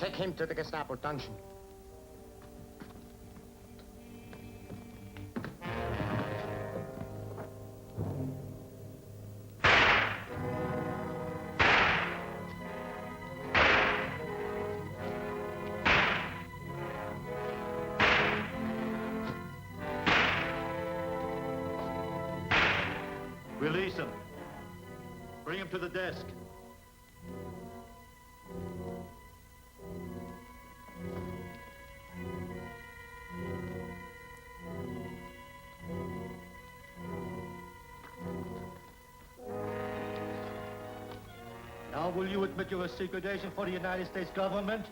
Take him to the Gestapo dungeon. Release him. Bring him to the desk. Now, will you admit you're a secret agent for the United States government?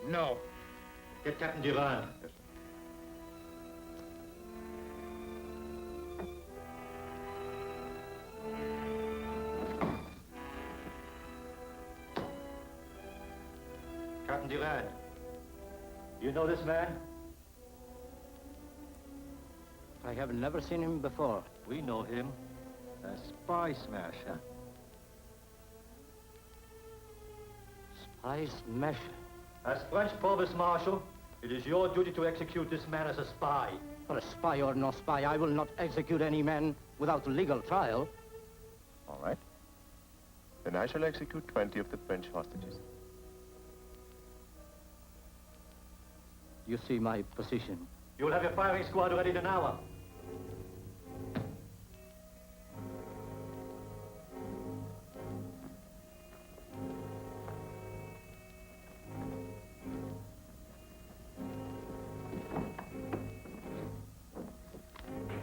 No. Get Captain Duran. Captain Duran, you know this man? I have never seen him before. We know him. A spy smasher. Spy smasher? As French Provost Marshal, it is your duty to execute this man as a spy. For a spy or no spy, I will not execute any man without legal trial. All right. Then I shall execute 20 of the French hostages. You see my position. You'll have your firing squad ready in an hour.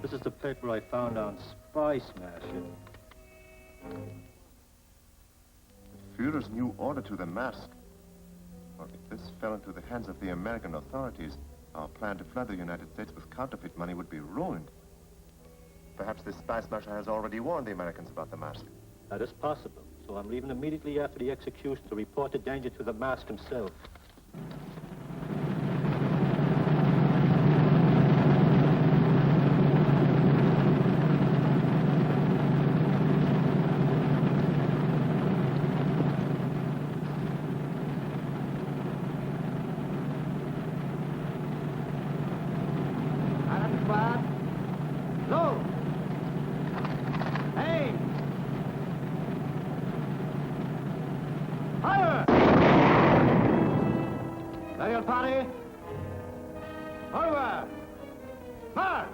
This is the paper I found on spy smashing. The Führer's new order to the mask. Well, if this fell into the hands of the American authorities, our plan to flood the United States with counterfeit money would be ruined. Perhaps this spy smasher has already warned the Americans about the mask. That is possible. So I'm leaving immediately after the execution to report the danger to the mask himself. Party! Over! March!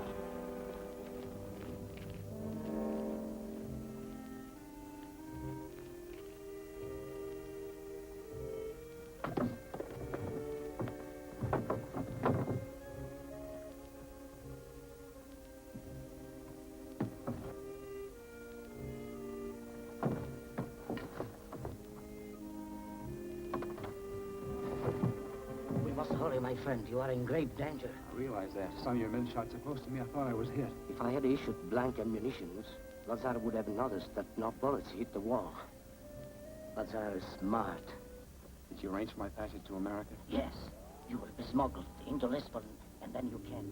Hurry, my friend. You are in grave danger. I realize that. Some of your men shot so close to me, I thought I was hit. If I had issued blank ammunitions, Lazar would have noticed that no bullets hit the wall. Lazar is smart. Did you arrange for my passage to America? Yes. You will be smuggled into Lisbon, and then you can.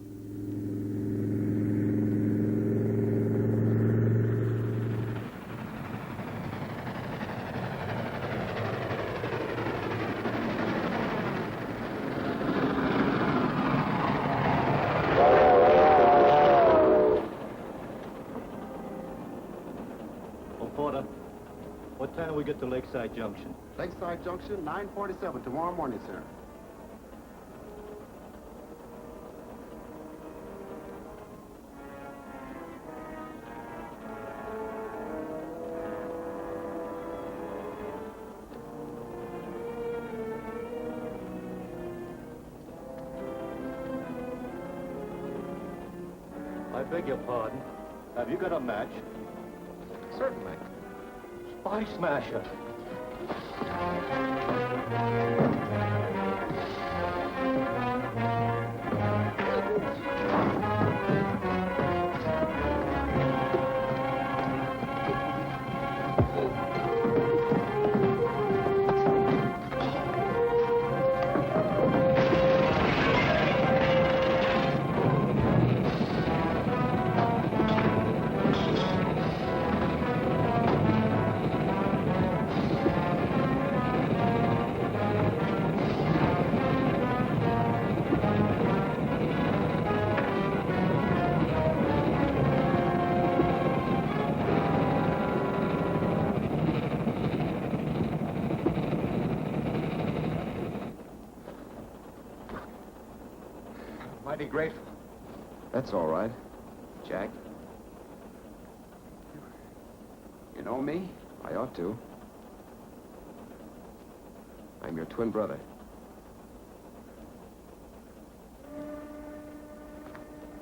What time do we get to Lakeside Junction? Lakeside Junction, 9:47 tomorrow morning, sir. I beg your pardon. Have you got a match? Certainly. Spy smasher. Mighty grateful. That's all right. Jack, You know me? I ought to. I'm your twin brother.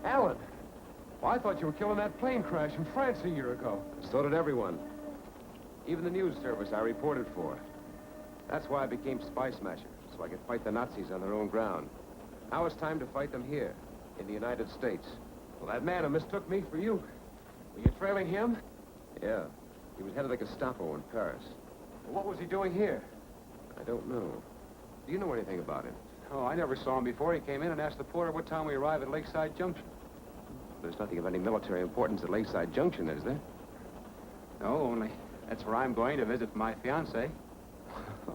Alan! Well, I thought you were killing that plane crash in France a year ago. So did everyone. Even the news service I reported for. That's why I became Spy Smasher, so I could fight the Nazis on their own ground. Now it's time to fight them here, in the United States. Well, that man who mistook me for you. Were you trailing him? Yeah, he was head of the Gestapo in Paris. Well, what was he doing here? I don't know. Do you know anything about him? Oh, I never saw him before. He came in and asked the porter what time we arrive at Lakeside Junction. There's nothing of any military importance at Lakeside Junction, is there? No, only that's where I'm going to visit my fiancée.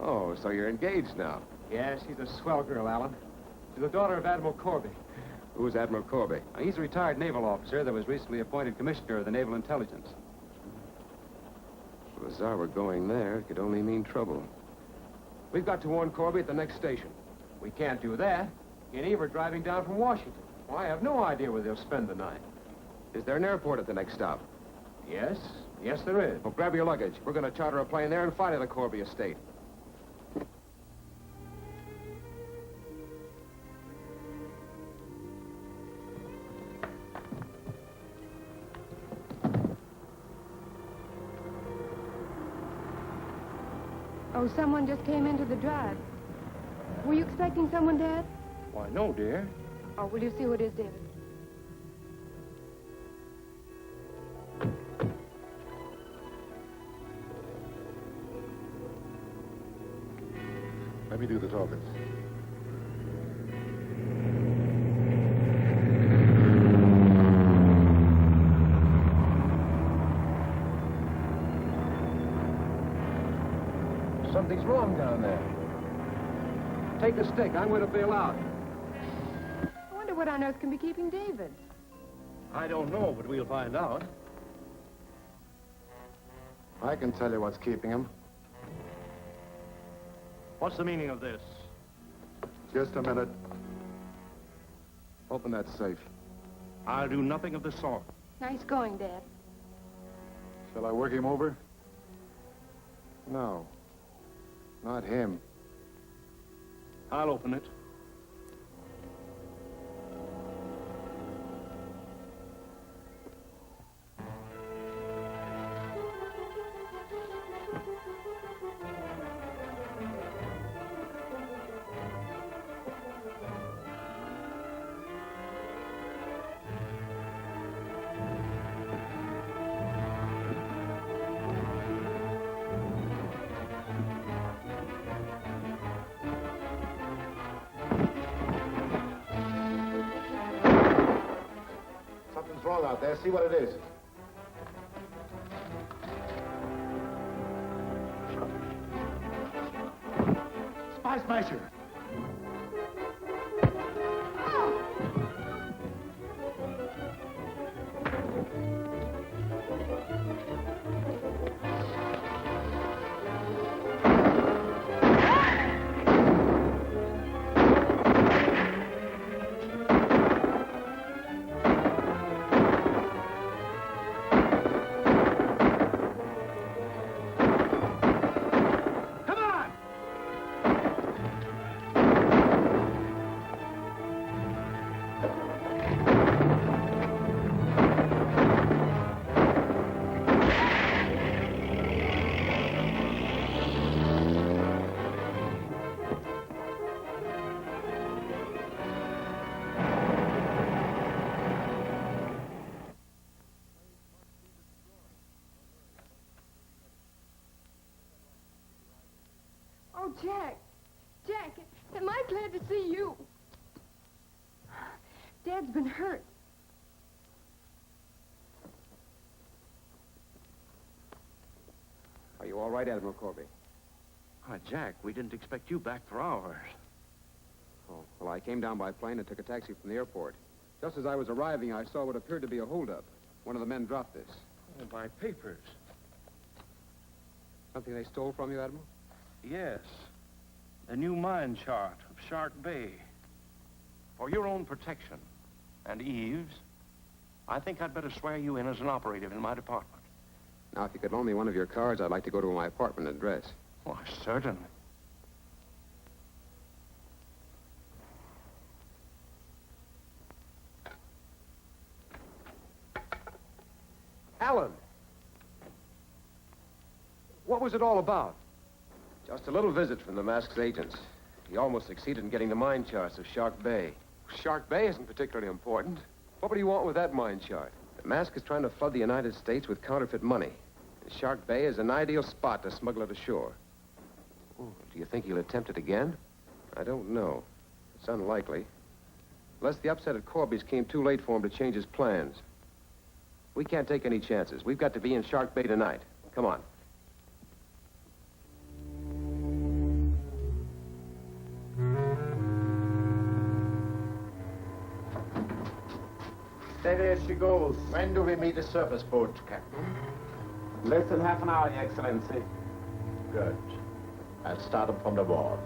Oh, so you're engaged now. Yes, she's a swell girl, Alan. She's the daughter of Admiral Corby. Who's Admiral Corby? He's a retired naval officer that was recently appointed commissioner of the Naval Intelligence. If the Tsar were going there, it could only mean trouble. We've got to warn Corby at the next station. We can't do that. He and Eve are driving down from Washington. Well, I have no idea where they'll spend the night. Is there an airport at the next stop? Yes, yes there is. Well, grab your luggage. We're going to charter a plane there and fly to the Corby estate. Oh, someone just came into the drive. Were you expecting someone, Dad? Why, no, dear. Oh, will you see who it is, David? Let me do the talking. Something's wrong down there. Take the stick. I'm going to bail out. I wonder what on earth can be keeping David. I don't know, but we'll find out. I can tell you what's keeping him. What's the meaning of this? Just a minute. Open that safe. I'll do nothing of the sort. Nice going, Dad. Shall I work him over? No. Not him. I'll open it. Something's wrong out there. See what it is. Spy Smasher! Oh, Jack. Jack, am I glad to see you? Dad's been hurt. Are you all right, Admiral Corby? Why, Jack, we didn't expect you back for hours. Oh, well, I came down by plane and took a taxi from the airport. Just as I was arriving, I saw what appeared to be a holdup. One of the men dropped this. Oh, my papers. Something they stole from you, Admiral? Yes. A new mine chart of Shark Bay. For your own protection. and Eves, I think I'd better swear you in as an operative in my department. Now, if you could loan me one of your cars, I'd like to go to my apartment address. Why, certainly. Alan! What was it all about? Just a little visit from the mask's agents. He almost succeeded in getting the mine charts of Shark Bay. Shark Bay isn't particularly important. What would he want with that mine chart? The mask is trying to flood the United States with counterfeit money. And Shark Bay is an ideal spot to smuggle it ashore. Oh, do you think he'll attempt it again? I don't know. It's unlikely. Unless the upset at Corby's came too late for him to change his plans. We can't take any chances. We've got to be in Shark Bay tonight. Come on. Steady as she goes. When do we meet the surface boat, Captain? Less than half an hour, Your Excellency. Good. I'll start them from the wall.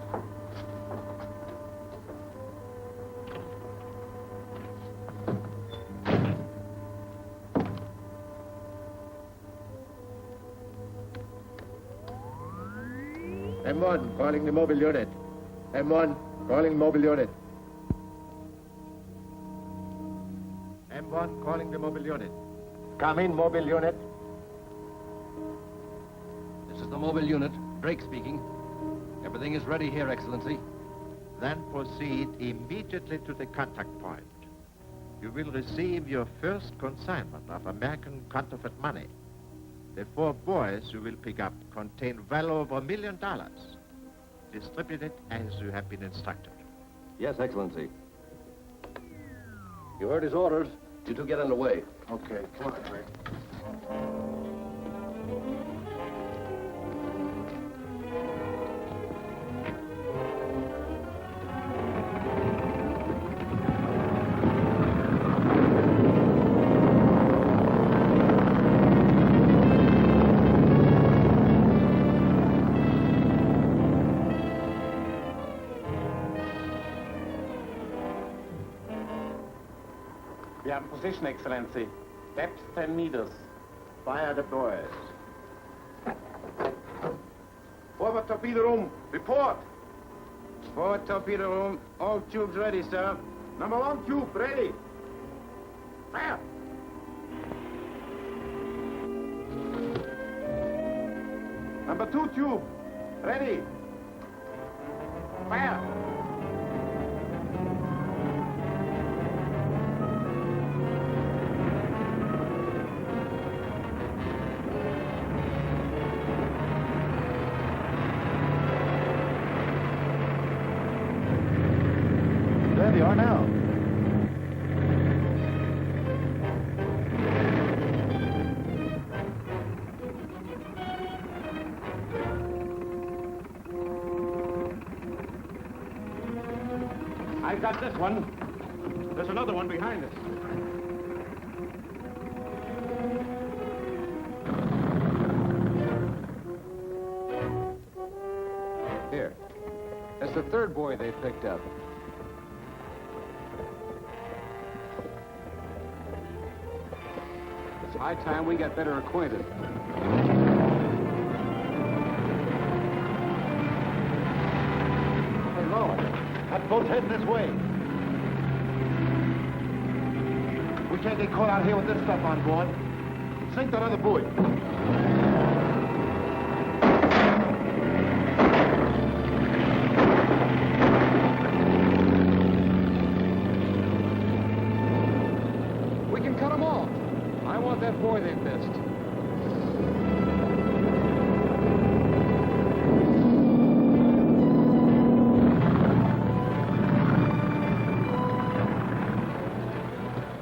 M1, calling the mobile unit. M1, calling mobile unit. M1, calling the mobile unit. Come in, mobile unit. This is the mobile unit. Drake speaking. Everything is ready here, Excellency. Then proceed immediately to the contact point. You will receive your first consignment of American counterfeit money. The 4 boys you will pick up contain well over $1 million. Distribute it as you have been instructed. Yes, Excellency. You heard his orders. You two get underway. Okay, come on, Drake. We are in position, Excellency. Depth 10 meters. Fire the boys. Forward torpedo room. Report. Forward torpedo room. All tubes ready, sir. Number 1 tube, ready. Fire. Number 2 tube, ready. Fire. There they are now. I've got this one. There's another one behind us. Here. That's the 3rd boy they picked up. It's high time we got better acquainted. Hey, Lord. That boat's heading this way. We can't get caught out here with this stuff on board. Sink that other buoy. We can cut them off. I want that boy they missed.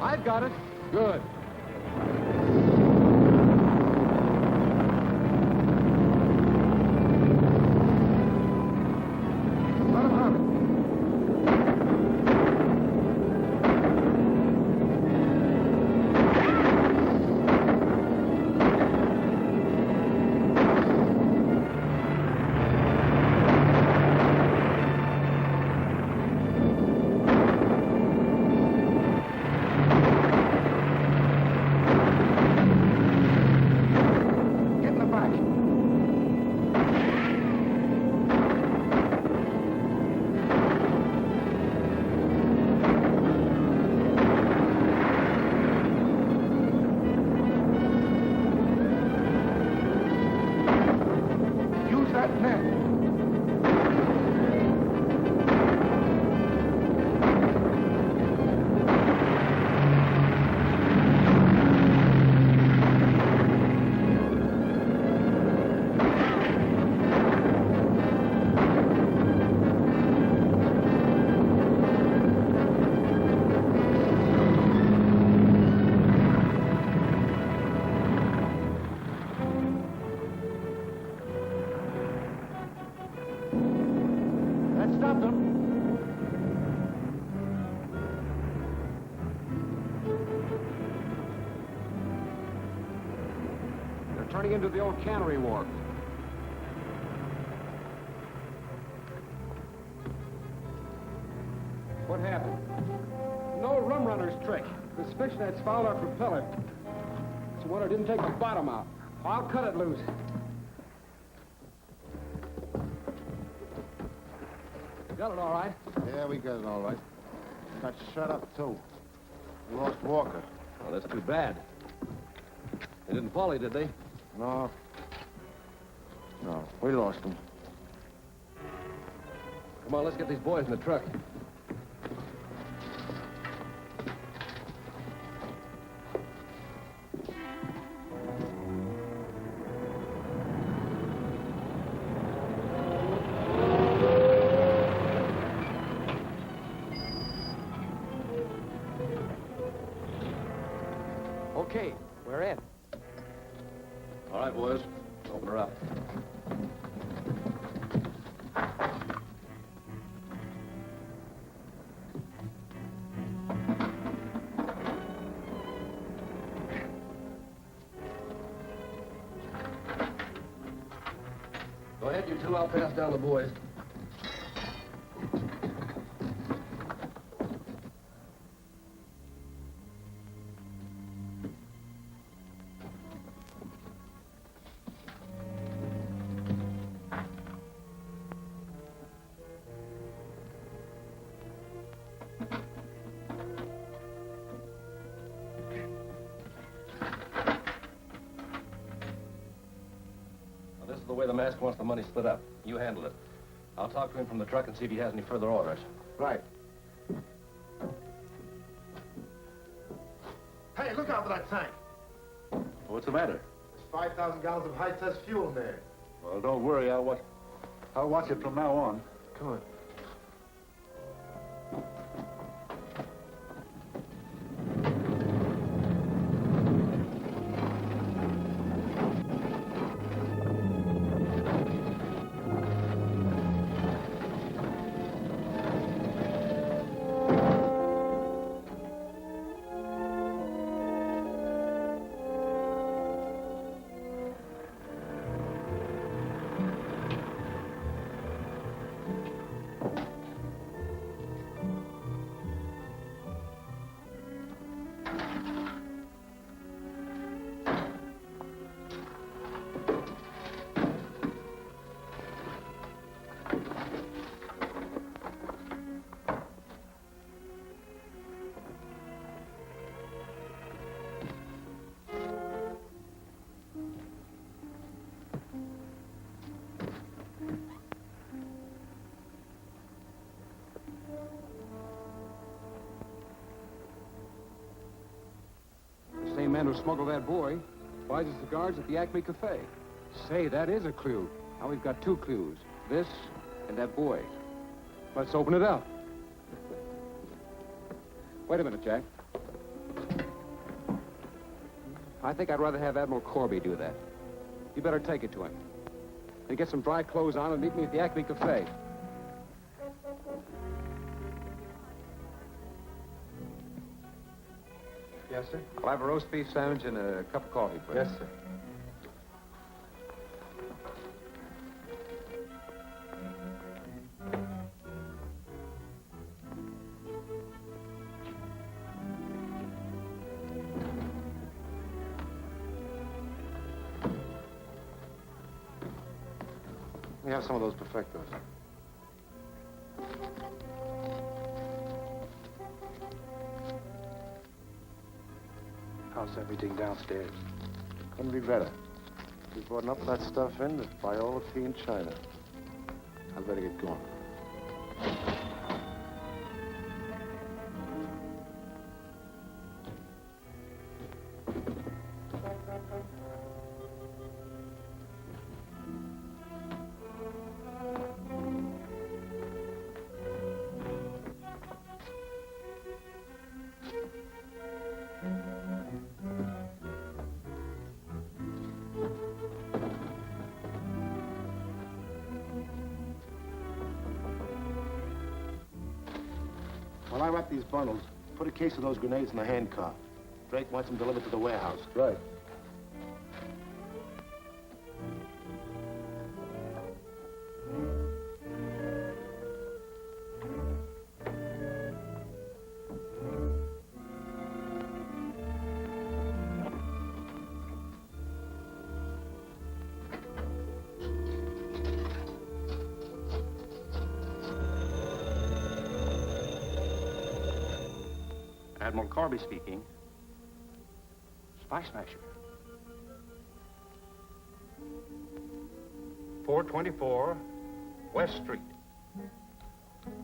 I've got it. Good. Let him have it. That stopped them. They're turning into the old cannery wharf. What happened? No rum runner's trick. This fishnet's fouled our propeller. It's a wonder it didn't take the bottom out. I'll cut it loose. Got it all right. Yeah, we got it all right. Got shut up, too. We lost Walker. Well, that's too bad. They didn't follow you, did they? No. No, we lost him. Come on, let's get these boys in the truck. Okay, we're in. All right, boys. Open her up. Go ahead, you two. I'll pass down the boys. This is the way the mask wants the money split up. You handle it. I'll talk to him from the truck and see if he has any further orders. Right. Hey, look out for that tank. What's the matter? There's 5,000 gallons of high-test fuel in there. Well, don't worry. I'll watch it from now on. Come on. Same man who smuggled that boy buys his cigars at the Acme Cafe. Say, that is a clue. Now we've got two clues. This and that boy. Let's open it up. Wait a minute, Jack. I think I'd rather have Admiral Corby do that. You better take it to him. And get some dry clothes on and meet me at the Acme Cafe. Yes, sir? I'll have a roast beef sandwich and a cup of coffee, please. Yes, sir. Let me have some of those perfectos. How's everything downstairs? Couldn't be better. He's brought enough of that stuff in to buy all the tea in China. I'd better get going. While I wrap these bundles, put a case of those grenades in the handcar. Drake wants them delivered to the warehouse. Right. Admiral Corby speaking. Spy Smasher. 424 West Street.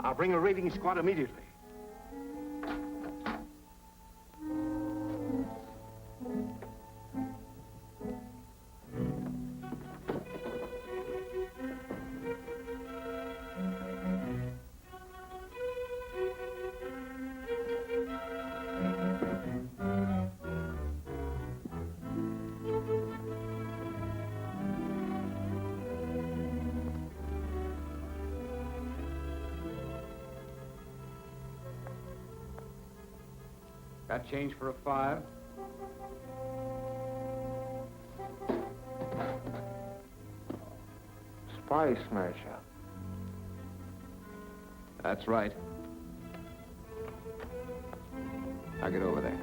I'll bring a raiding squad immediately. Got change for a 5? Spy Smasher. That's right. Now get over there.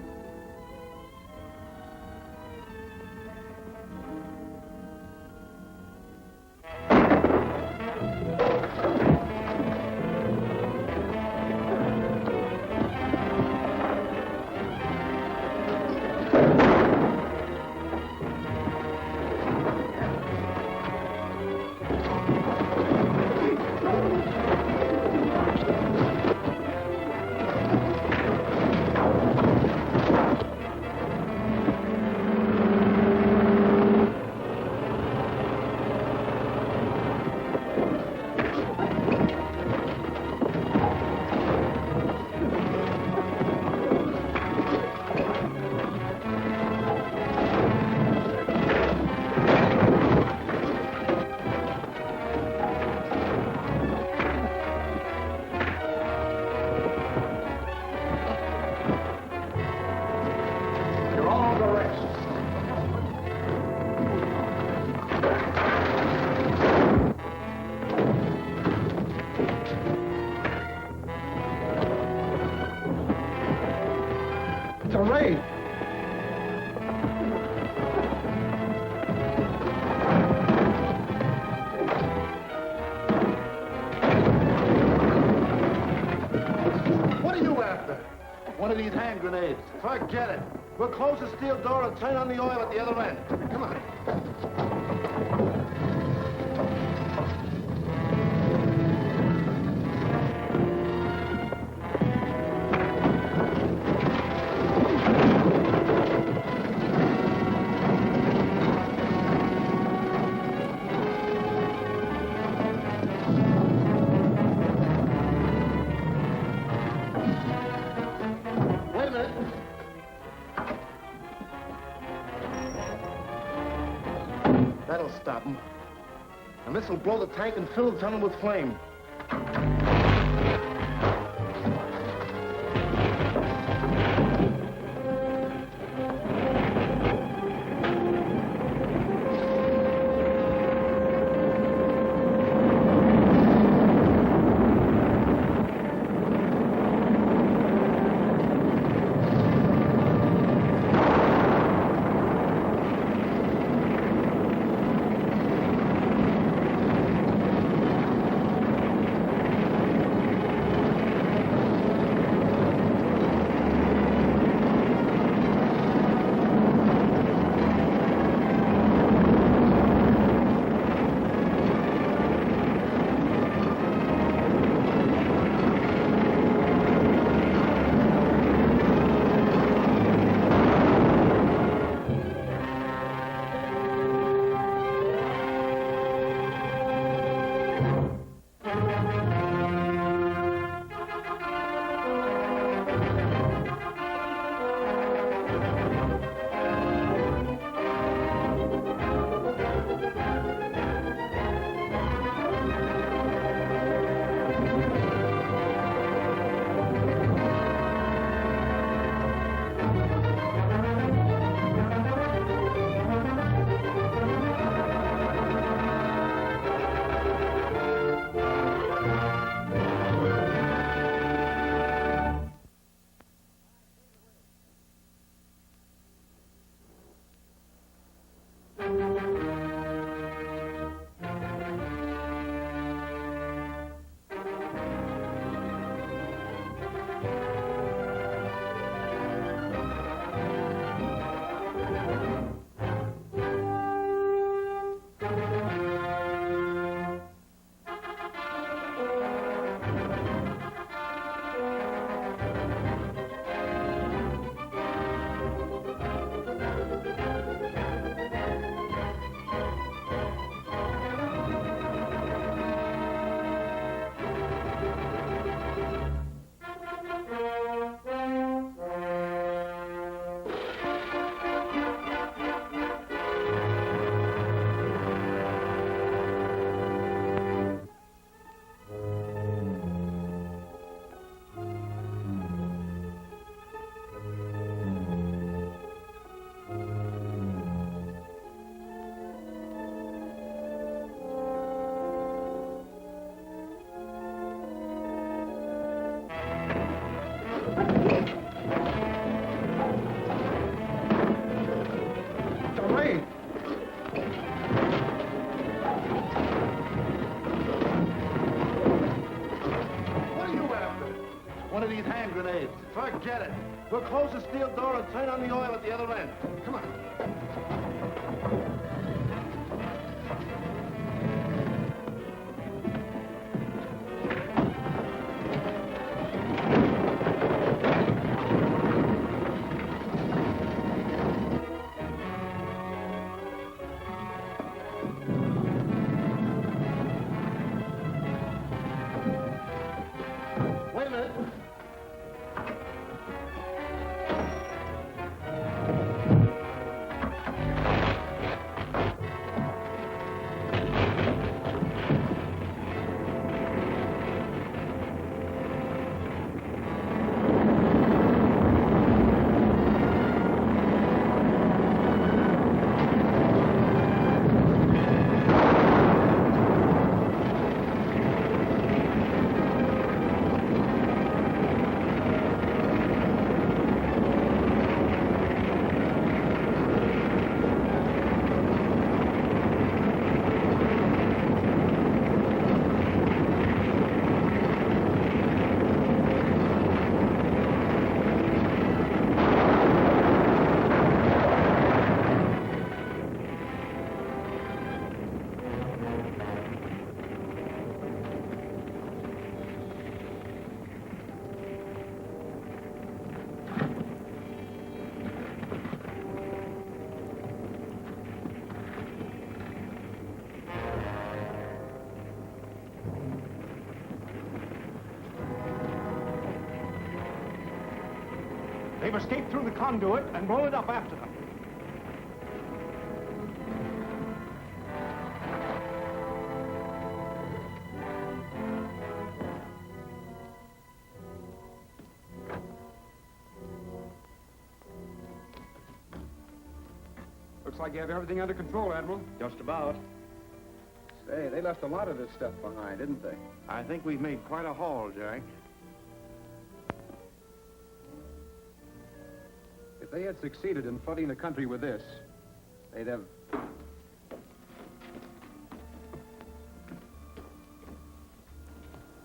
It's a raid. What are you after? One of these hand grenades. Forget it. We'll close the steel door and turn on the oil at the other end. Come on. Wait a minute. That'll stop them. And this will blow the tank and fill the tunnel with flame. grenades. Forget it. We'll close the steel door and turn on the oil at the other end. Come on. Wait a minute. They've escaped through the conduit and blown it up after them. Looks like you have everything under control, Admiral. Just about. Say, they left a lot of this stuff behind, didn't they? I think we've made quite a haul, Jack. If they had succeeded in flooding the country with this, they'd have...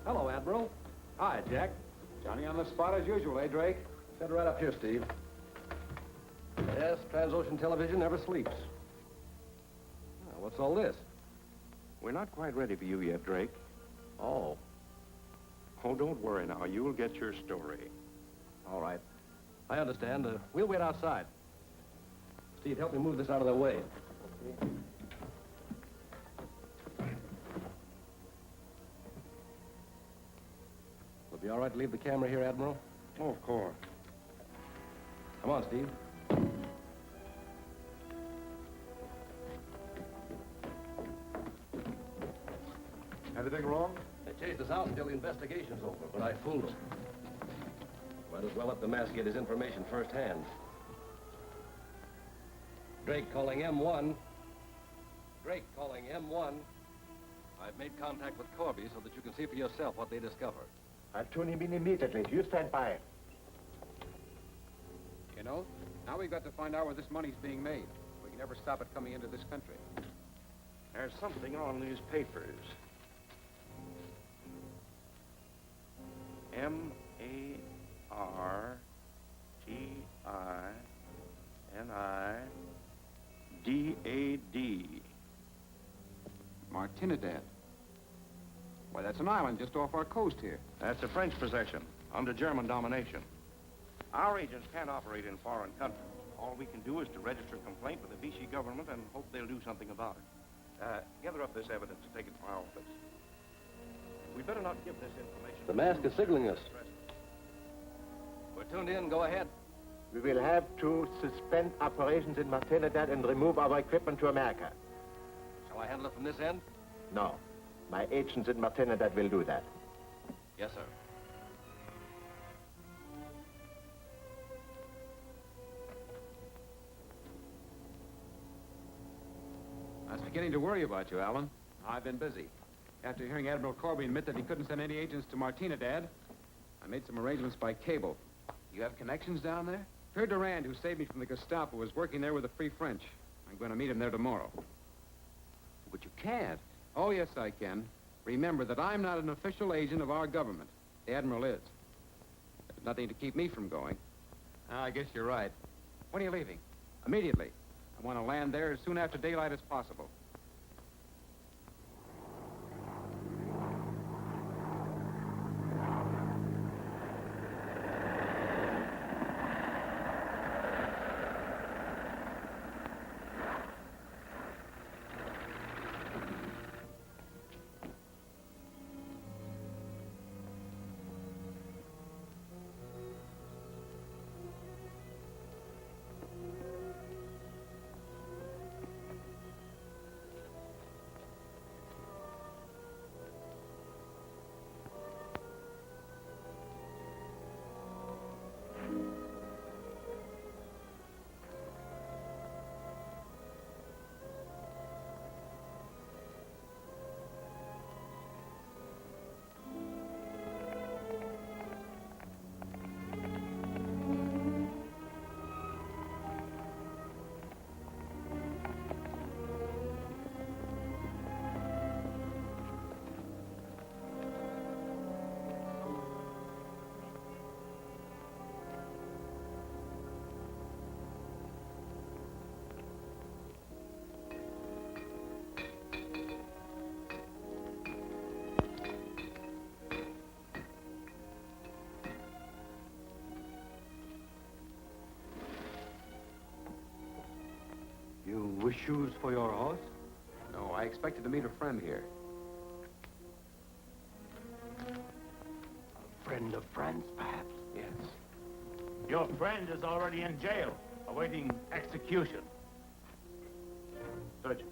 Hello, Admiral. Hi, Jack. Johnny on the spot as usual, eh, Drake? Set right up here, Steve. Yes, Transocean Television never sleeps. Now, what's all this? We're not quite ready for you yet, Drake. Oh, Oh, don't worry now. You'll get your story. all right. I understand. We'll wait outside. Steve, help me move this out of their way. Will it be all right to leave the camera here, Admiral? Oh, of course. Come on, Steve. Anything wrong? They chased us out until the investigation's over, but I fooled them. Might as well let the mask get his information firsthand. Drake calling M1. Drake calling M1. I've made contact with Corby so that you can see for yourself what they discover. I'll tune him in immediately. You stand by. You know, now we've got to find out where this money's being made. We can never stop it coming into this country. There's something on these papers. M-A-R-T-I-N-I-D-A-D. Martinidad. Why, that's an island just off our coast here. That's a French possession, under German domination. Our agents can't operate in foreign countries. All we can do is to register a complaint with the Vichy government and hope they'll do something about it. Gather up this evidence and take it to my office. We better not give this information... The mask is signaling us. We're tuned in. Go ahead. We will have to suspend operations in Martinidad and remove our equipment to America. Shall I handle it from this end? No. My agents in Martinidad will do that. Yes, sir. I was beginning to worry about you, Alan. I've been busy. After hearing Admiral Corby admit that he couldn't send any agents to Martinidad, I made some arrangements by cable. You have connections down there? Pierre Durand, who saved me from the Gestapo, is working there with the Free French. I'm going to meet him there tomorrow. But you can't. Oh, yes, I can. Remember that I'm not an official agent of our government. The Admiral is. But nothing to keep me from going. I guess you're right. When are you leaving? Immediately. I want to land there as soon after daylight as possible. You wish shoes for your horse? No, I expected to meet a friend here. A friend of France, perhaps? Yes. Your friend is already in jail, awaiting execution. Search him.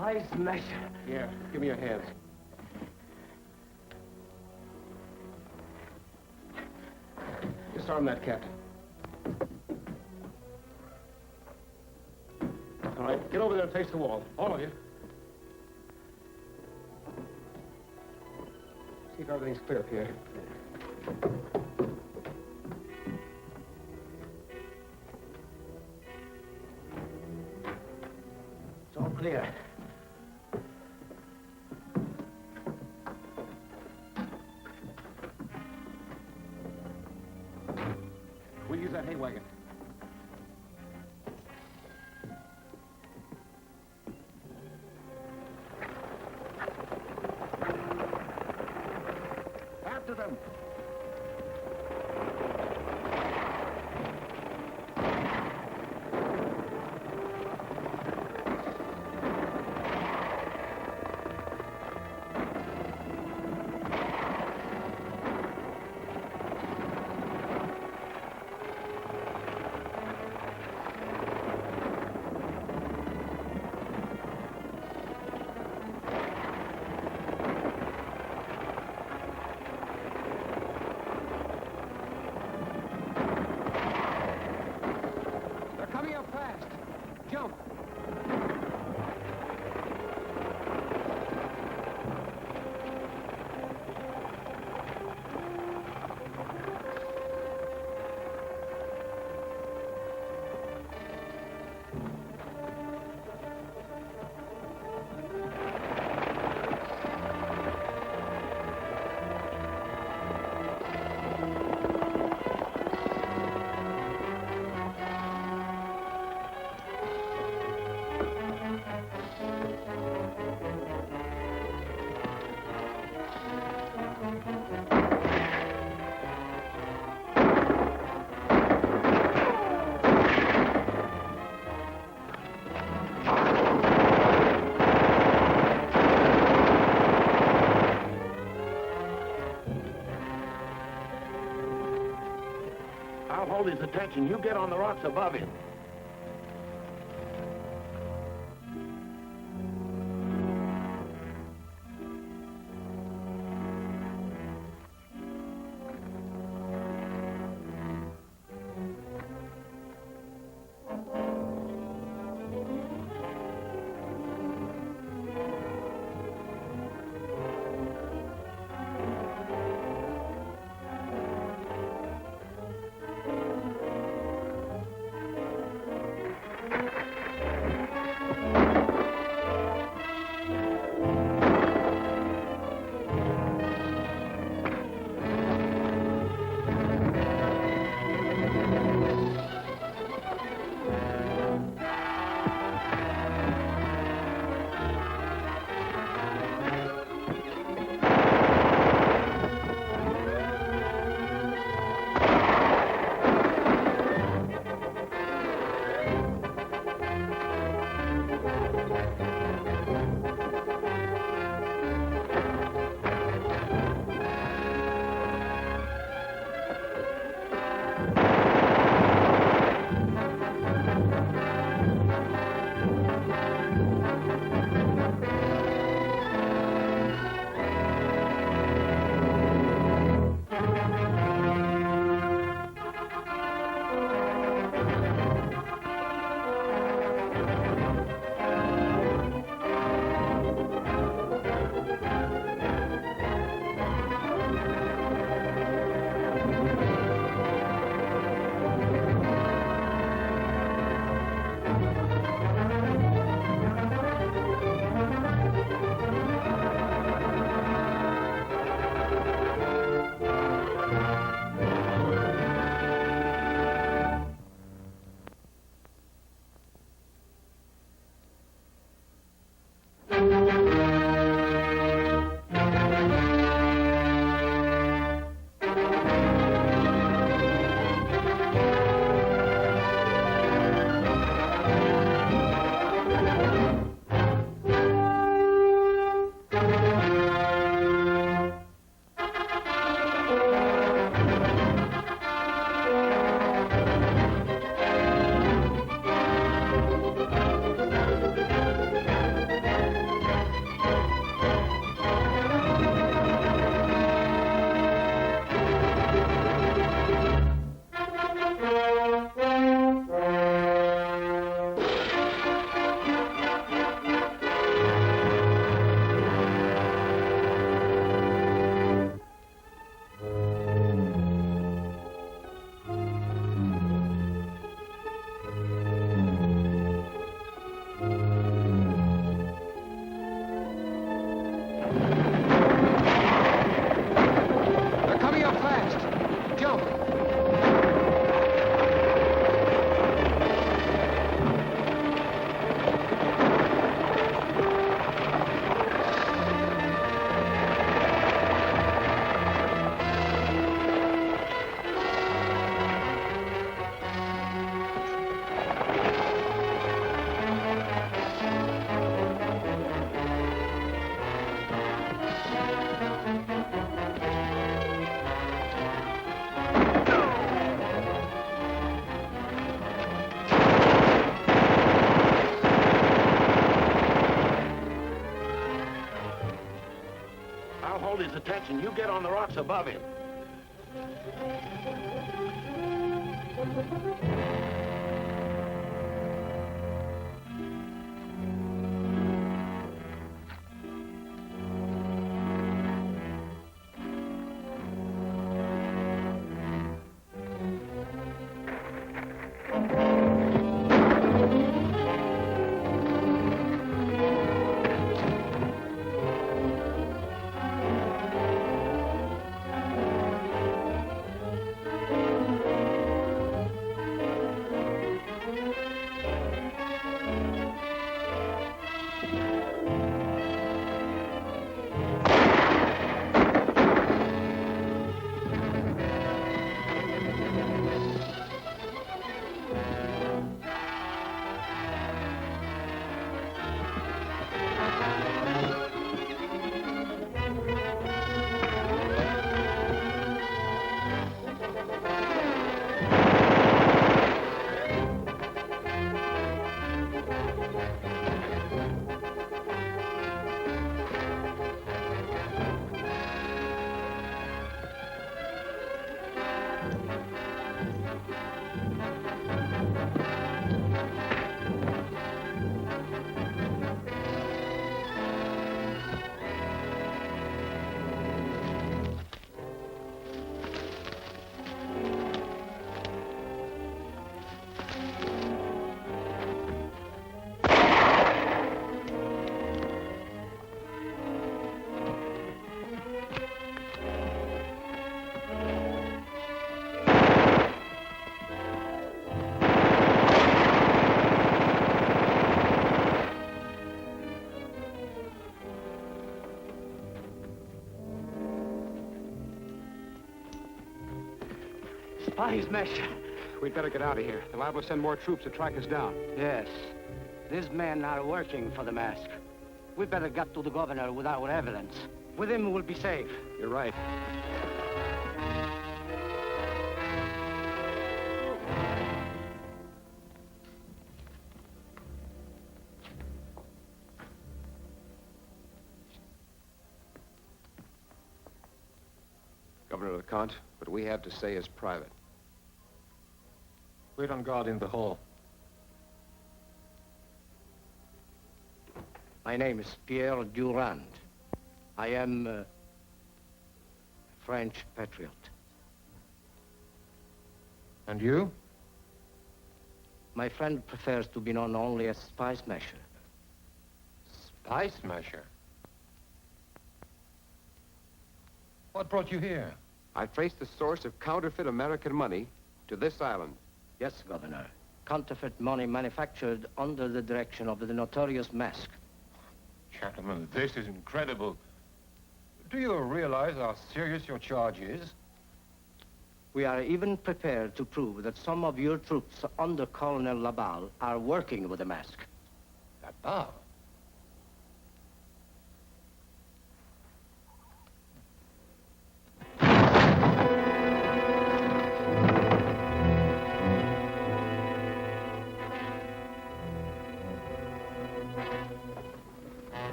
Spice smasher. Yeah, give me your hands. Disarm that, Captain. All right, get over there and face the wall. All of you. See if everything's clear up here. It's all clear. We'll use that hay wagon. After them. They're coming up fast. Jump. I'll hold his attention. You get on the rocks above him. hold his attention. You get on the rocks above him. Spies, Master. We'd better get out of here. They're liable to send more troops to track us down. Yes. These men are working for the mask. We better get to the governor with our evidence. With him, we'll be safe. You're right. Governor LeConte, what we have to say is private. Wait on guard in the hall. My name is Pierre Durand. I am a French patriot. And you? My friend prefers to be known only as Spy Smasher. Spy Smasher? What brought you here? I traced the source of counterfeit American money to this island. Yes, Governor. Counterfeit money manufactured under the direction of the notorious Mask. Gentlemen, this is incredible. Do you realize how serious your charge is? We are even prepared to prove that some of your troops under Colonel Laballe are working with the Mask. Laballe?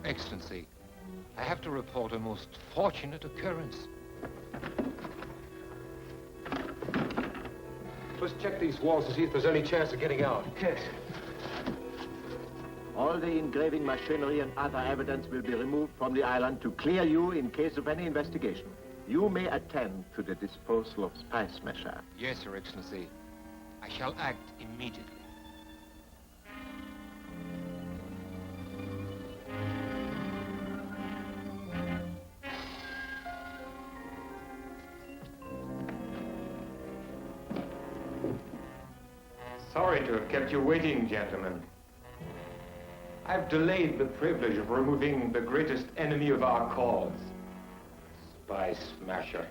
Excellency, I have to report a most fortunate occurrence. Let's check these walls to see if there's any chance of getting out. Yes. All the engraving machinery and other evidence will be removed from the island to clear you in case of any investigation. You may attend to the disposal of Spy Smasher. Yes, Your Excellency. I shall act immediately. Sorry to have kept you waiting, gentlemen. I've delayed the privilege of removing the greatest enemy of our cause, Spy Smasher.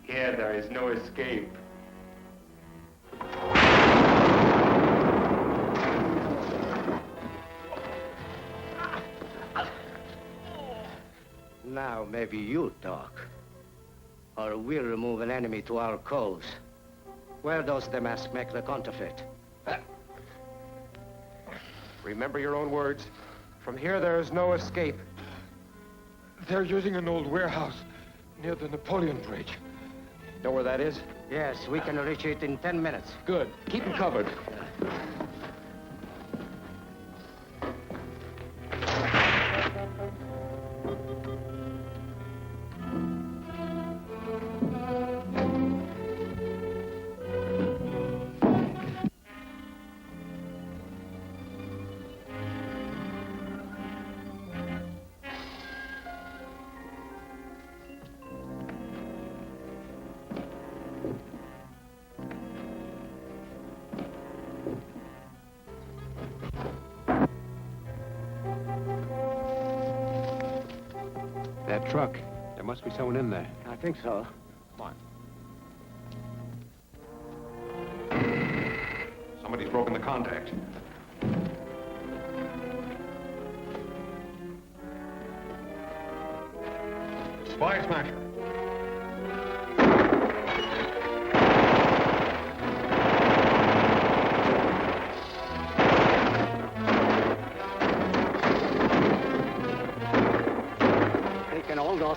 Here there is no escape. Now maybe you talk. Or we'll remove an enemy to our cause. Where does the mask make the counterfeit? Remember your own words. From here, there is no escape. They're using an old warehouse near the Napoleon Bridge. Know where that is? Yes, we can reach it in 10 minutes. Good. Keep them covered. That truck. There must be someone in there. I think so. Come on. Somebody's broken the contact. Spy smasher.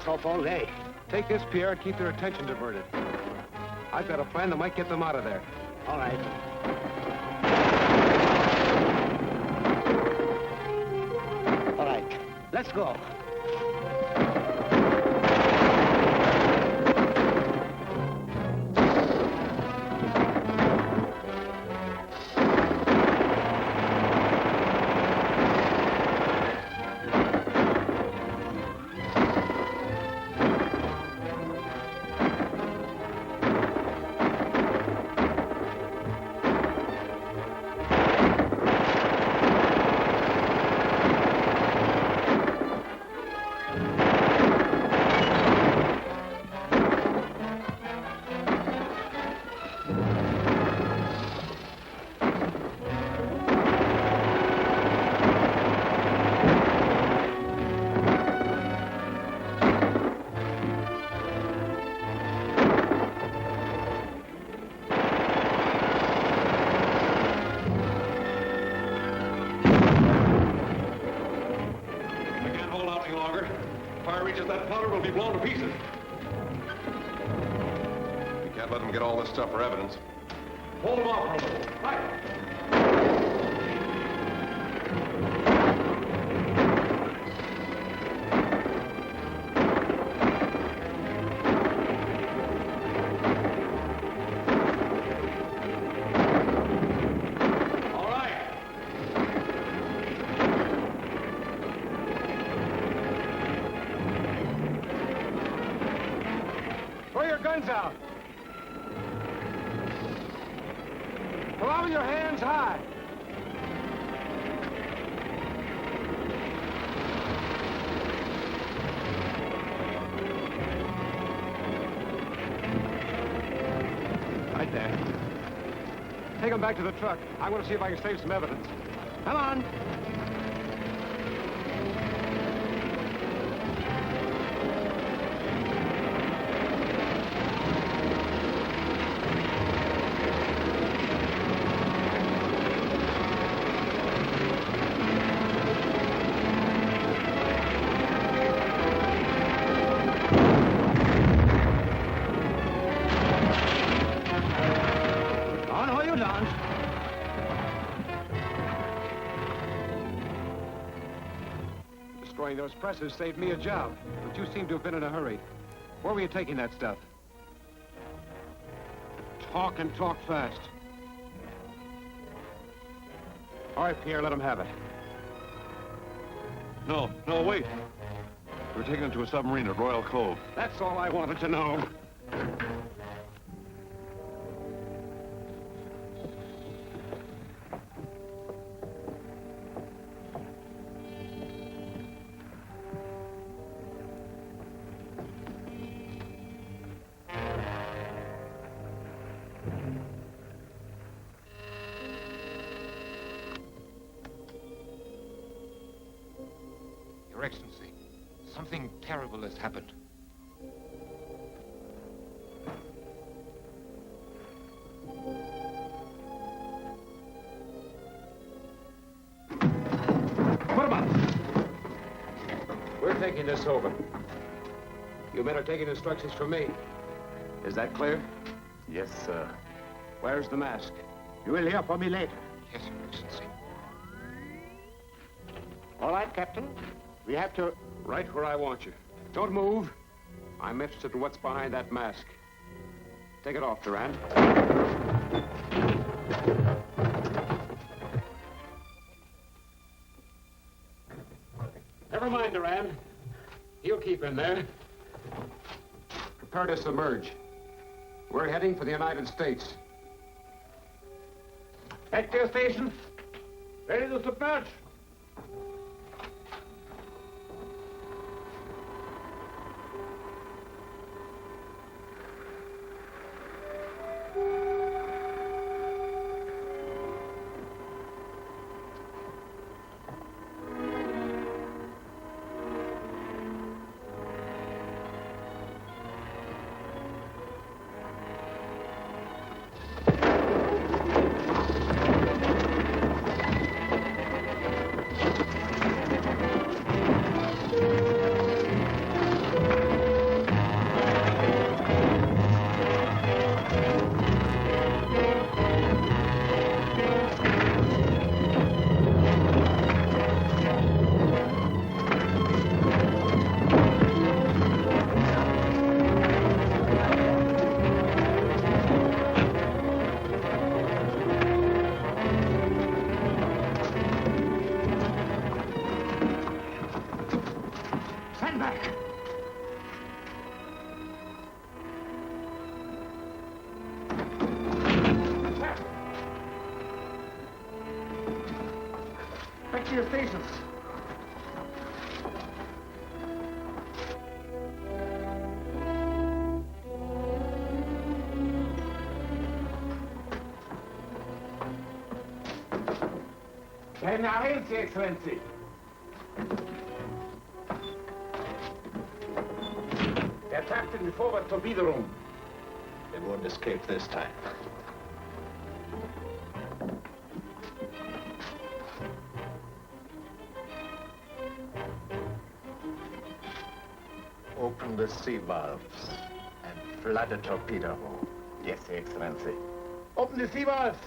Off all day. Take this, Pierre, and keep their attention diverted. I've got a plan that might get them out of there. All right. All right. Let's go. Get all this stuff for evidence. Hold them off for a little. Right. All right. Throw your guns out. Throw your hands high. Right there. Take them back to the truck. I want to see if I can save some evidence. Come on. Destroying those presses saved me a job, but you seem to have been in a hurry. Where were you taking that stuff? Talk and talk fast. All right, Pierre, let them have it. No, wait. We're taking it to a submarine at Royal Cove. That's all I wanted to know. Something terrible has happened. What about it? We're taking this over. You men are taking instructions from me. Is that clear? Yes, sir. Where's the mask? You will hear from me later. Yes, Your Excellency. All right, Captain. We have to... Right where I want you. Don't move. I'm interested in what's behind that mask. Take it off, Durand. Never mind, Durand. He'll keep in there. Prepare to submerge. We're heading for the United States. Back to your stations. Ready to submerge. Back to your stations. Keine Eils, Excellency. Der attacked in the forward torpedo room. They won't escape this time. Open the sea valves and flood the torpedo room. Yes, Excellency. Open the sea valves.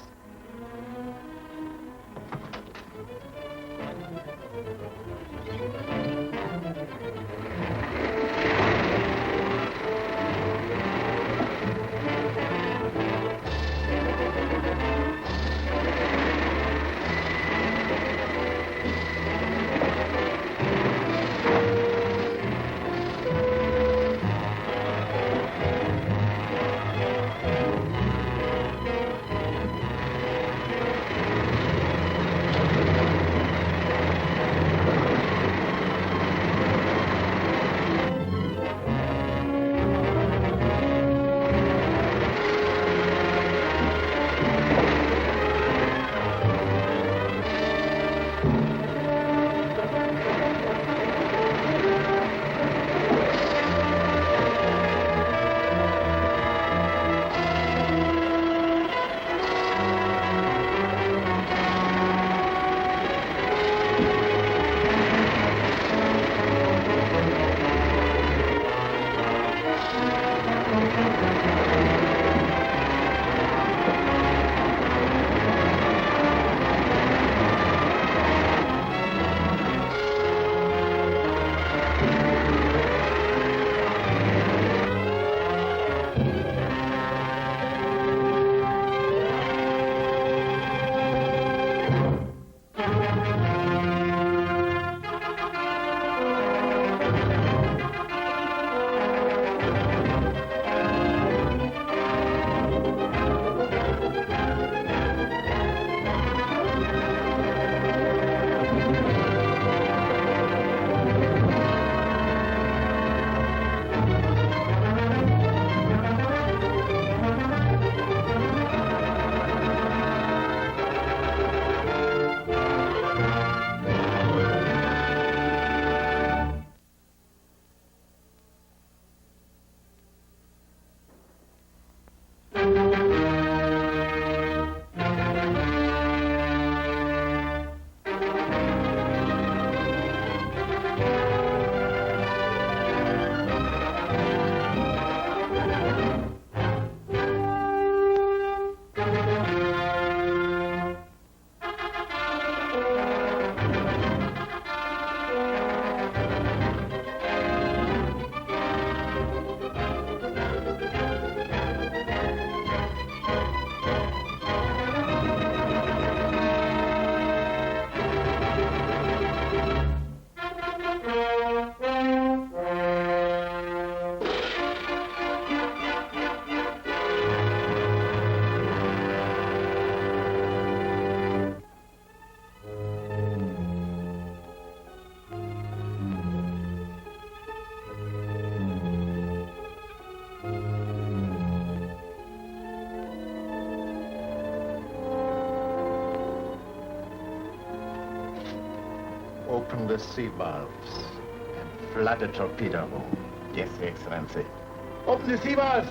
open the sea valves and flood the torpedo room. Yes, Excellency. Open the sea valves!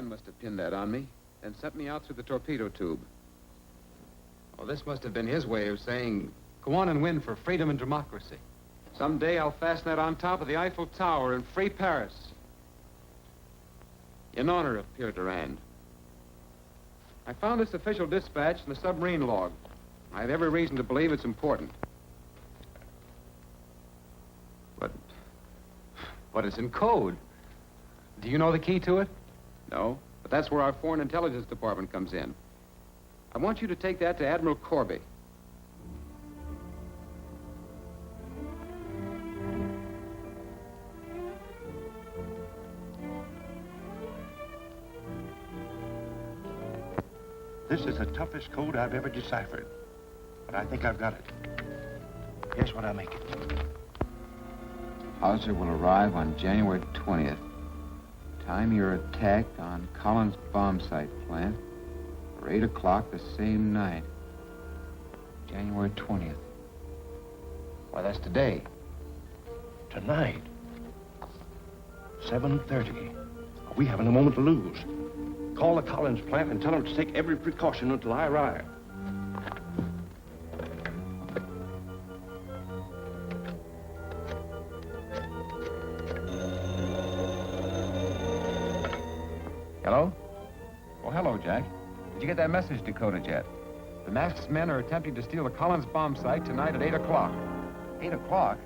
Must have pinned that on me and sent me out through the torpedo tube. Well, this must have been his way of saying, go on and win for freedom and democracy. Someday I'll fasten that on top of the Eiffel Tower in free Paris. In honor of Pierre Durand. I found this official dispatch in the submarine log. I have every reason to believe it's important. But it's in code. Do you know the key to it? No, but that's where our Foreign Intelligence Department comes in. I want you to take that to Admiral Corby. This is the toughest code I've ever deciphered, but I think I've got it. Guess what I make it? Hauser will arrive on January 20th. Time your attack on Collins bomb site plant for 8 o'clock the same night. January 20th. Why, that's today. Tonight. 7:30. We haven't a moment to lose. Call the Collins plant and tell them to take every precaution until I arrive. Hello? Oh, hello, Jack. Did you get that message decoded yet? The masked men are attempting to steal the Collins bomb site tonight at 8 o'clock. 8 o'clock?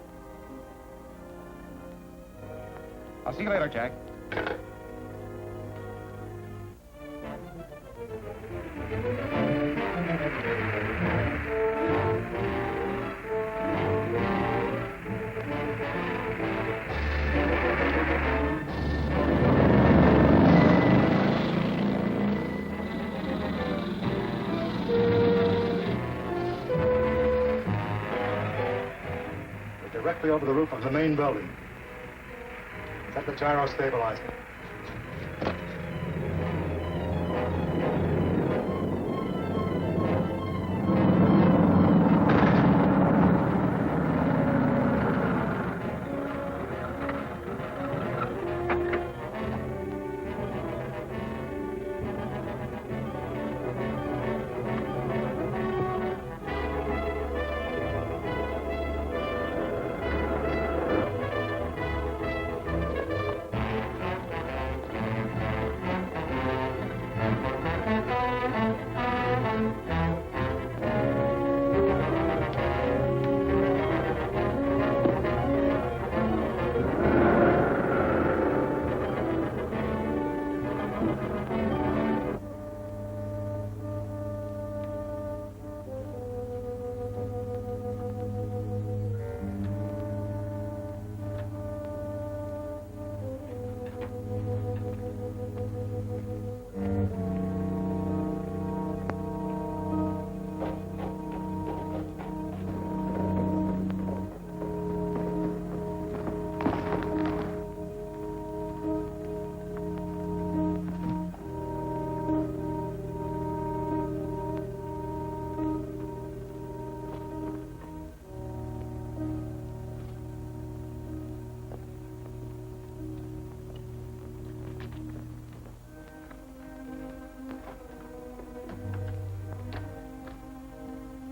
I'll see you later, Jack. Directly over the roof of the main building. Set the gyro stabilizer.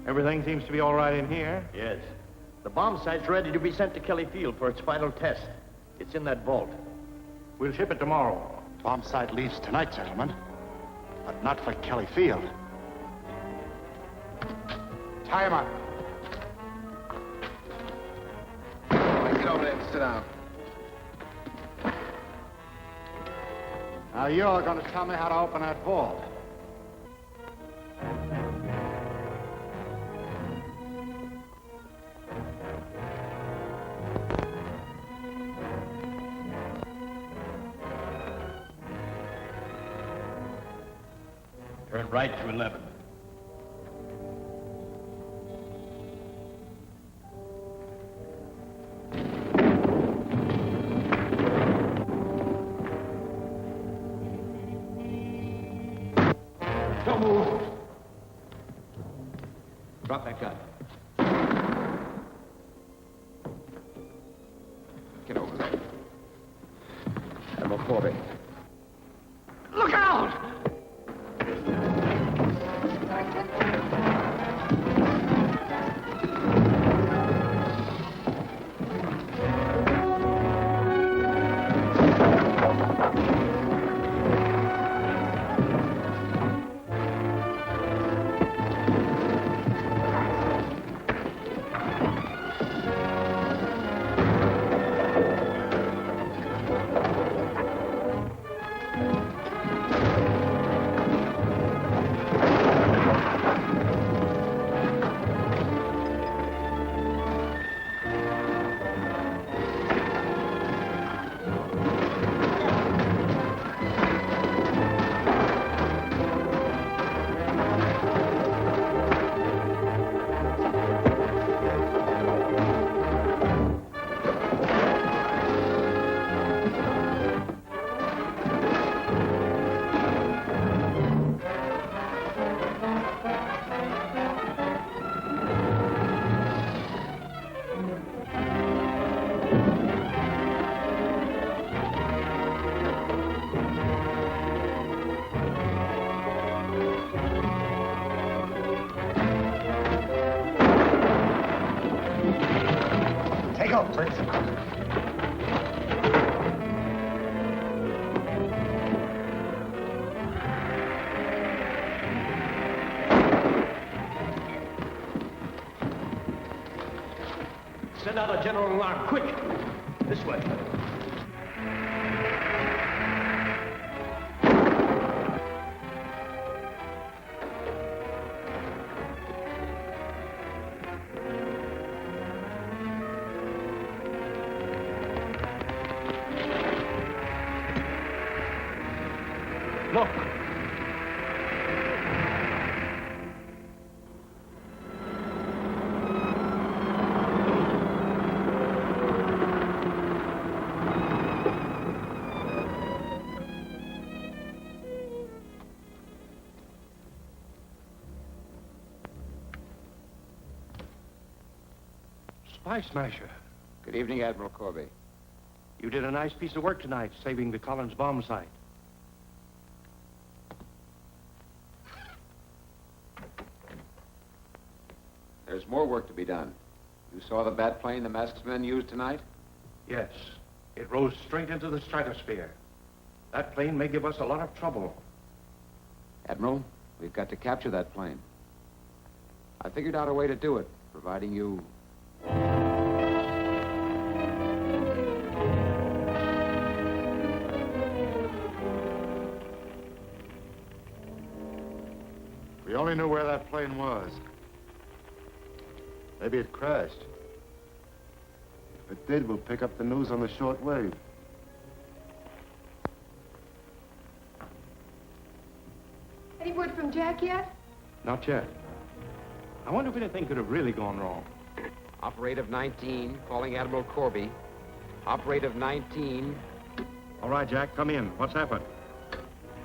Everything seems to be all right in here. Yes. The bomb site's ready to be sent to Kelly Field for its final test. It's in that vault. We'll ship it tomorrow. Bomb site leaves tonight, gentlemen. But not for Kelly Field. Tie him up. Get over there and sit down. Now you're going to tell me how to open that vault. Turn right to 11. Don't move. Drop that gun. Get over there. Admiral Corby. Look out! Send out a general alarm, quick! This way. Look. Spy Smasher. Good evening, Admiral Corby. You did a nice piece of work tonight, saving the Collins bomb site. There's more work to be done. You saw the bat plane the masked men used tonight? Yes. It rose straight into the stratosphere. That plane may give us a lot of trouble. Admiral, we've got to capture that plane. I figured out a way to do it, providing you... We only knew where that plane was. Maybe it crashed. If it did, we'll pick up the news on the short wave. Any word from Jack yet? Not yet. I wonder if anything could have really gone wrong. Operative 19, calling Admiral Corby. Operative 19. All right, Jack, come in. What's happened?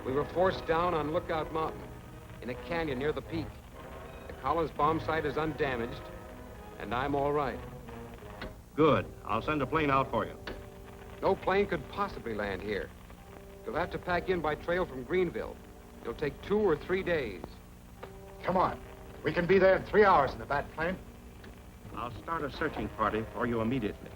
We were forced down on Lookout Mountain, in a canyon near the peak. The Collins bomb site is undamaged, and I'm all right. Good. I'll send a plane out for you. No plane could possibly land here. You'll have to pack in by trail from Greenville. It'll take 2 or 3 days. Come on. We can be there in 3 hours in the bat plane. I'll start a searching party for you immediately.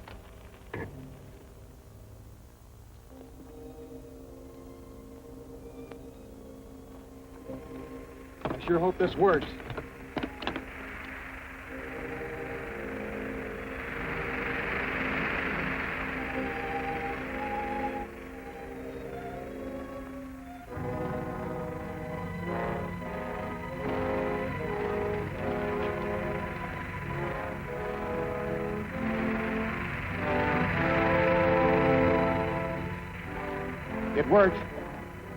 I sure hope this works. It works.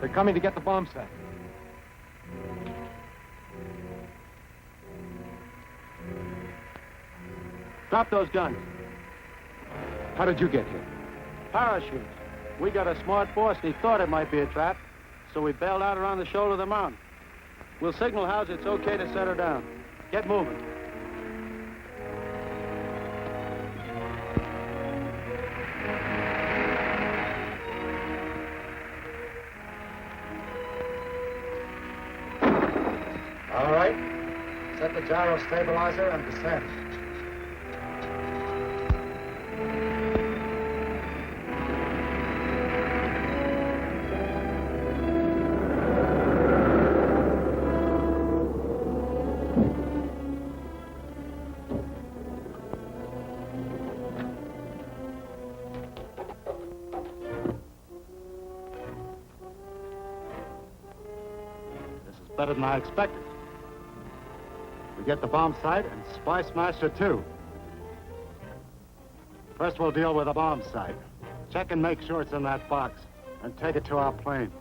They're coming to get the bomb set. Drop those guns. How did you get here? Parachute. We got a smart boss, and he thought it might be a trap, so we bailed out around the shoulder of the mountain. We'll signal Howes it's okay to set her down. Get moving. All right. Set the gyro stabilizer and descend. Better than I expected. We get the bomb sight and Spy Smasher, too. First, we'll deal with the bomb sight. Check and make sure it's in that box, and take it to our plane.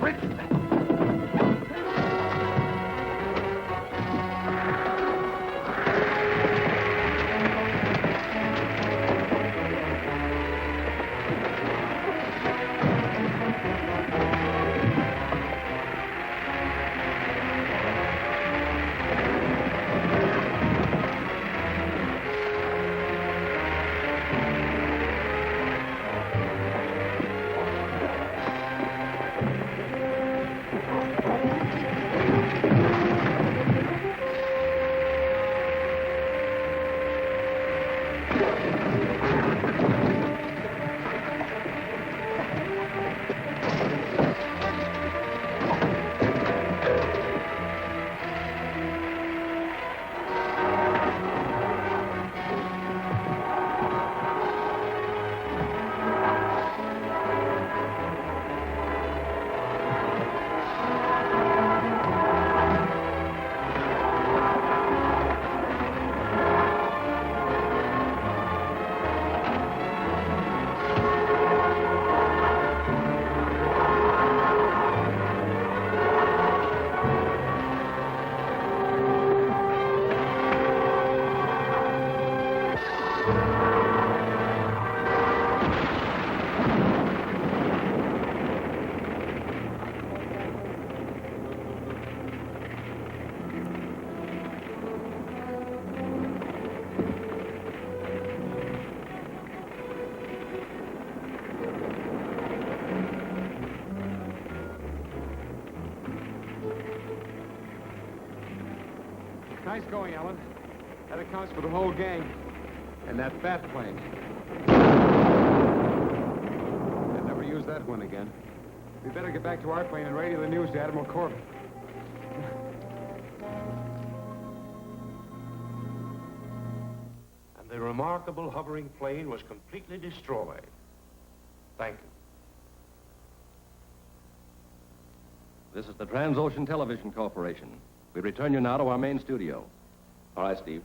Quick! Nice going, Alan. That accounts for the whole gang. And that bat plane. They'll never use that one again. We better get back to our plane and radio the news to Admiral Corbett. And the remarkable hovering plane was completely destroyed. Thank you. This is the Transocean Television Corporation. We return you now to our main studio. All right, Steve.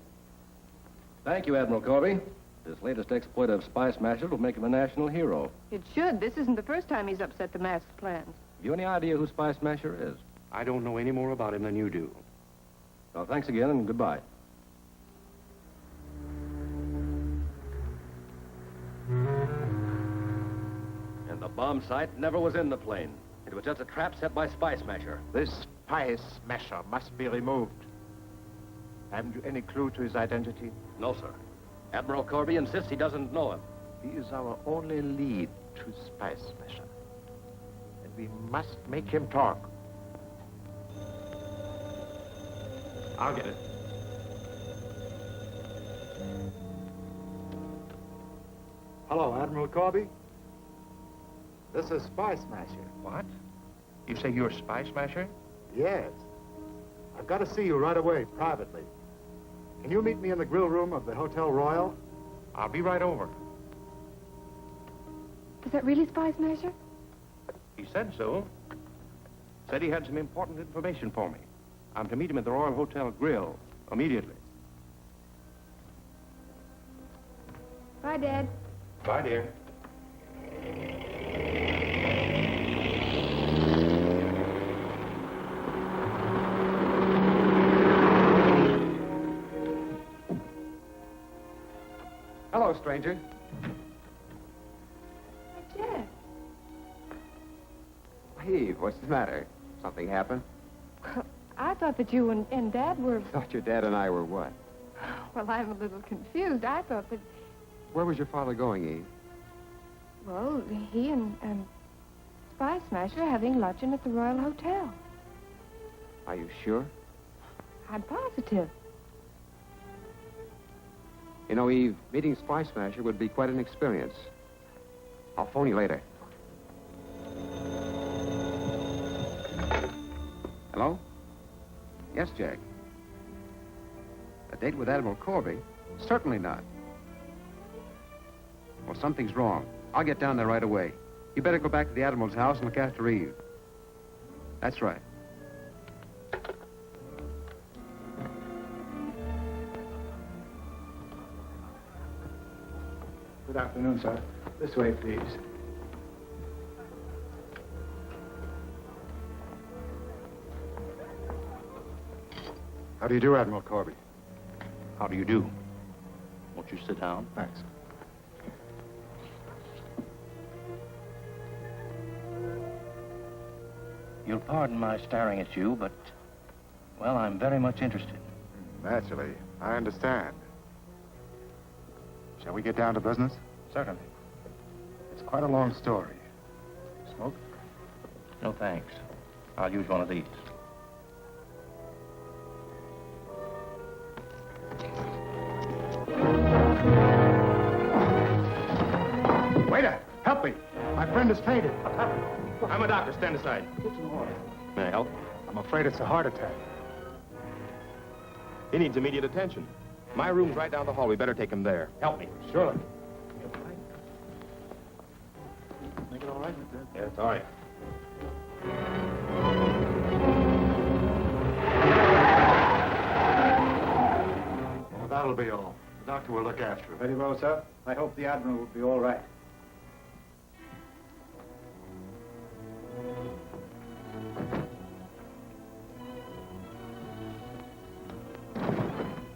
Thank you, Admiral Corby. This latest exploit of Spy Smasher will make him a national hero. It should. This isn't the first time he's upset the masked plans. Have you any idea who Spy Smasher is? I don't know any more about him than you do. Well, thanks again and goodbye. And the bomb sight never was in the plane. It was just a trap set by Spy Smasher. This Spy Smasher must be removed. Haven't you any clue to his identity? No, sir. Admiral Corby insists he doesn't know him. He is our only lead to Spy Smasher. And we must make him talk. I'll get it. Hello, Admiral Corby. This is Spy Smasher. What? You say you're Spy Smasher? Yes. I've got to see you right away, privately. Can you meet me in the grill room of the Hotel Royal? I'll be right over. Is that really Spy Smasher? He said so. Said he had some important information for me. I'm to meet him at the Royal Hotel Grill immediately. Bye, Dad. Bye, dear. Hello, stranger. Jack. Eve, what's the matter? Something happened? I thought that you and Dad were... Thought your dad and I were what? Well, I'm a little confused. I thought that... Where was your father going, Eve? Well, he and Spy Smasher are having luncheon at the Royal Hotel. Are you sure? I'm positive. You know, Eve, meeting Spy Smasher would be quite an experience. I'll phone you later. Hello? Yes, Jack. A date with Admiral Corby? Certainly not. Well, something's wrong. I'll get down there right away. You better go back to the Admiral's house and look after Eve. That's right. Good afternoon, sir. This way, please. do you do, Admiral Corby? How do you do? Won't you sit down? Thanks. You'll pardon my staring at you, but, well, I'm very much interested. Naturally. I understand. Shall we get down to business? Certainly. It's quite a long story. Smoke? No, thanks. I'll use one of these. Waiter, help me. My friend has fainted. I'm a doctor. Stand aside. May I help? I'm afraid it's a heart attack. He needs immediate attention. My room's right down the hall. We better take him there. Help me. Surely. Make it all right? Yeah, it's all right. Well, that'll be all. The doctor will look after him. Very well, sir. I hope the Admiral will be all right.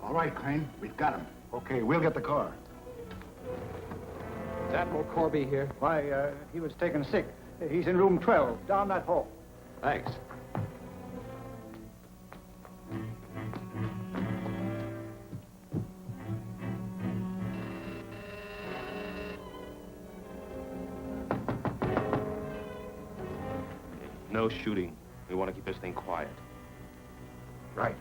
All right, Crane. We've got him. Okay, we'll get the car. Is Admiral Corby here? Why, he was taken sick. He's in room 12, down that hall. Thanks. No shooting. We want to keep this thing quiet. Right.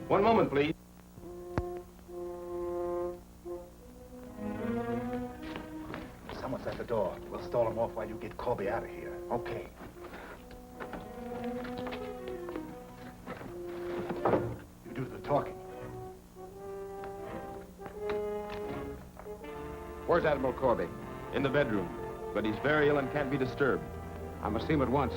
One moment, please. Someone's at the door. We'll stall him off while you get Corby out of here. Okay. You do the talking. Where's Admiral Corby? In the bedroom. But he's very ill and can't be disturbed. I must see him at once.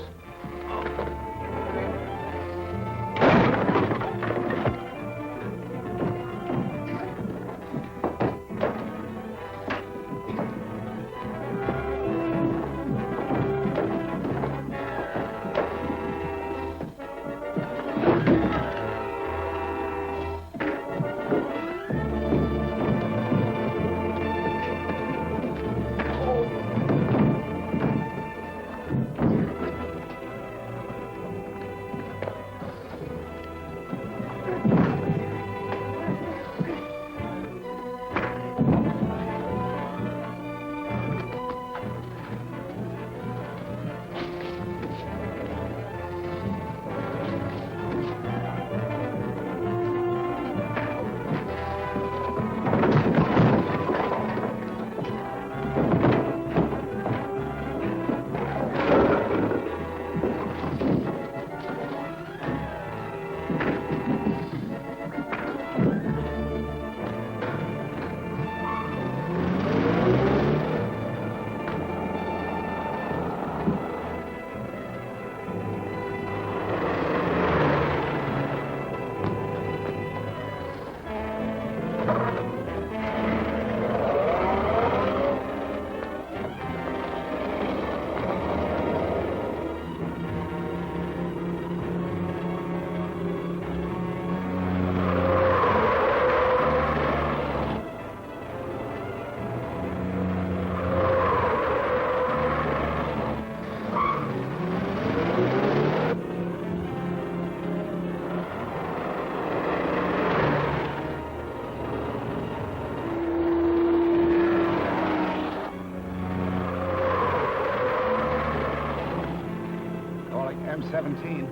M17.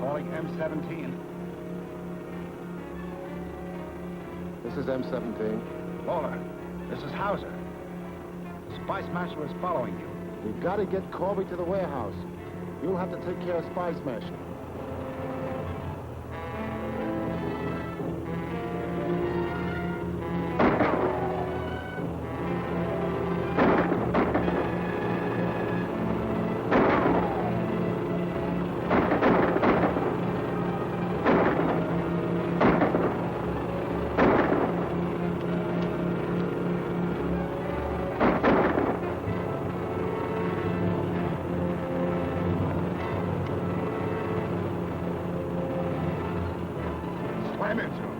Calling M17. This is M17. Lawler, this is Hauser. The Spy Smasher is following you. We've got to get Corby to the warehouse. You'll have to take care of Spy Smasher. Climb into him.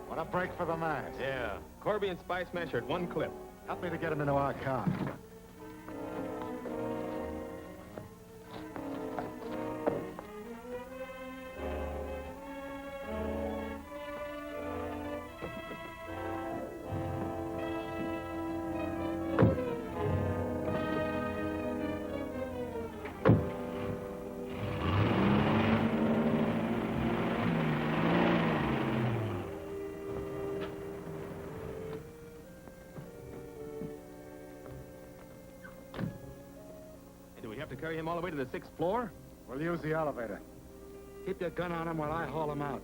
What a break for the mask. Yeah. Corby and Spy Smasher at one clip. Help me to get him into our car. Do we have to carry him all the way to the 6th floor? We'll use the elevator. Keep your gun on him while I haul him out.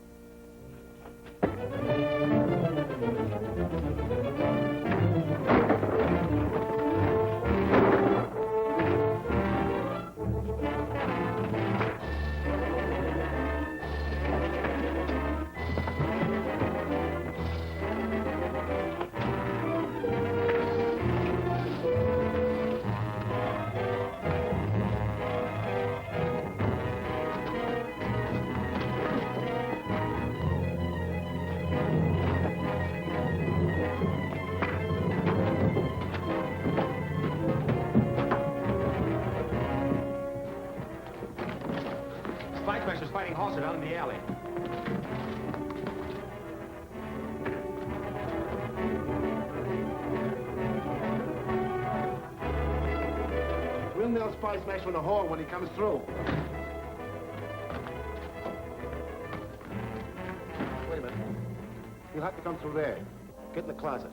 Spy Smasher's fighting Hauser down in the alley. We'll nail Spy Smasher in the hall when he comes through. Wait a minute. He'll have to come through there. Get in the closet.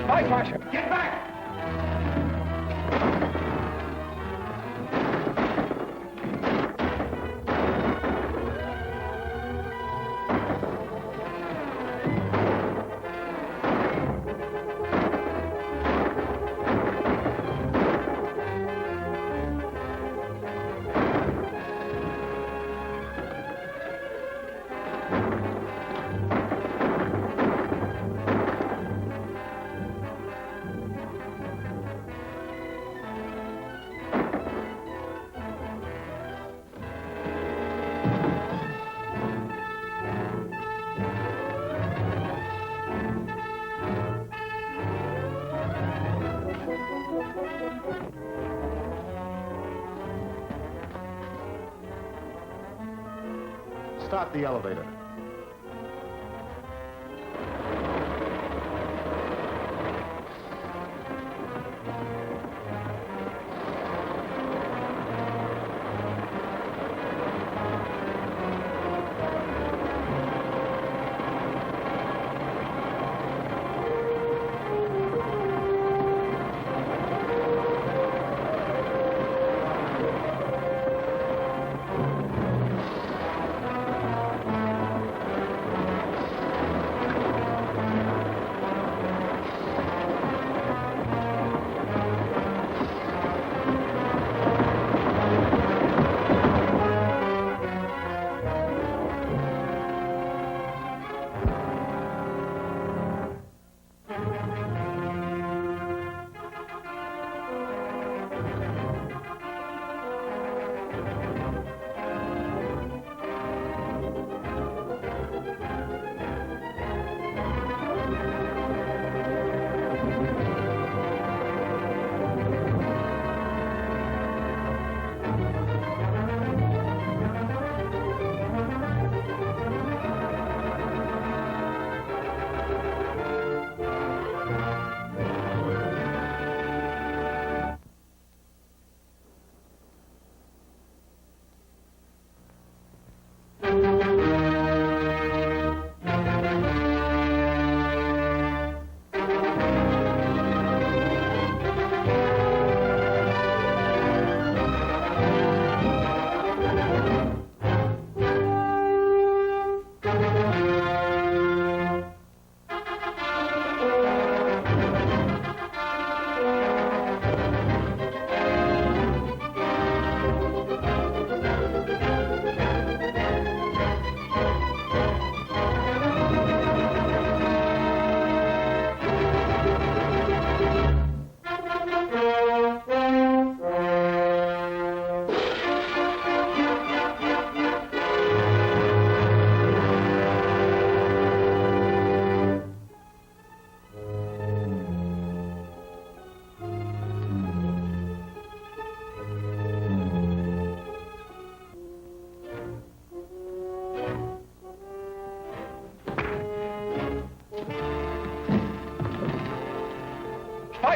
Spy Smasher! Get back! Start the elevator.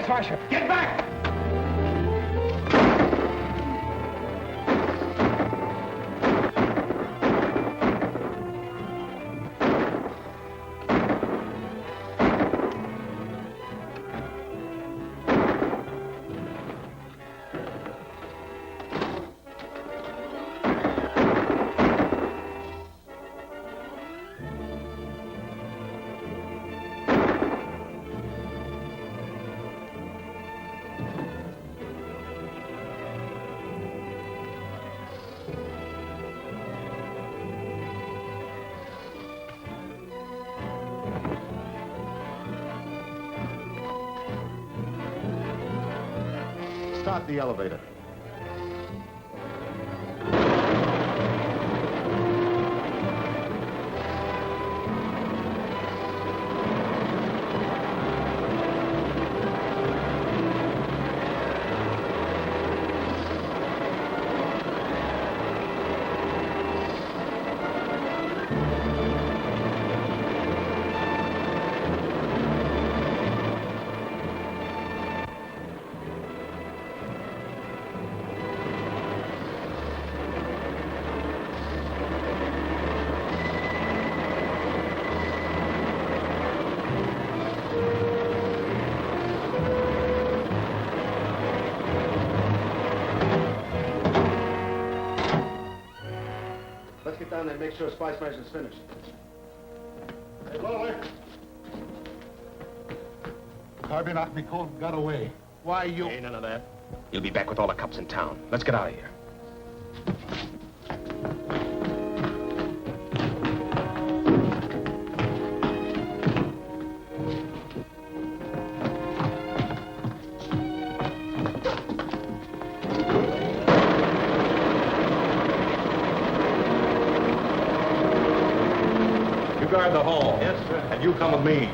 Spice Smasher, get back! Start the elevator. Let's get down there and make sure Spice Smasher's finished. Hey, Lawler. Carby knocked me cold and got away. Why, you... Ain't none of that. You'll be back with all the cops in town. Let's get out of here. You guard the hall. Yes, sir. And you come with me.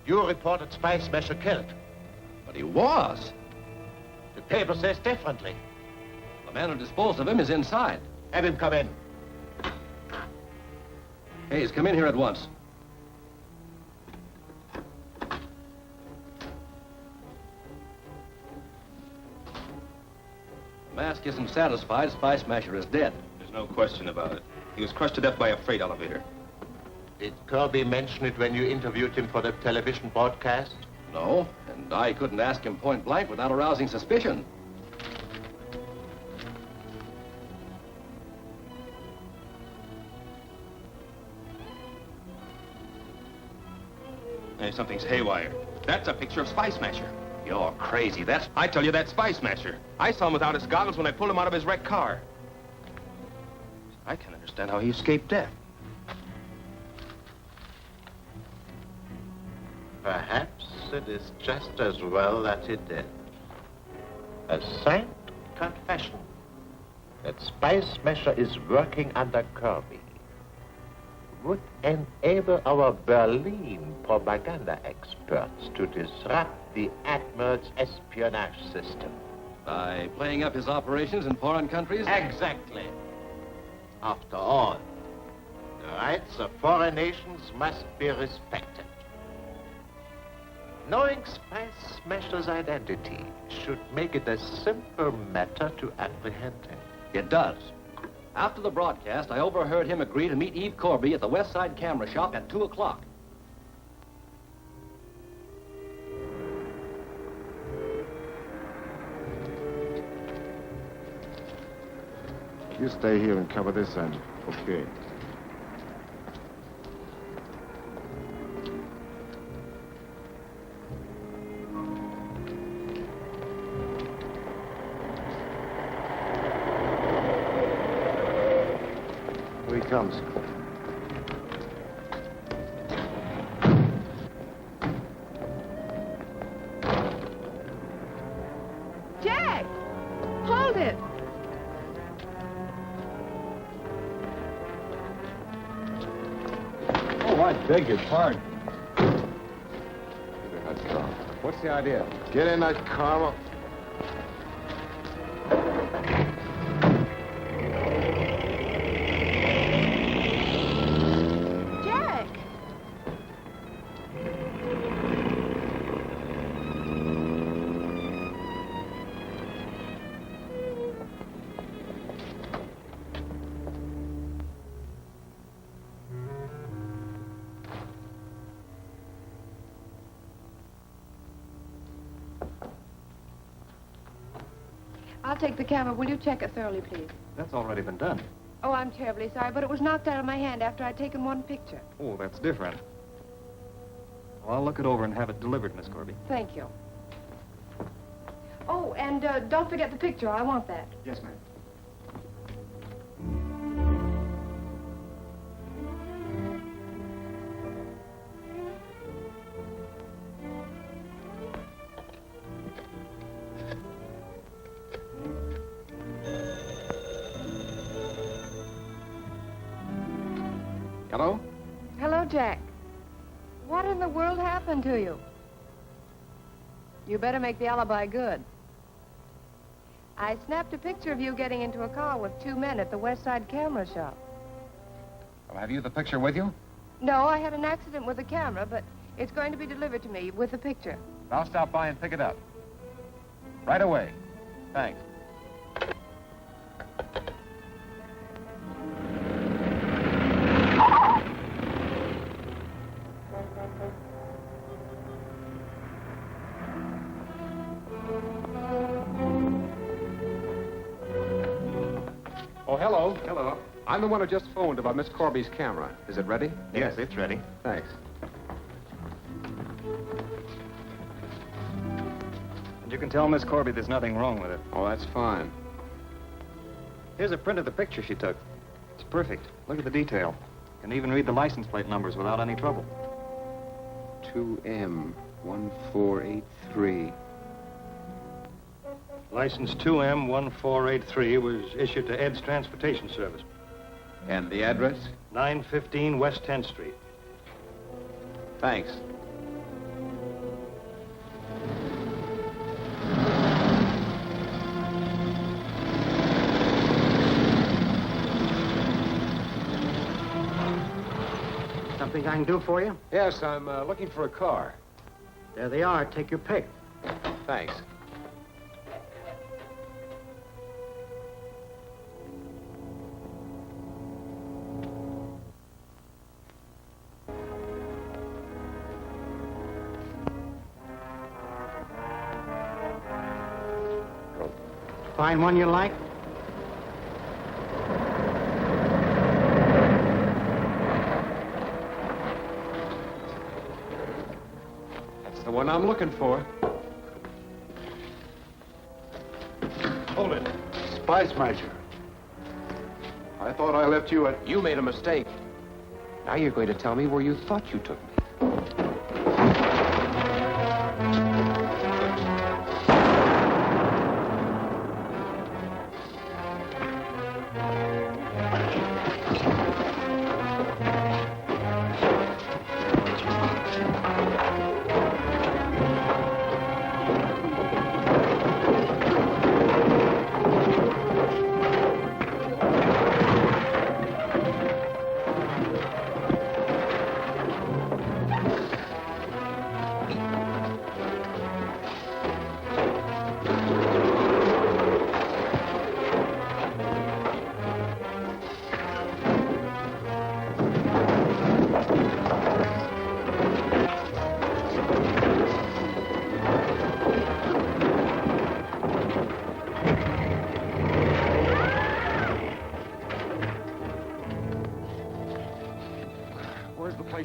You reported Spice Smasher killed. But he was. The paper says differently. The man who disposed of him is inside. Have him come in. Hayes, come in here at once. The mask isn't satisfied. Spice Smasher is dead. There's no question about it. He was crushed to death by a freight elevator. Did Kirby mention it when you interviewed him for the television broadcast? No, and I couldn't ask him point blank without arousing suspicion. Hey, something's haywire. That's a picture of Spice Smasher. You're crazy. I tell you, that's Spice Smasher. I saw him without his goggles when I pulled him out of his wrecked car. I can't understand how he escaped death. Perhaps it is just as well that he did. A signed confession that Spice Smasher is working under Kirby would enable our Berlin propaganda experts to disrupt the Admiral's espionage system. By playing up his operations in foreign countries? Exactly. After all, the rights of foreign nations must be respected. Knowing Spice Smasher's identity should make it a simple matter to apprehend him. It does. After the broadcast, I overheard him agree to meet Eve Corby at the West Side Camera Shop at 2 o'clock. You stay here and cover this end. Okay. Here he comes. I beg your pardon. What's the idea? Get in that car. Jack! I'll take the camera. Will you check it thoroughly, please? That's already been done. Oh, I'm terribly sorry, but it was knocked out of my hand after I'd taken one picture. Oh, that's different. Well, I'll look it over and have it delivered, Miss Corby. Thank you. Oh, and don't forget the picture. I want that. Yes, ma'am. Hello? Hello, Jack. What in the world happened to you? You better make the alibi good. I snapped a picture of you getting into a car with two men at the West Side camera shop. Well, have you the picture with you? No, I had an accident with the camera, but it's going to be delivered to me with the picture. I'll stop by and pick it up. Right away. Thanks. Oh, hello. Hello. I'm the one who just phoned about Miss Corby's camera. Is it ready? Yes, it's ready. Thanks. And you can tell Miss Corby there's nothing wrong with it. Oh, that's fine. Here's a print of the picture she took. It's perfect. Look at the detail. Can even read the license plate numbers without any trouble. 2M1483. License 2M1483 was issued to Ed's Transportation Service. And the address? 915 West 10th Street. Thanks. Something I can do for you? Yes, I'm looking for a car. There they are. Take your pick. Thanks. Find one you like? That's the one I'm looking for. Hold it. Spy Smasher. I thought I left you at... You made a mistake. Now you're going to tell me where you thought you took me.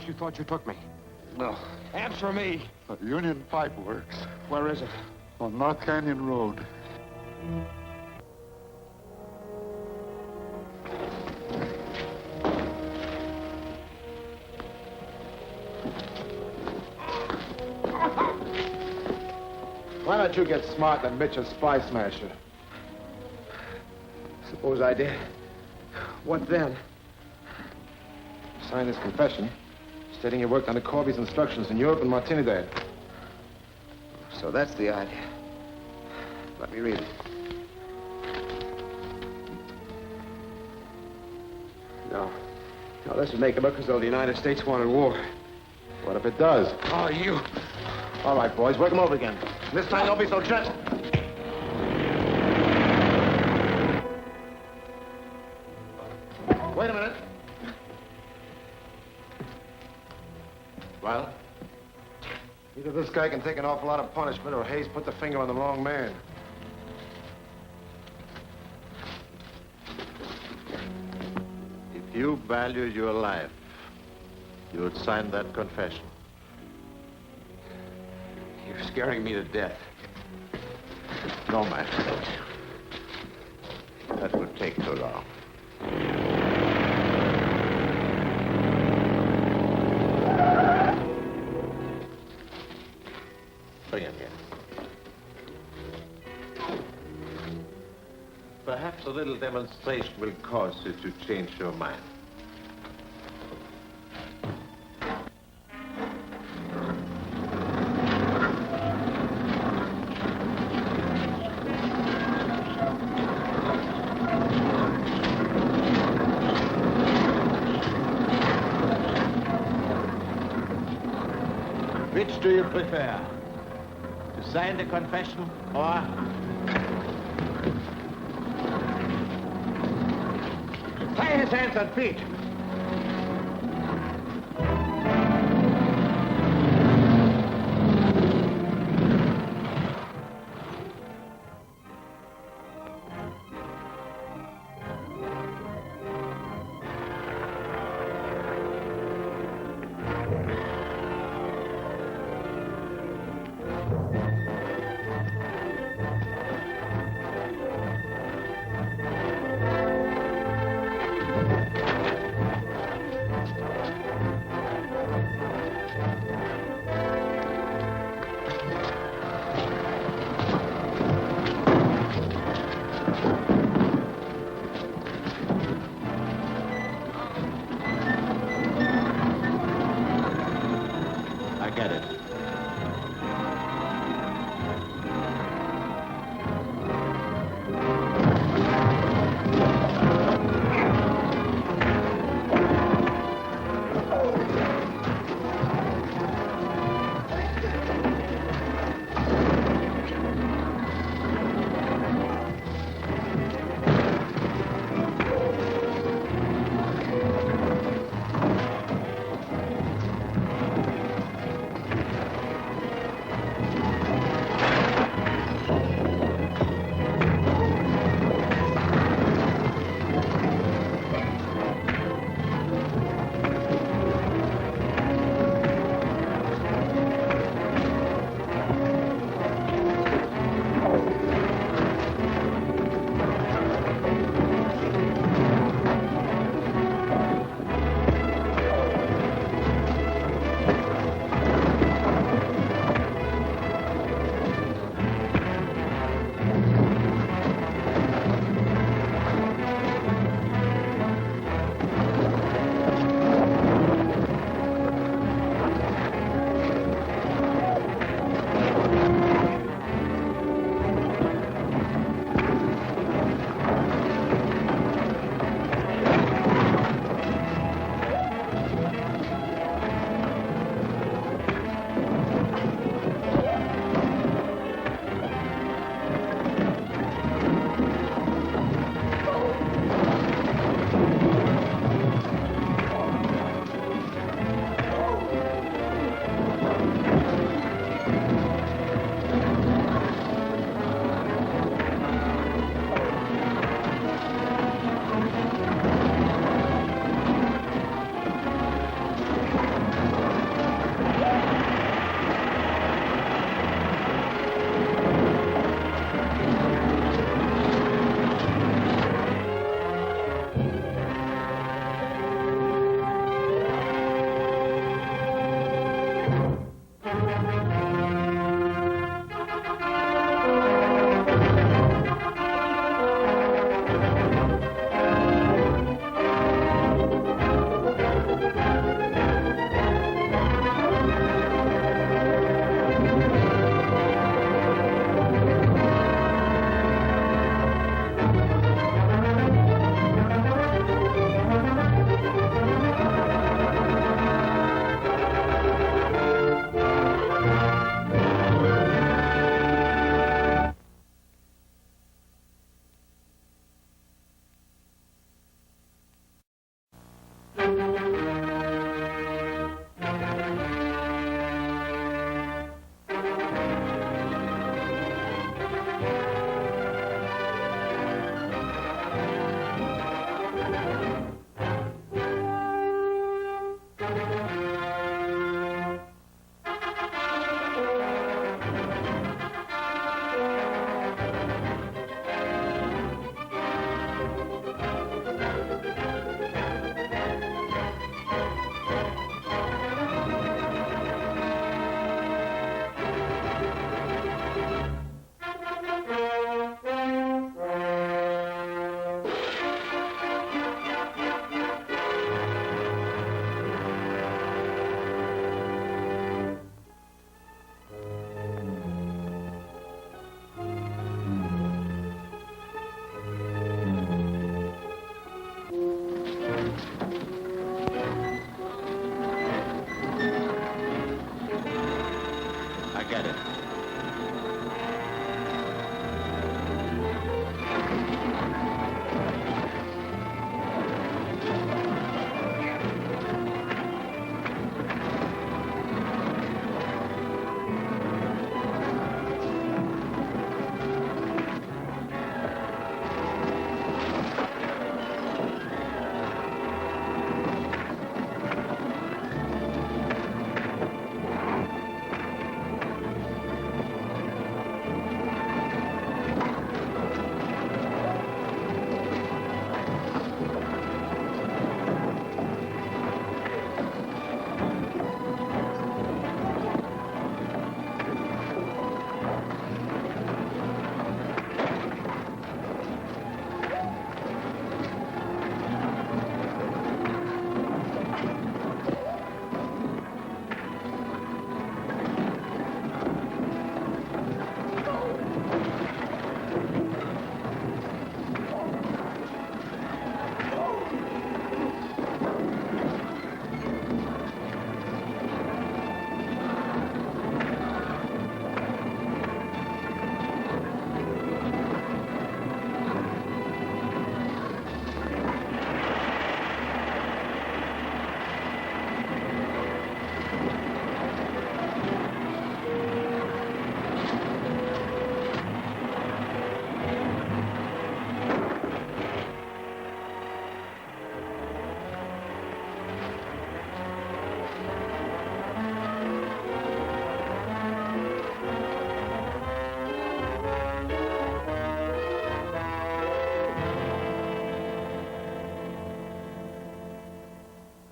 You thought you took me. No. Answer me. The Union Pipe Works. Where is it? On North Canyon Road. Why don't you get smart and admit you're Spy Smasher? Suppose I did. What then? Sign this confession. Stating you worked under Corby's instructions in Europe and Martinidad. So that's the idea. Let me read it. No, this would make it look as though the United States wanted war. What if it does? Oh, you. All right, boys, work them over again. This time, don't be so gentle. Wait a minute. Well? Either this guy can take an awful lot of punishment, or Hayes put the finger on the wrong man. If you value your life, you would sign that confession. You're scaring me to death. No, my friend. That would take too long. Bring him here. Perhaps a little demonstration will cause you to change your mind. Which do you prefer? To sign the confession or... Tie his hands and feet. I get it.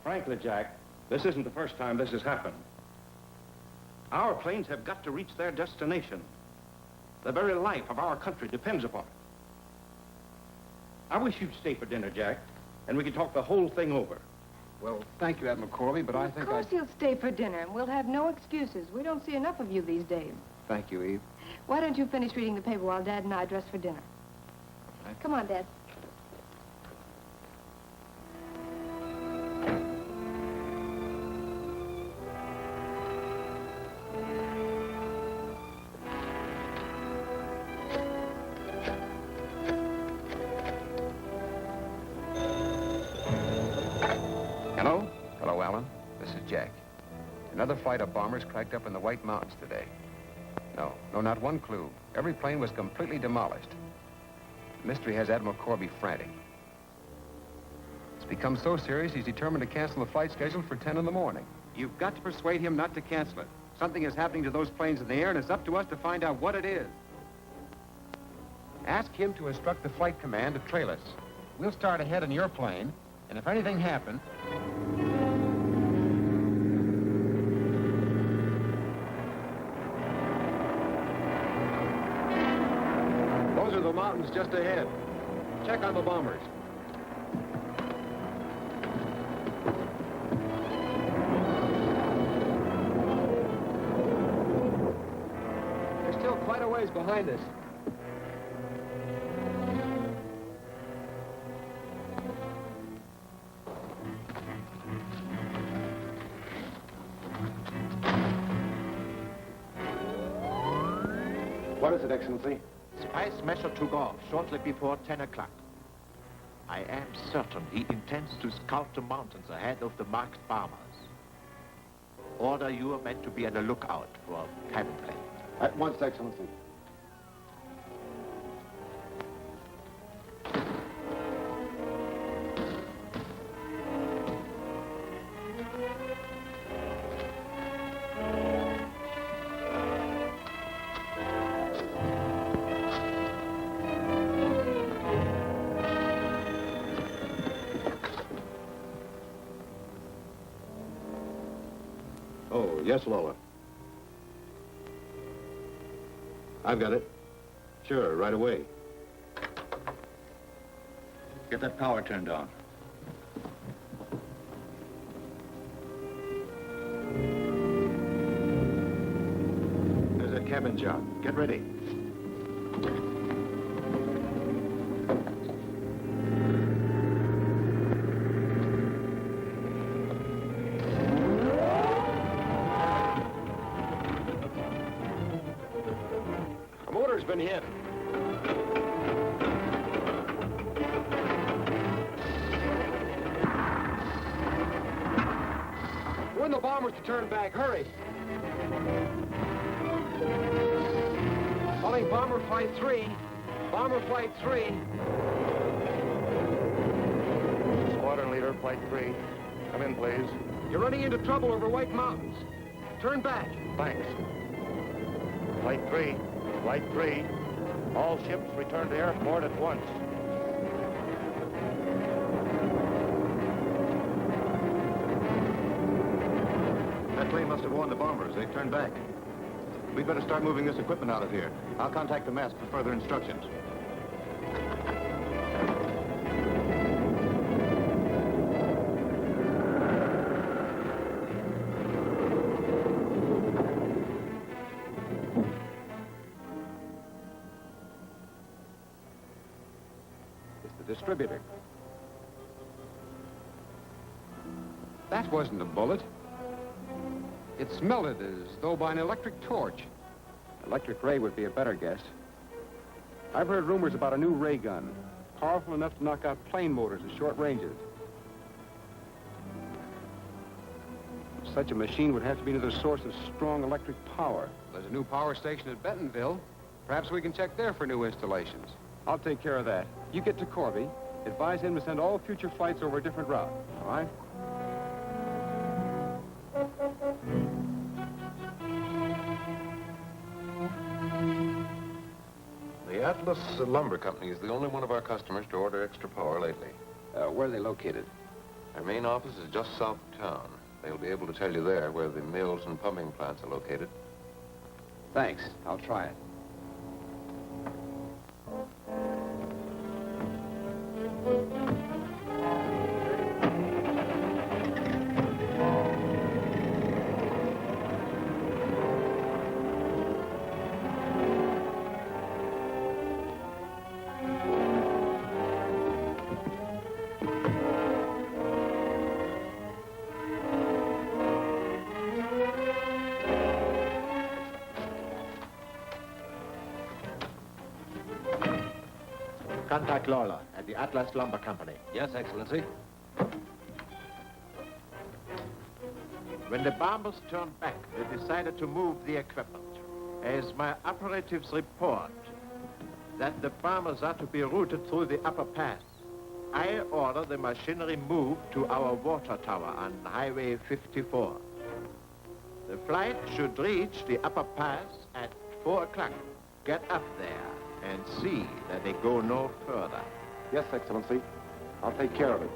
Frankly, Jack, this isn't the first time this has happened. Our planes have got to reach their destination. The very life of our country depends upon it. I wish you'd stay for dinner, Jack, and we can talk the whole thing over. Well, thank you, Admiral Corby, but I think Of course he'll stay for dinner, and we'll have no excuses. We don't see enough of you these days. Thank you, Eve. Why don't you finish reading the paper while Dad and I dress for dinner? Come on, Dad. Hello, Alan. This is Jack. Another flight of bombers cracked up in the White Mountains today. No, not one clue. Every plane was completely demolished. The mystery has Admiral Corby frantic. It's become so serious, he's determined to cancel the flight schedule for 10 in the morning. You've got to persuade him not to cancel it. Something is happening to those planes in the air, and it's up to us to find out what it is. Ask him to instruct the flight command to trail us. We'll start ahead in your plane, and if anything happens... Those are the mountains just ahead. Check on the bombers. They're still quite a ways behind us. What is it, Excellency? Spice Smasher took off shortly before 10 o'clock. I am certain he intends to scout the mountains ahead of the marked bombers. Order your men to be on the lookout for a cabin plane. At once, Excellency. Oh, yes, Lola. I've got it. Sure, right away. Get that power turned on. There's that cabin job. Get ready. The motor's been hit. Warn the bombers to turn back. Hurry. Calling Bomber Flight 3. Bomber Flight 3. Squadron leader, Flight 3. Come in, please. You're running into trouble over White Mountains. Turn back. Thanks. Flight 3. Flight 3. All ships return to airport at once. That plane must have warned the bombers. They've turned back. We'd better start moving this equipment out of here. I'll contact the mast for further instructions. It's the distributor. That wasn't a bullet. It smelted as though by an electric torch. Electric ray would be a better guess. I've heard rumors about a new ray gun, powerful enough to knock out plane motors at short ranges. Such a machine would have to be another source of strong electric power. There's a new power station at Bentonville. Perhaps we can check there for new installations. I'll take care of that. You get to Corby. Advise him to send all future flights over a different route, all right? The Atlas Lumber Company is the only one of our customers to order extra power lately. Where are they located? Our main office is just south of town. They'll be able to tell you there where the mills and pumping plants are located. Thanks. I'll try it. Contact Lawler at the Atlas Lumber Company. Yes, Excellency. When the bombers turned back, they decided to move the equipment. As my operatives report that the bombers are to be routed through the upper pass, I order the machinery moved to our water tower on Highway 54. The flight should reach the upper pass at 4 o'clock. Get up there and see that they go no further. Yes, Excellency. I'll take care of it.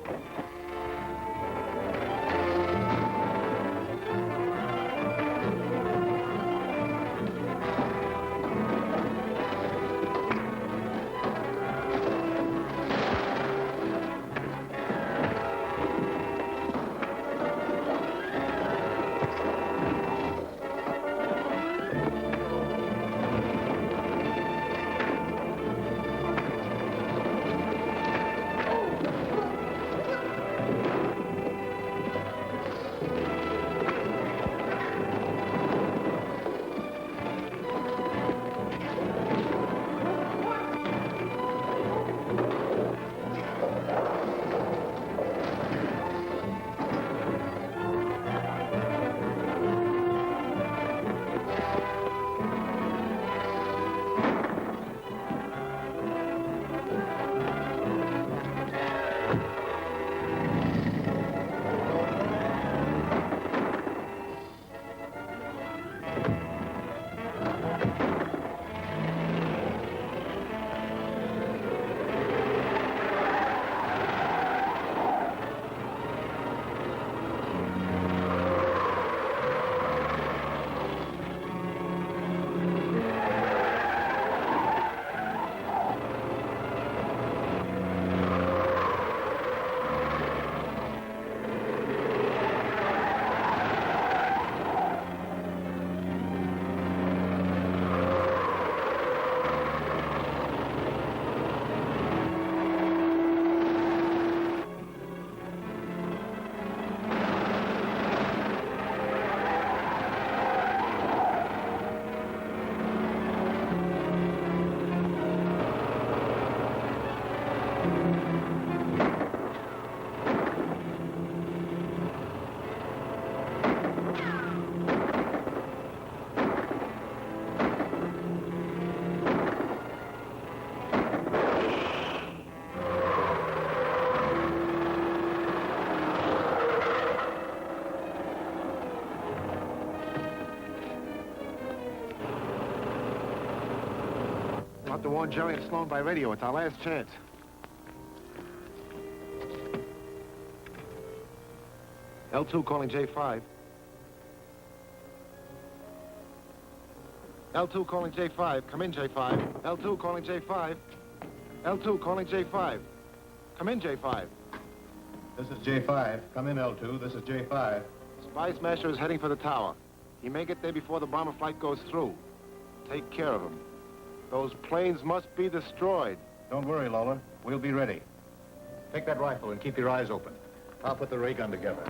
have to warn Jerry and Sloan by radio. It's our last chance. L2 calling J5. L2 calling J5. Come in, J5. L2 calling J5. L2 calling J5. Come in, J5. This is J5. Come in, L2. This is J5. Spy Smasher is heading for the tower. He may get there before the bomber flight goes through. Take care of him. Those planes must be destroyed. Don't worry, Lawler. We'll be ready. Take that rifle and keep your eyes open. I'll put the ray gun together.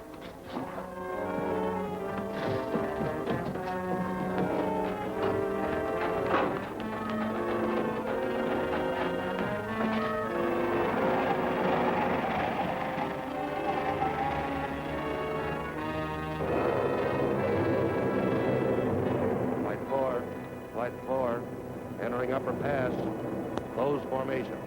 Flight 4, entering upper pass. Close formation.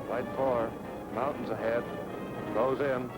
Flight 4, mountains ahead. Goes in.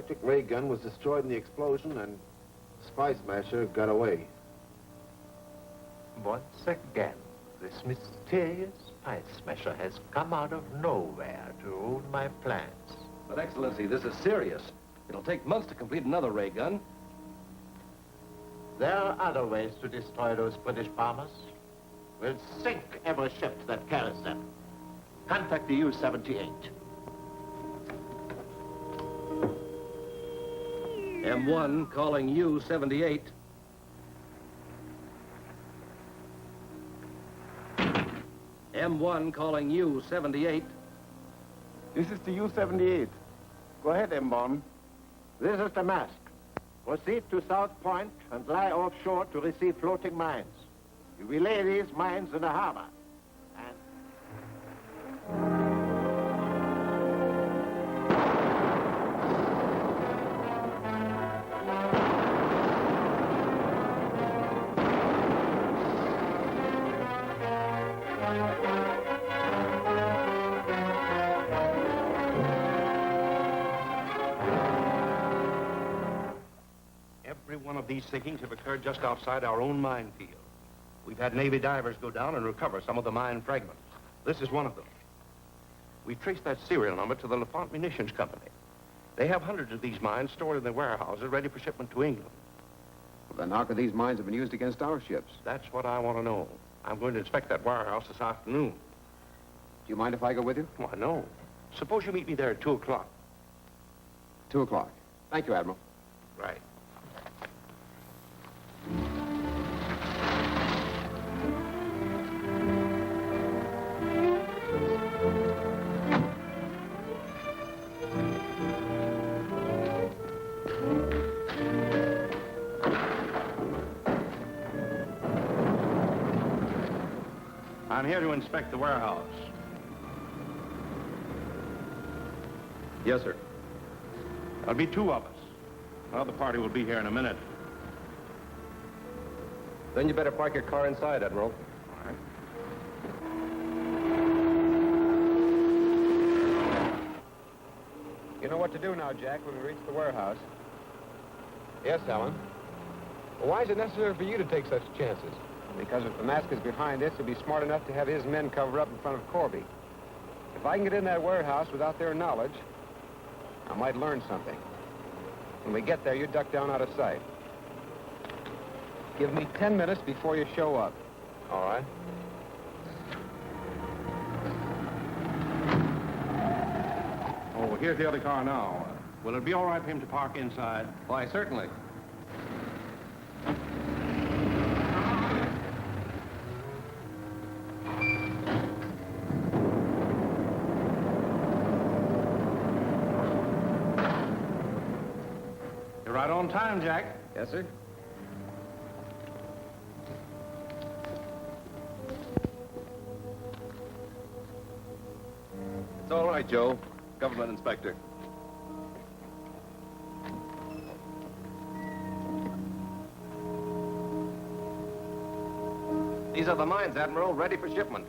electric ray gun was destroyed in the explosion, and Spice Smasher got away. Once again, this mysterious Spice Smasher has come out of nowhere to ruin my plans. But, Excellency, this is serious. It'll take months to complete another ray gun. There are other ways to destroy those British bombers. We'll sink every ship that carries them. Contact the U-78. M1 calling U-78. M1 calling U-78. This is the U-78. Go ahead, M-Bomb. This is the mast. Proceed to South Point and lie offshore to receive floating mines. You relay these mines in the harbor. Every one of these sinkings have occurred just outside our own minefield. We've had Navy divers go down and recover some of the mine fragments. This is one of them. We traced that serial number to the LaFont Munitions Company. They have hundreds of these mines stored in their warehouses ready for shipment to England. Well, then how could these mines have been used against our ships? That's what I want to know. I'm going to inspect that warehouse this afternoon. Do you mind if I go with you? Why, no. Suppose you meet me there at 2 o'clock. 2 o'clock. Thank you, Admiral. Right. I'm here to inspect the warehouse. Yes, sir. There'll be 2 of us. Another party will be here in a minute. Then you better park your car inside, Admiral. All right. You know what to do now, Jack, when we reach the warehouse. Yes, Helen. Well, why is it necessary for you to take such chances? Because if the mask is behind us, he'll be smart enough to have his men cover up in front of Corby. If I can get in that warehouse without their knowledge, I might learn something. When we get there, you duck down out of sight. Give me 10 minutes before you show up. All right. Oh, here's the other car now. Will it be all right for him to park inside? Why, certainly. You're right on time, Jack. Yes, sir. It's all right, Joe. Government inspector. These are the mines, Admiral, ready for shipment.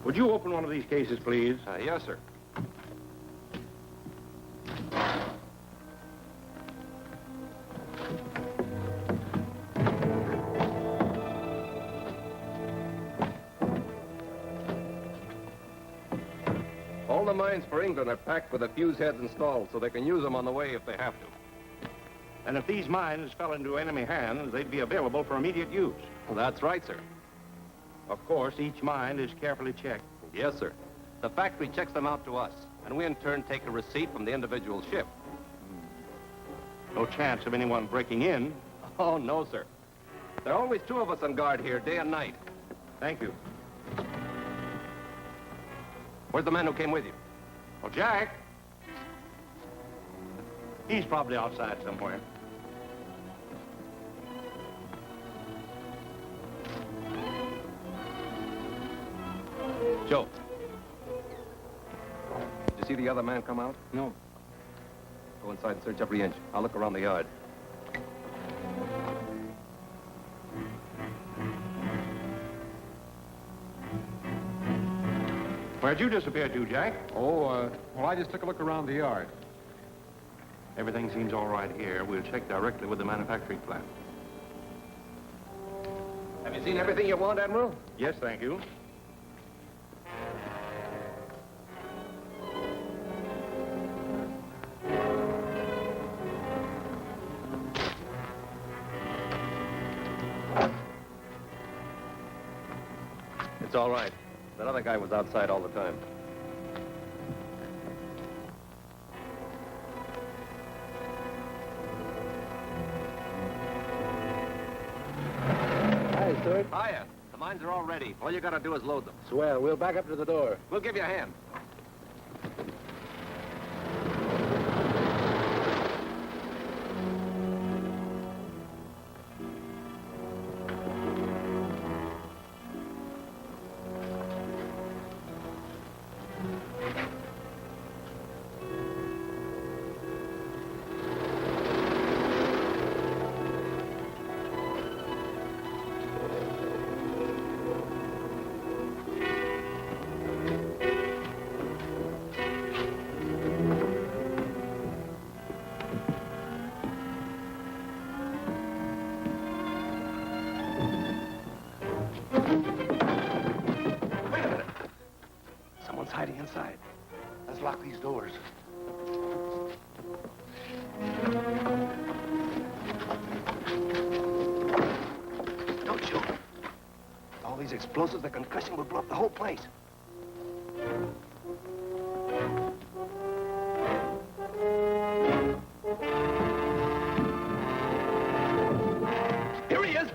Would you open one of these cases, please? Yes, sir. All the mines for England are packed with the fuse heads installed so they can use them on the way if they have to. And if these mines fell into enemy hands, they'd be available for immediate use. Well, that's right, sir. Of course, each mine is carefully checked. Yes, sir. The factory checks them out to us, and we in turn take a receipt from the individual ship. No chance of anyone breaking in. Oh, no, sir. There are always 2 of us on guard here, day and night. Thank you. Where's the man who came with you? Well, Jack. He's probably outside somewhere. Joe. Did you see the other man come out? No. Go inside and search every inch. I'll look around the yard. Where'd you disappear to, Jack? Oh, well, I just took a look around the yard. Everything seems all right here. We'll check directly with the manufacturing plant. Have you seen everything you want, Admiral? Yes, thank you. It's all right. That other guy was outside all the time. Hi, Stuart. Hiya. The mines are all ready. All you gotta do is load them. Swell. We'll back up to the door. We'll give you a hand. Someone's hiding inside. Let's lock these doors. Don't shoot. All these explosives, the concussion will blow up the whole place. Here he is!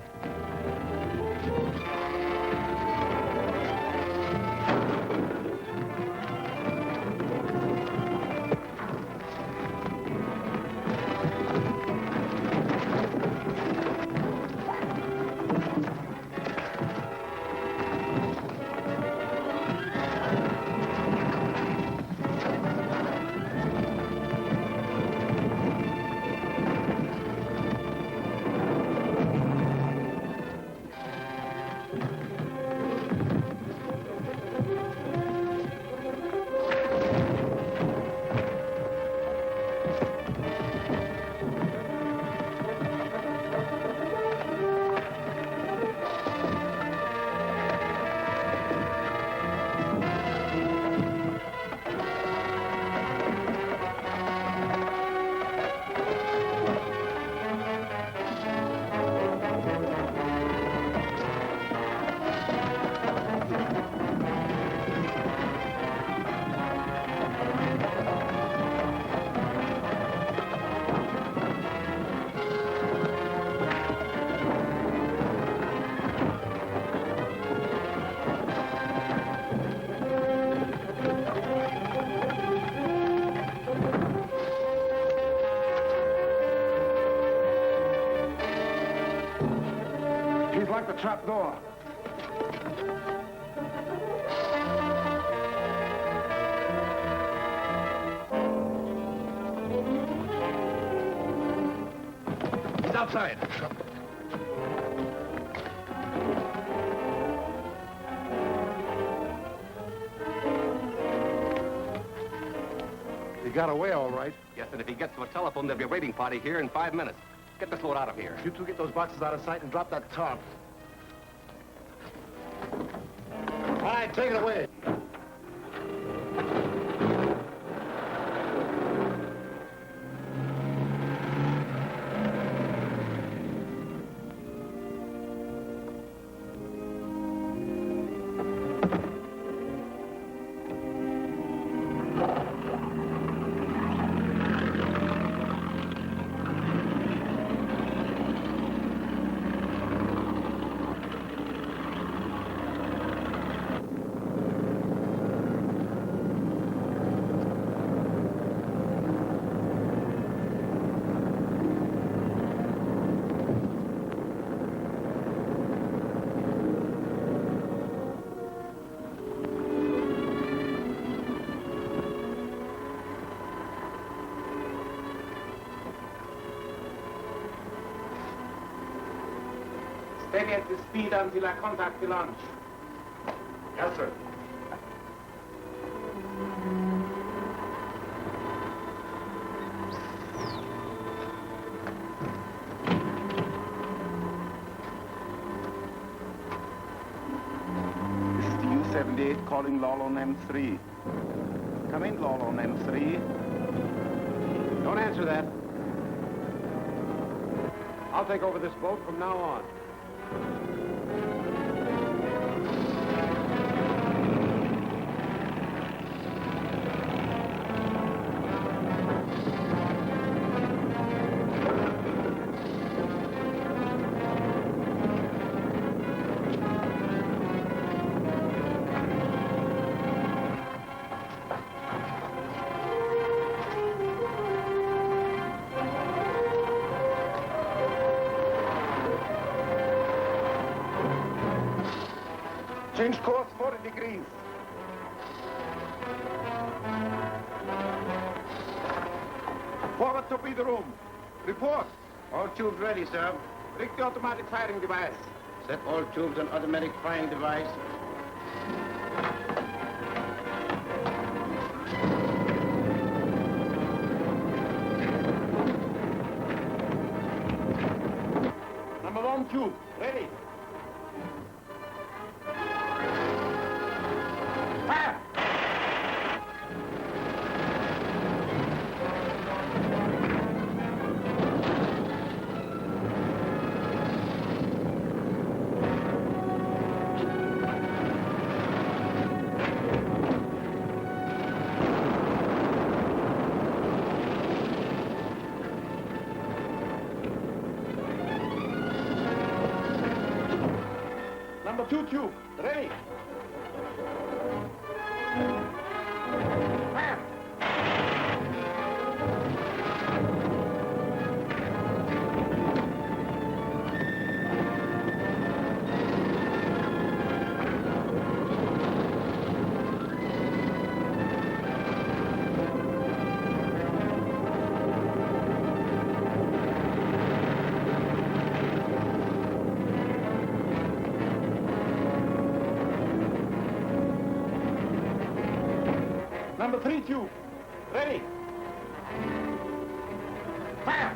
He's like the trap door. He's outside. He got away all right. Yes, and if he gets to a telephone, there'll be a raiding party here in 5 minutes. Get this load out of here. You two get those boxes out of sight and drop that tarp. All right, take it away. Steady at the speed until I contact the launch. Yes, sir. U-78 calling Lolon M3. Come in, Lolon M3. Don't answer that. I'll take over this boat from now on. Change course 40 degrees. Forward torpedo room. Report. All tubes ready, sir. Rig the automatic firing device. Set all tubes on automatic firing device. Number 1 tube, ready. Fire! Number 2 tube, ready. Fire! Number 3 tube, ready. Fire!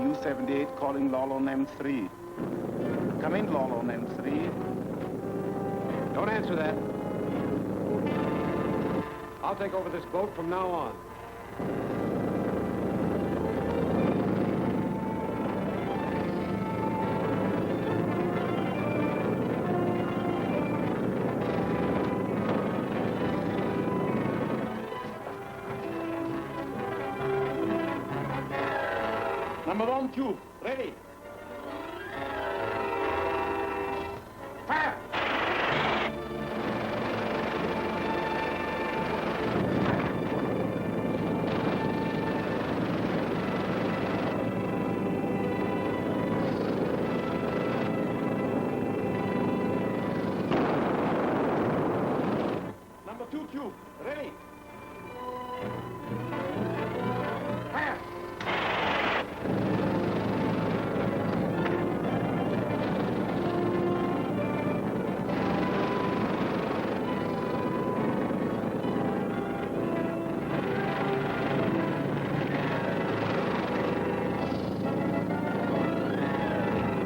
U-78 calling Lolon M3. Come in, Lolon M3. Don't answer that. I'll take over this boat from now on. Number 1 tube, ready. Fire! Number 2 tube, ready. Fire!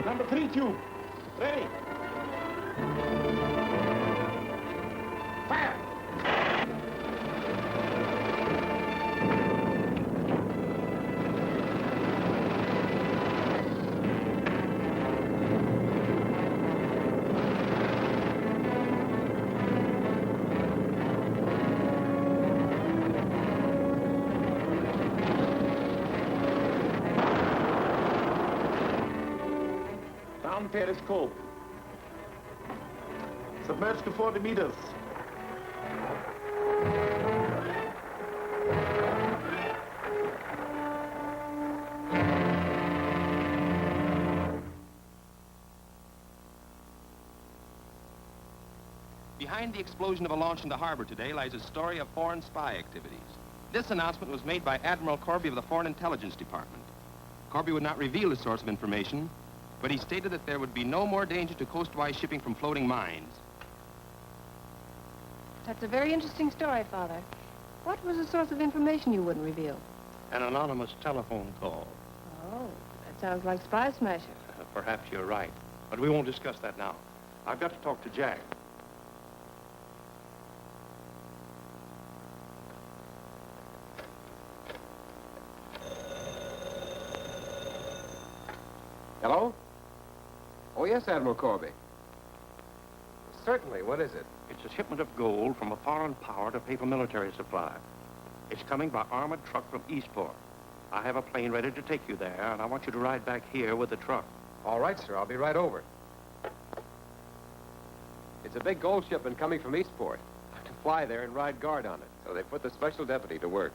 Number 3 tube, ready. Fire! Down periscope. Submerged to 40 meters. Behind the explosion of a launch in the harbor today lies a story of foreign spy activities. This announcement was made by Admiral Corby of the Foreign Intelligence Department. Corby would not reveal his source of information, but he stated that there would be no more danger to coastwise shipping from floating mines. That's a very interesting story, Father. What was the source of information you wouldn't reveal? An anonymous telephone call. Oh, that sounds like Spy Smasher. Perhaps you're right, but we won't discuss that now. I've got to talk to Jack. Hello? Oh, yes, Admiral Corby. Certainly. What is it? It's a shipment of gold from a foreign power to pay for military supply. It's coming by armored truck from Eastport. I have a plane ready to take you there, and I want you to ride back here with the truck. All right, sir. I'll be right over. It's a big gold shipment coming from Eastport. To fly there and ride guard on it. So they put the special deputy to work.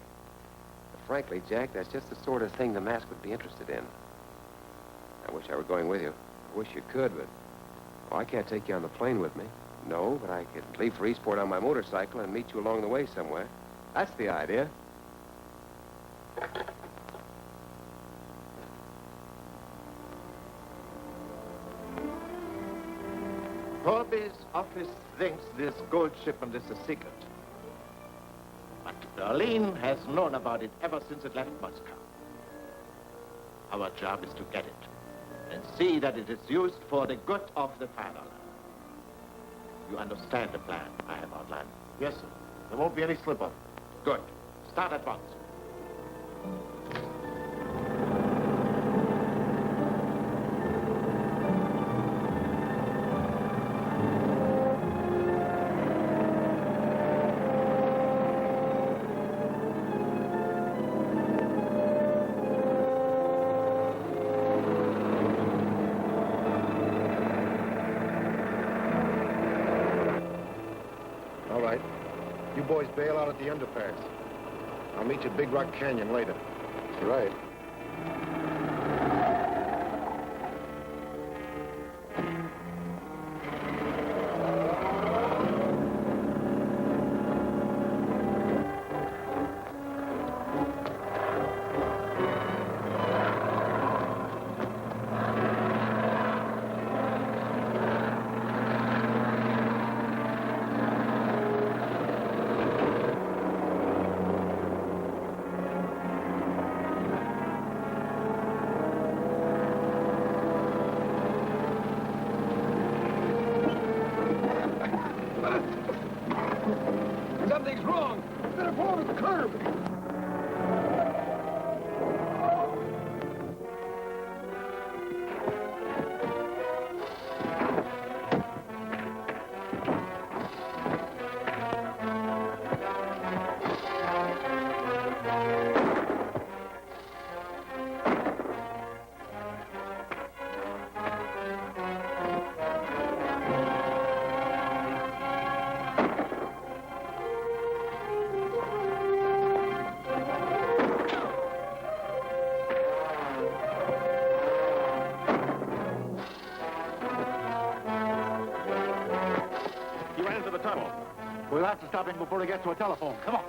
But frankly, Jack, that's just the sort of thing the mask would be interested in. I wish I were going with you. I wish you could, but... Well, I can't take you on the plane with me. No, but I could leave for Eastport on my motorcycle and meet you along the way somewhere. That's the idea. Corby's office thinks this gold shipment is a secret. But Berlin has known about it ever since it left Moscow. Our job is to get it and see that it is used for the good of the fatherland. You understand the plan I have outlined? Yes, sir. There won't be any slip-up. Good. Start at once. All right. You boys bail out at the underpass. I'll meet you at Big Rock Canyon later. Right. Something's wrong. Better pull over the curb. to stop him before he gets to a telephone. Come on.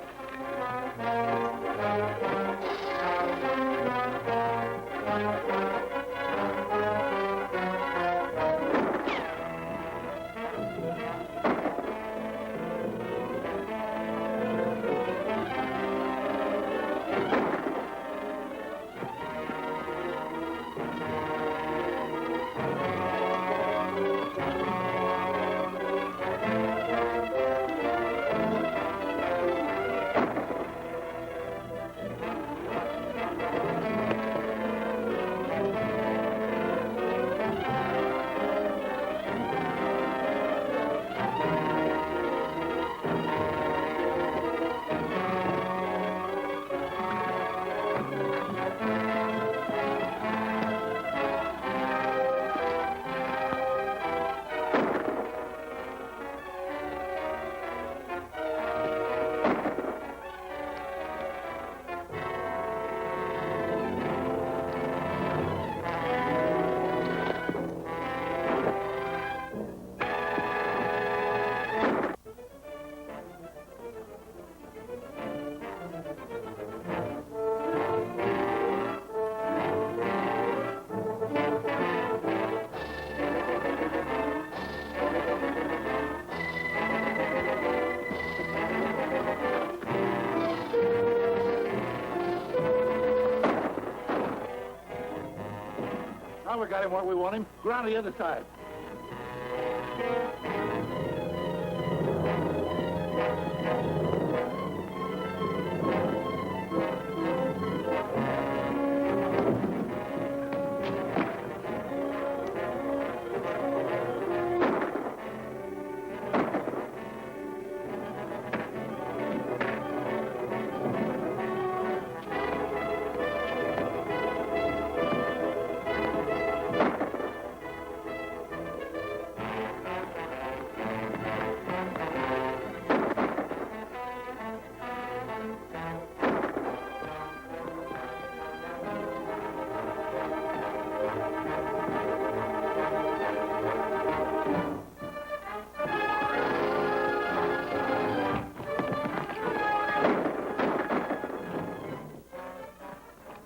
Now we got him where we want him. Go around the other side.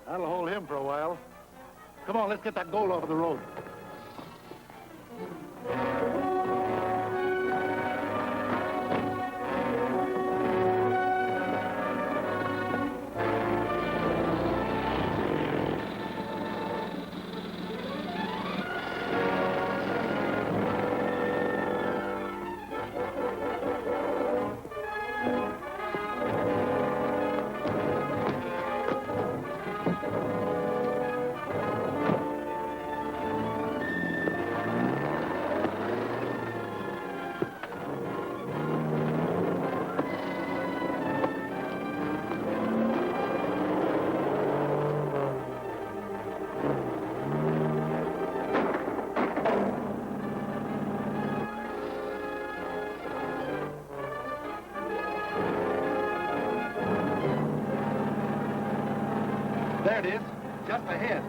That'll hold him for a while. Come on, let's get that gold off of the road. There it is, just ahead.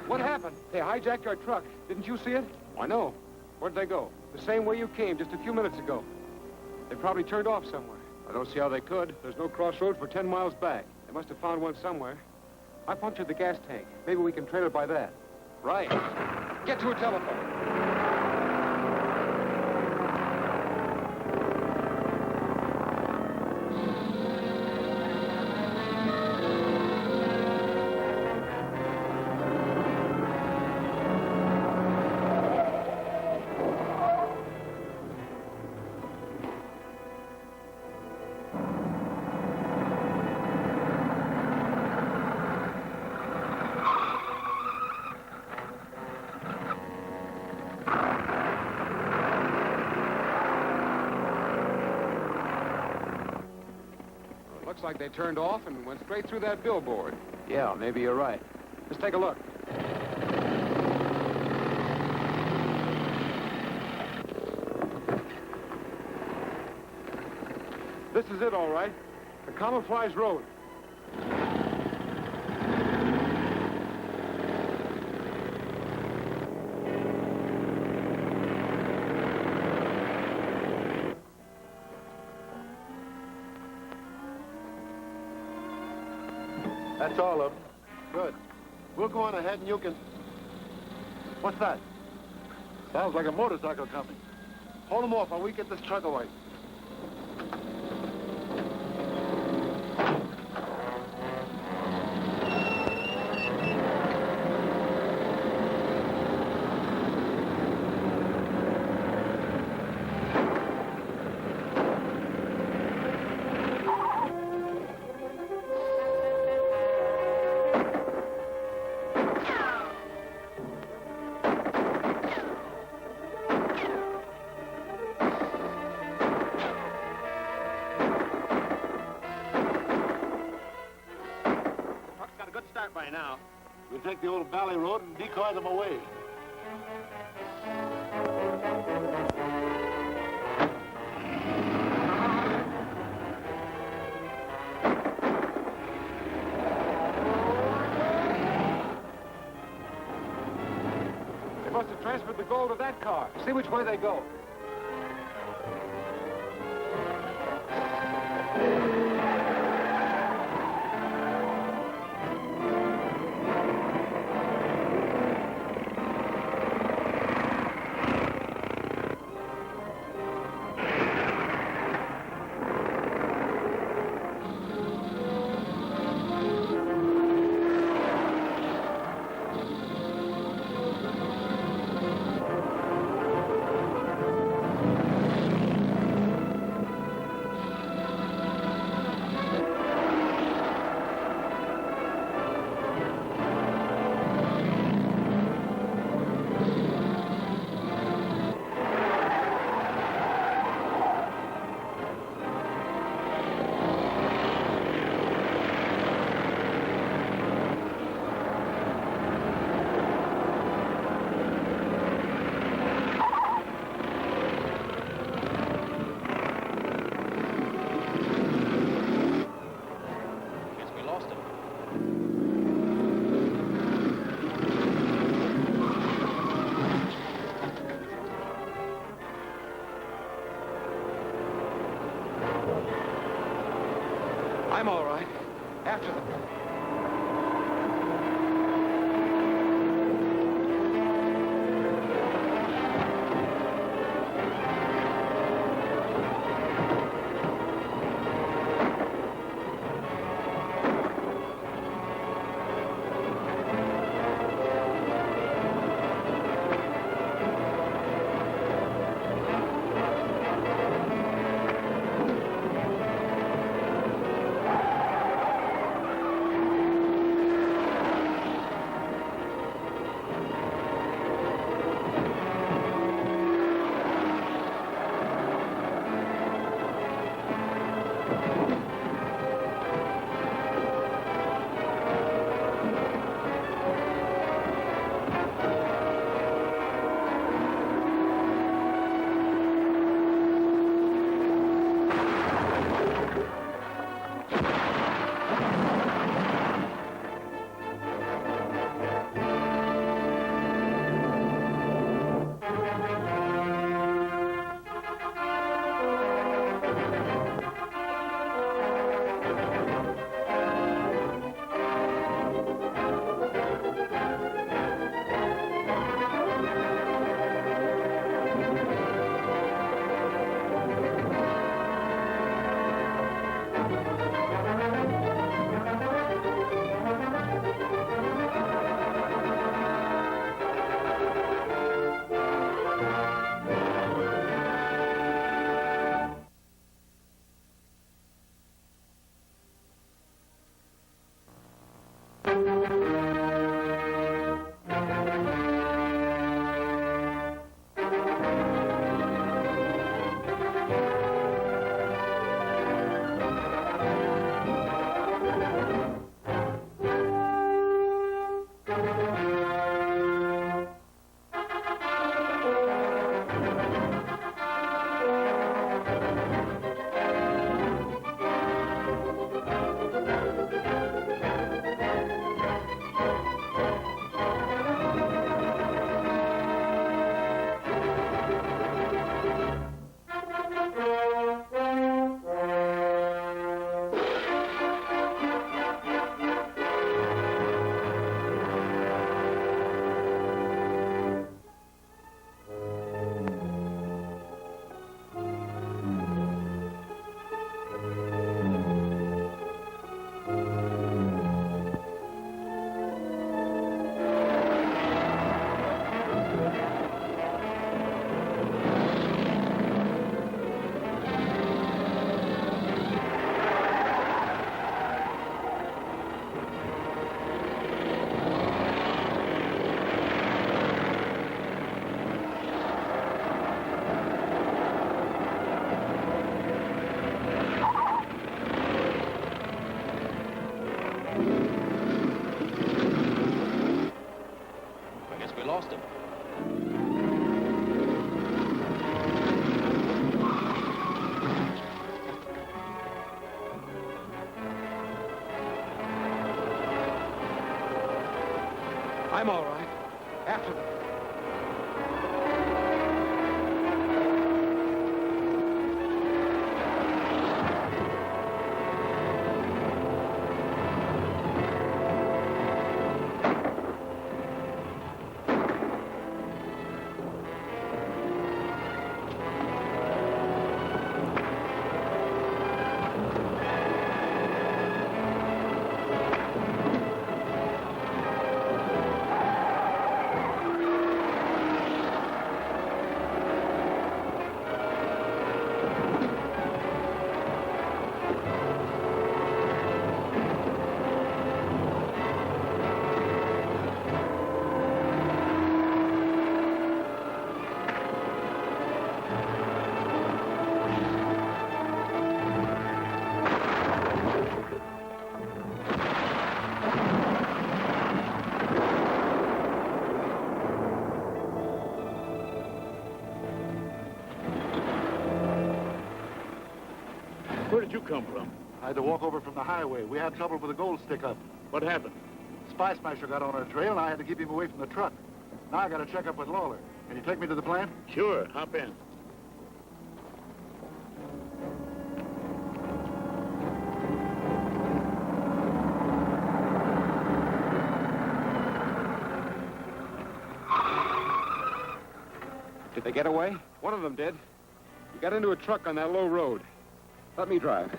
What happened? They hijacked our truck. Didn't you see it? I know. Where'd they go? The same way you came just a few minutes ago. They probably turned off somewhere. I don't see how they could. There's no crossroads for 10 miles back. They must have found one somewhere. I punctured the gas tank. Maybe we can trail it by that. Right. Get to a telephone. Looks like they turned off and went straight through that billboard. Yeah, maybe you're right. Let's take a look. This is it, all right. The camouflage road. That's all of them. Good. We'll go on ahead and you can... What's that? Sounds like a motorcycle coming. Hold them off while we get this truck away. By now. We'll take the old valley road and decoy them away. They must have transferred the gold to that car. See which way they go. I'm all right. After them. I'm all right. After them. Where did you come from? I had to walk over from the highway. We had trouble with the gold stick-up. What happened? Spy Smasher got on our trail, and I had to keep him away from the truck. Now I got to check up with Lawler. Can you take me to the plant? Sure, hop in. Did they get away? One of them did. He got into a truck on that low road. Let me drive.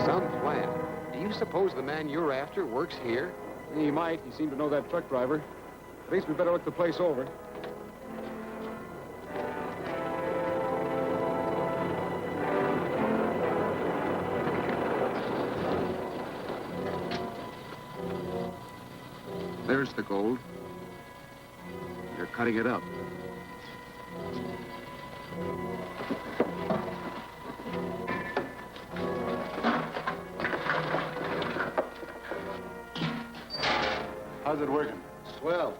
Some plan. Do you suppose the man you're after works here? He might. He seemed to know that truck driver. At least we better look the place over. There's the gold. They're cutting it up. How's it working? Swell.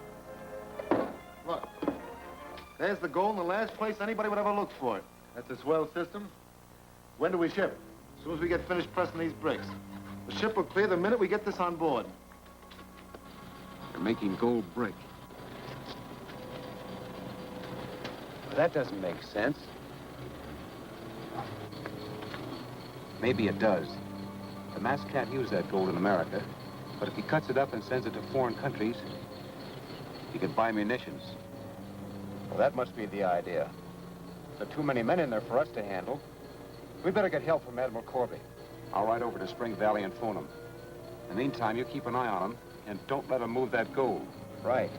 Look, there's the gold in the last place anybody would ever look for it. That's a swell system. When do we ship? As soon as we get finished pressing these bricks. The ship will clear the minute we get this on board. They're making gold brick. Well, that doesn't make sense. Maybe it does. The mass can't use that gold in America, but if he cuts it up and sends it to foreign countries, he could buy munitions. Well, that must be the idea. There are too many men in there for us to handle. We'd better get help from Admiral Corby. I'll ride over to Spring Valley and phone him. In the meantime, you keep an eye on him, and don't let him move that gold. Right.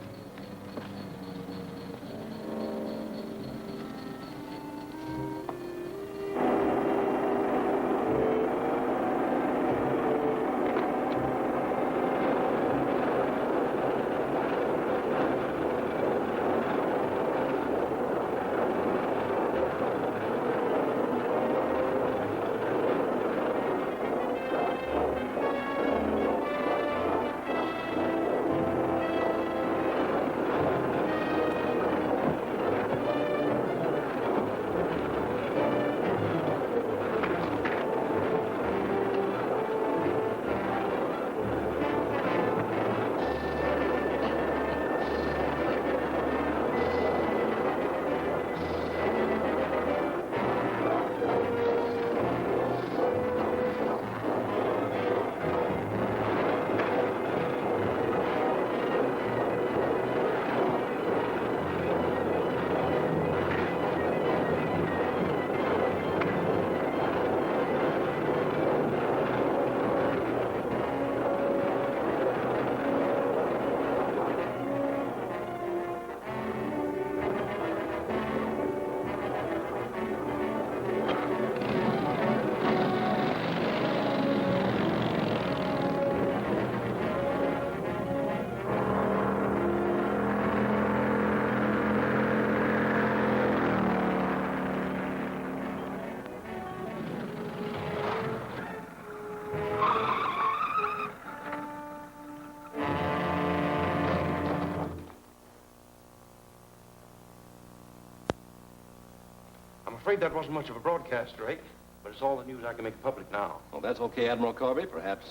afraid that wasn't much of a broadcast, Drake. But it's all the news I can make public now. Well, that's okay, Admiral Corby. Perhaps,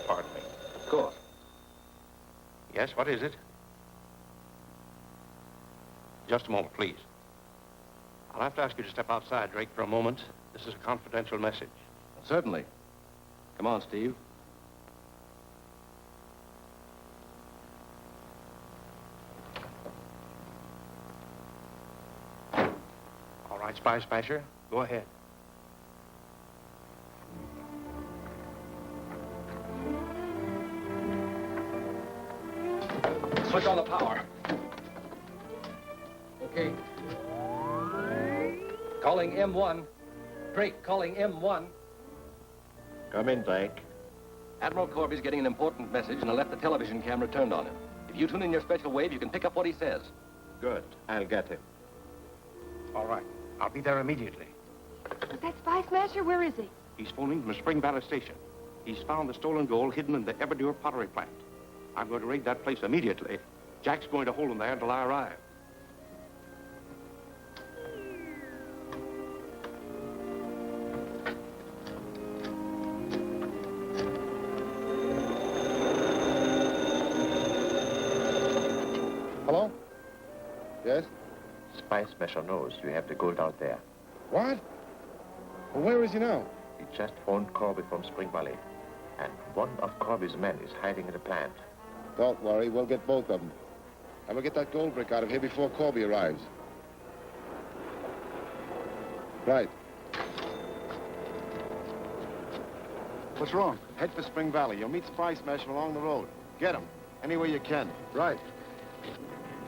Pardon me. Of course. Yes, what is it? Just a moment, please. I'll have to ask you to step outside, Drake, for a moment. This is a confidential message. Certainly. Come on, Steve. All right, Spy Smasher, go ahead. Switch on the power. Okay. Calling M1. Drake, calling M1. Come in, Drake. Admiral Corby's getting an important message, and I left the television camera turned on him. If you tune in your special wave, you can pick up what he says. Good. I'll get him. All right. I'll be there immediately. Is that Spy Smasher? Where is he? He's phoning from Spring Valley Station. He's found the stolen gold hidden in the Everdure pottery plant. I'm going to raid that place immediately. Jack's going to hold him there until I arrive. Hello? Yes? Spy Smasher knows you have the gold out there. What? Well, where is he now? He just phoned Corby from Spring Valley. And one of Corby's men is hiding in the plant. Don't worry, we'll get both of them. And we'll get that gold brick out of here before Corby arrives. Right. What's wrong? Head for Spring Valley. You'll meet Spy Smasher along the road. Get him. Any way you can. Right.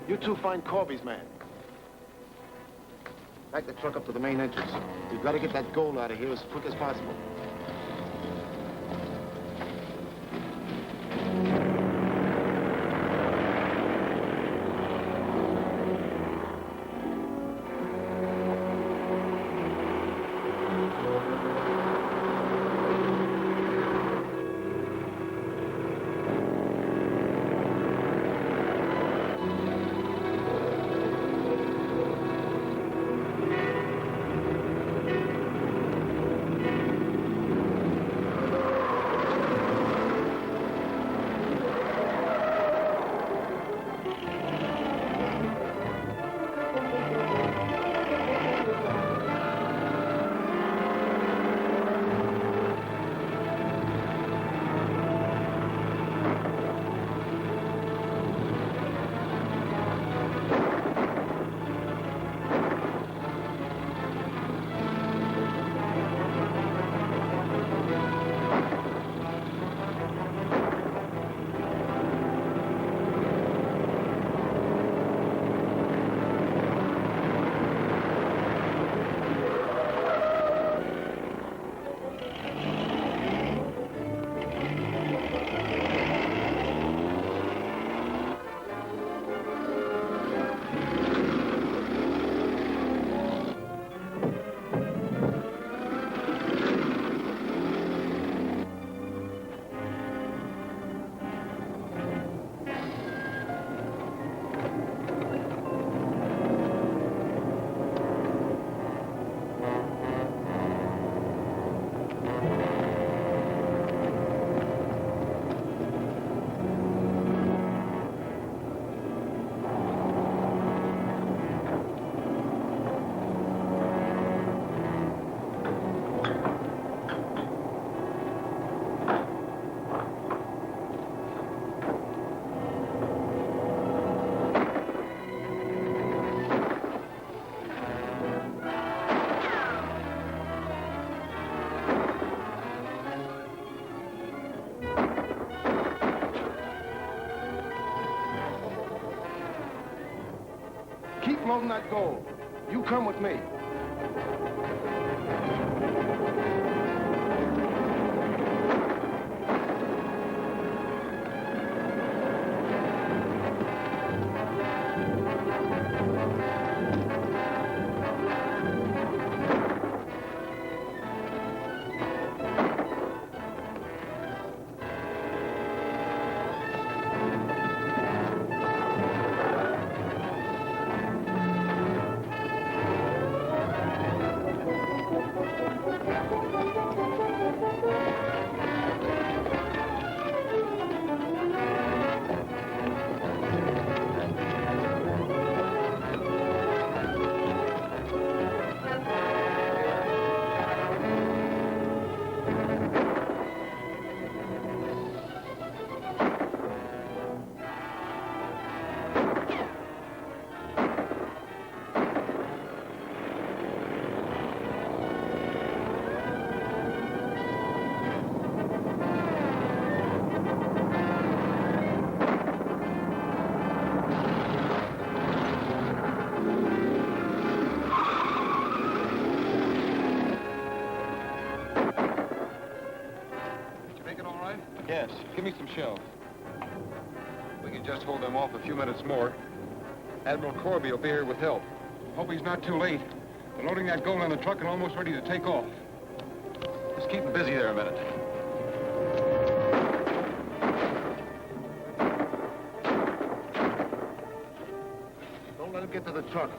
You two find Corby's man. Back the truck up to the main entrance. We've got to get that gold out of here as quick as possible. Keep loading that gold. You come with me. Yes, give me some shells. We can just hold them off a few minutes more. Admiral Corby will be here with help. Hope he's not too late. They're loading that gold in the truck and almost ready to take off. Just keep them busy there a minute. Don't let him get to the truck.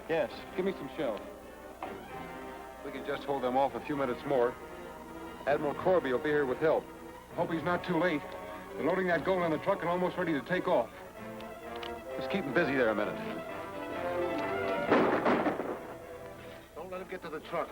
Yes, give me some shells. We can just hold them off a few minutes more. Admiral Corby will be here with help. Hope he's not too late. They're loading that gold in the truck and almost ready to take off. Just keep them busy there a minute. Don't let him get to the truck.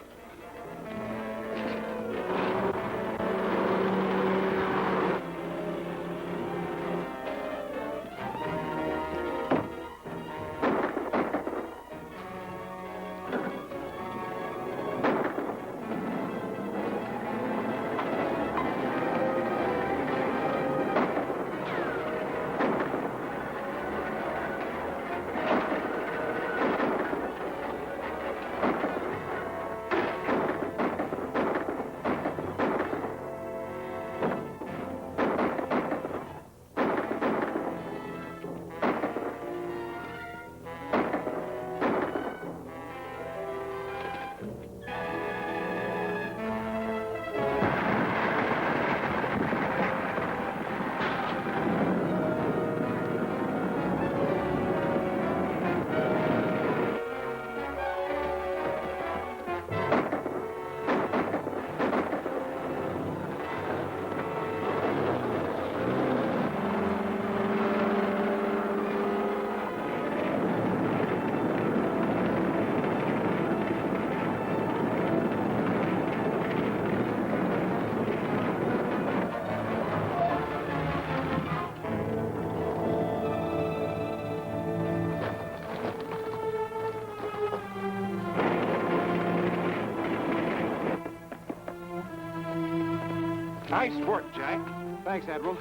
Nice work, Jack. Thanks, Admiral.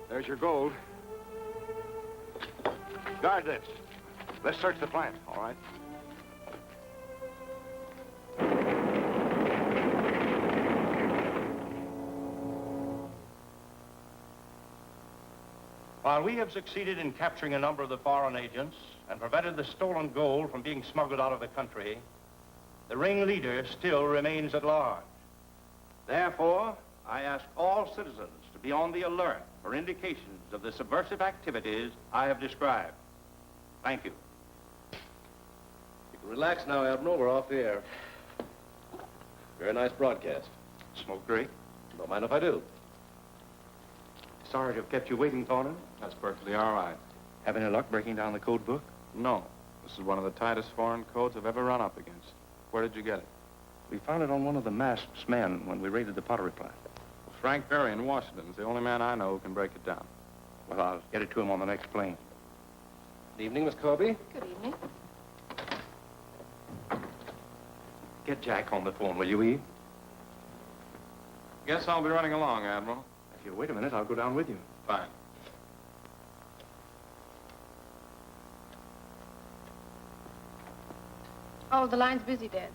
There's your gold. Guard this. Let's search the plant. All right. While we have succeeded in capturing a number of the foreign agents and prevented the stolen gold from being smuggled out of the country, the ringleader still remains at large. Therefore, I ask all citizens to be on the alert for indications of the subversive activities I have described. Thank you. You can relax now, Admiral. We're off the air. Very nice broadcast. Smoke great? Don't mind if I do. Sorry to have kept you waiting, Thornton. That's perfectly all right. Have any luck breaking down the code book? No. This is one of the tightest foreign codes I've ever run up against. Where did you get it? We found it on one of the masked men when we raided the pottery plant. Well, Frank Berry in Washington is the only man I know who can break it down. Well, I'll get it to him on the next plane. Good evening, Miss Corby. Good evening. Get Jack on the phone, will you, Eve? Guess I'll be running along, Admiral. If you'll wait a minute, I'll go down with you. Fine. Oh, the line's busy, Dad.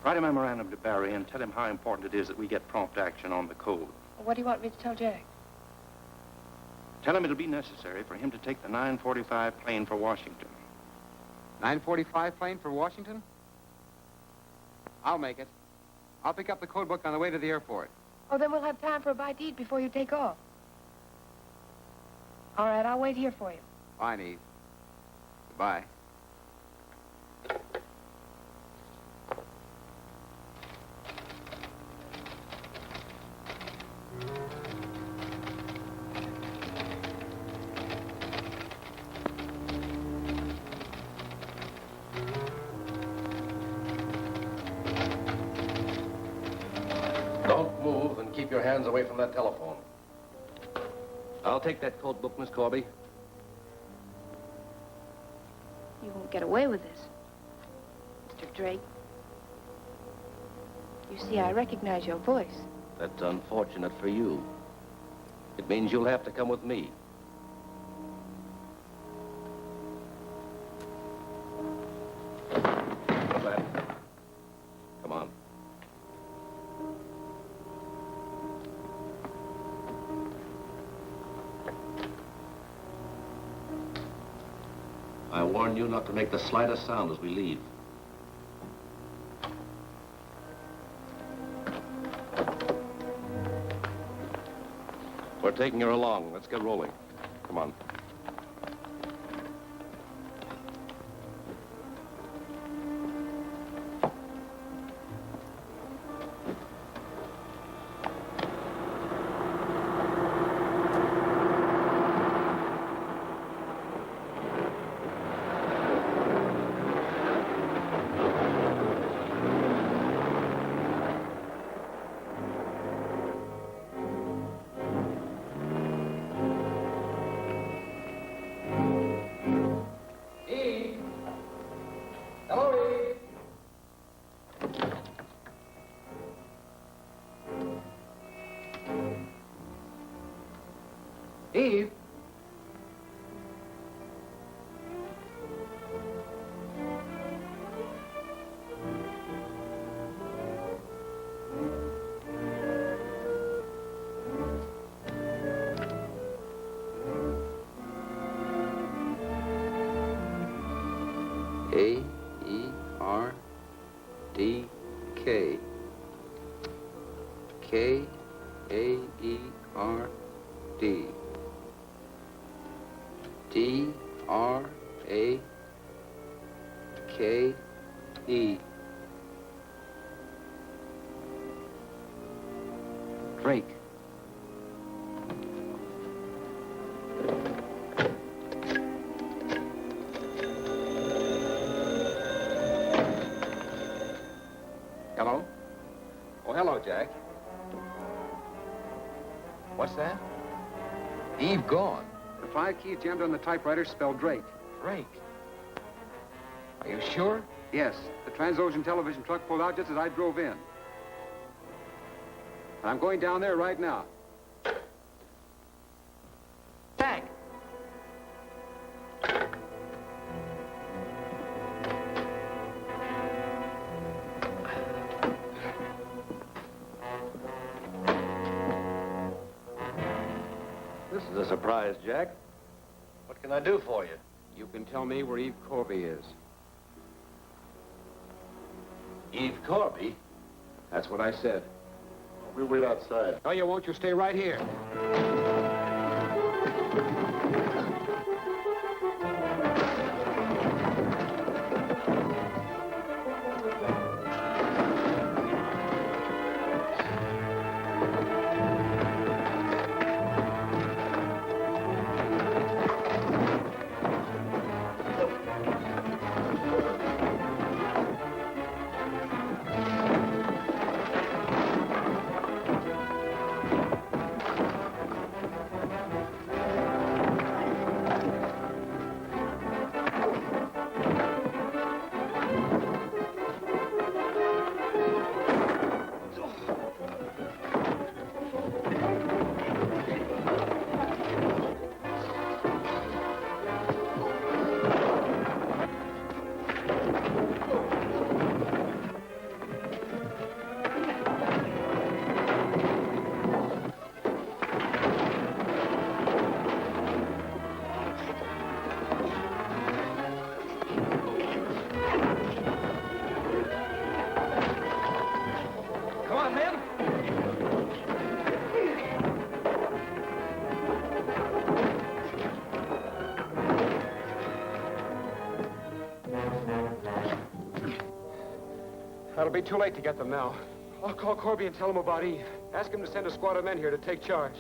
Write a memorandum to Barry and tell him how important it is that we get prompt action on the code. What do you want me to tell Jack? Tell him it'll be necessary for him to take the 9:45 plane for Washington. 9:45 plane for Washington? I'll make it. I'll pick up the code book on the way to the airport. Oh, then we'll have time for a bite to eat before you take off. All right, I'll wait here for you. Fine, Eve. Goodbye. Don't move and keep your hands away from that telephone. I'll take that code book, Miss Corby. You won't get away with this, Mr. Drake. You see, I recognize your voice. That's unfortunate for you. It means you'll have to come with me. What's that? Come on. I warn you not to make the slightest sound as we leave. We're taking her along. Let's get rolling. Come on. Eve? A-E-R-D-K. K-A-E-R-D. D-R-A-K-E. Drake. Hello? Oh, hello, Jack. What's that? Eve gone. The 5 keys jammed on the typewriter spelled Drake. Drake? Are you sure? Yes. The Transocean television truck pulled out just as I drove in. I'm going down there right now. Jack! This is a surprise, Jack. What can I do for you? You can tell me where Eve Corby is. Eve Corby? That's what I said. We'll wait outside. No, you won't. You stay right here. Come on, men. It'll be too late to get them now. I'll call Corby and tell him about Eve. Ask him to send a squad of men here to take charge.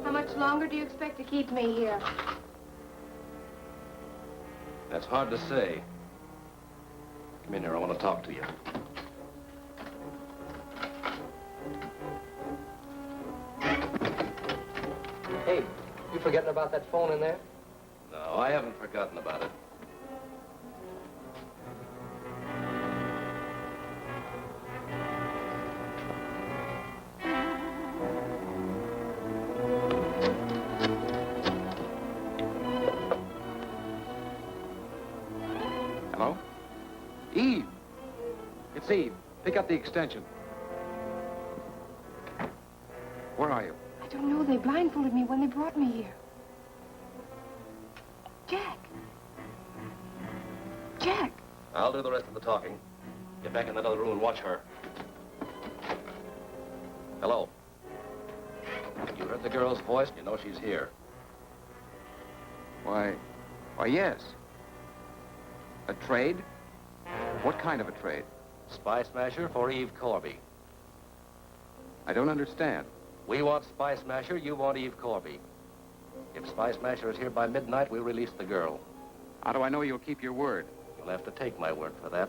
How much longer do you expect to keep me here? That's hard to say. Come in here, I want to talk to you. Hey, you forgetting about that phone in there? No, I haven't forgotten about it. Hello? Eve! It's Eve. Pick up the extension. Where are you? I don't know. They blindfolded me when they brought me here. Jack! Jack! I'll do the rest of the talking. Get back in that other room and watch her. Hello? You heard the girl's voice? You know she's here. Why, yes. A trade? What kind of a trade? Spy Smasher for Eve Corby. I don't understand. We want Spy Smasher, you want Eve Corby. If Spy Smasher is here by midnight, we'll release the girl. How do I know you'll keep your word? You'll have to take my word for that.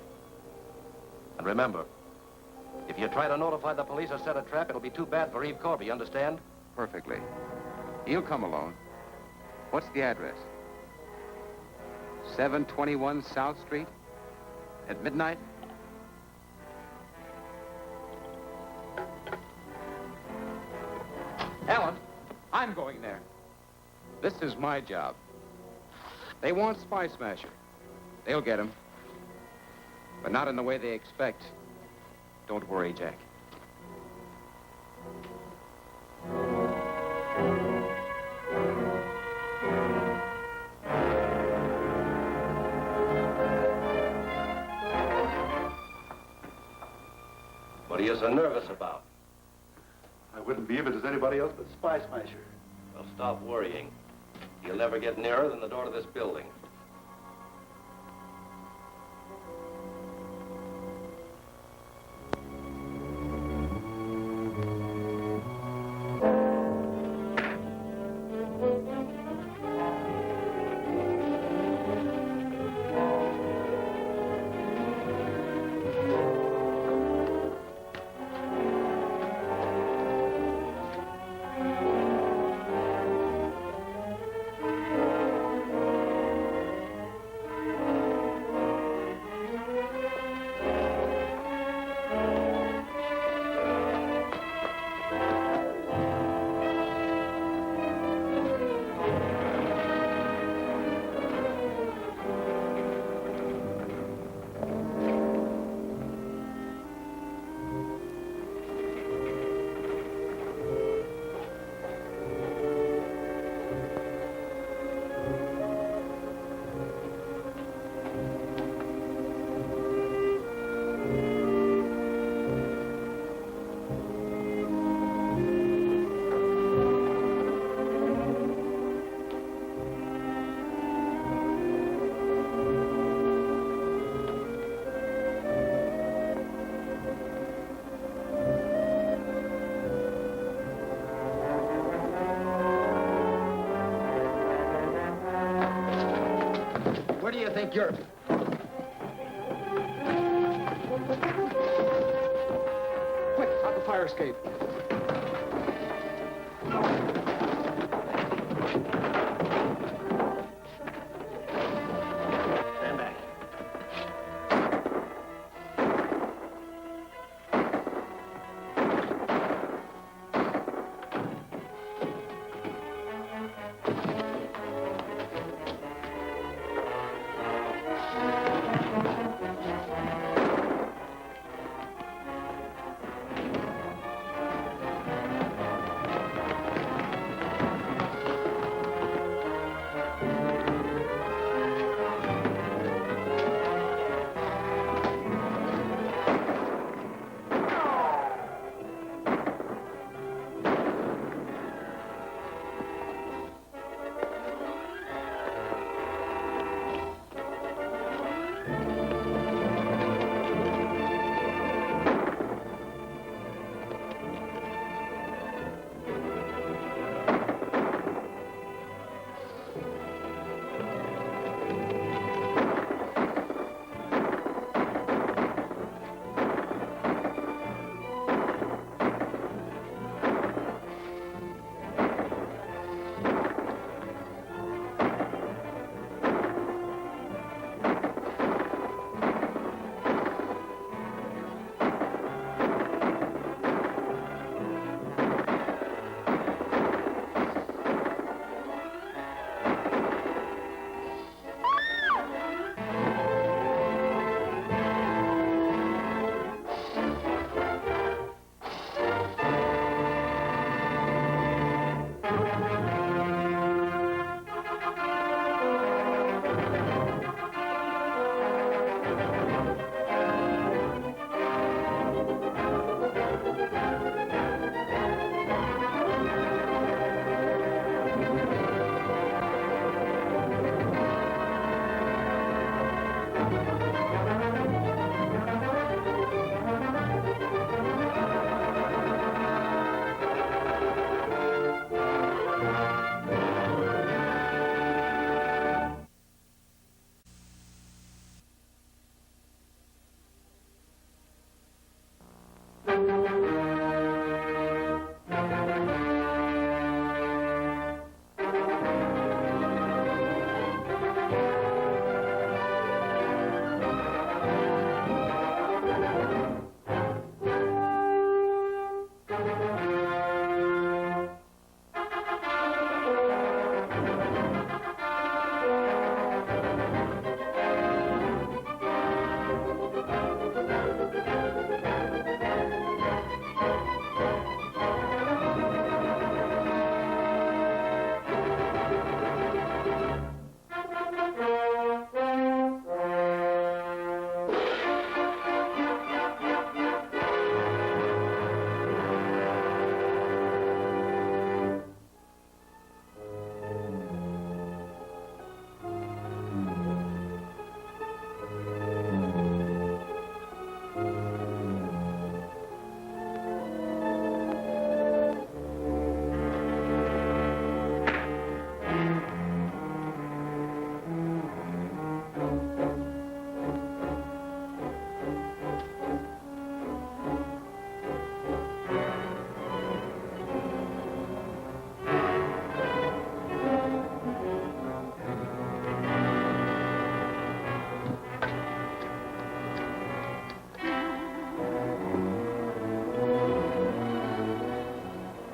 And remember, if you try to notify the police or set a trap, it'll be too bad for Eve Corby, you understand? Perfectly. He'll come alone. What's the address? 721 South Street? At midnight? Alan, I'm going there. This is my job. They want Spy Smasher. They'll get him. But not in the way they expect. Don't worry, Jack. What are you so nervous about? I wouldn't be if it was anybody else but Spy Smasher. Well, stop worrying. You'll never get nearer than the door to this building. you think you're... Quick, out the fire escape. Stand back.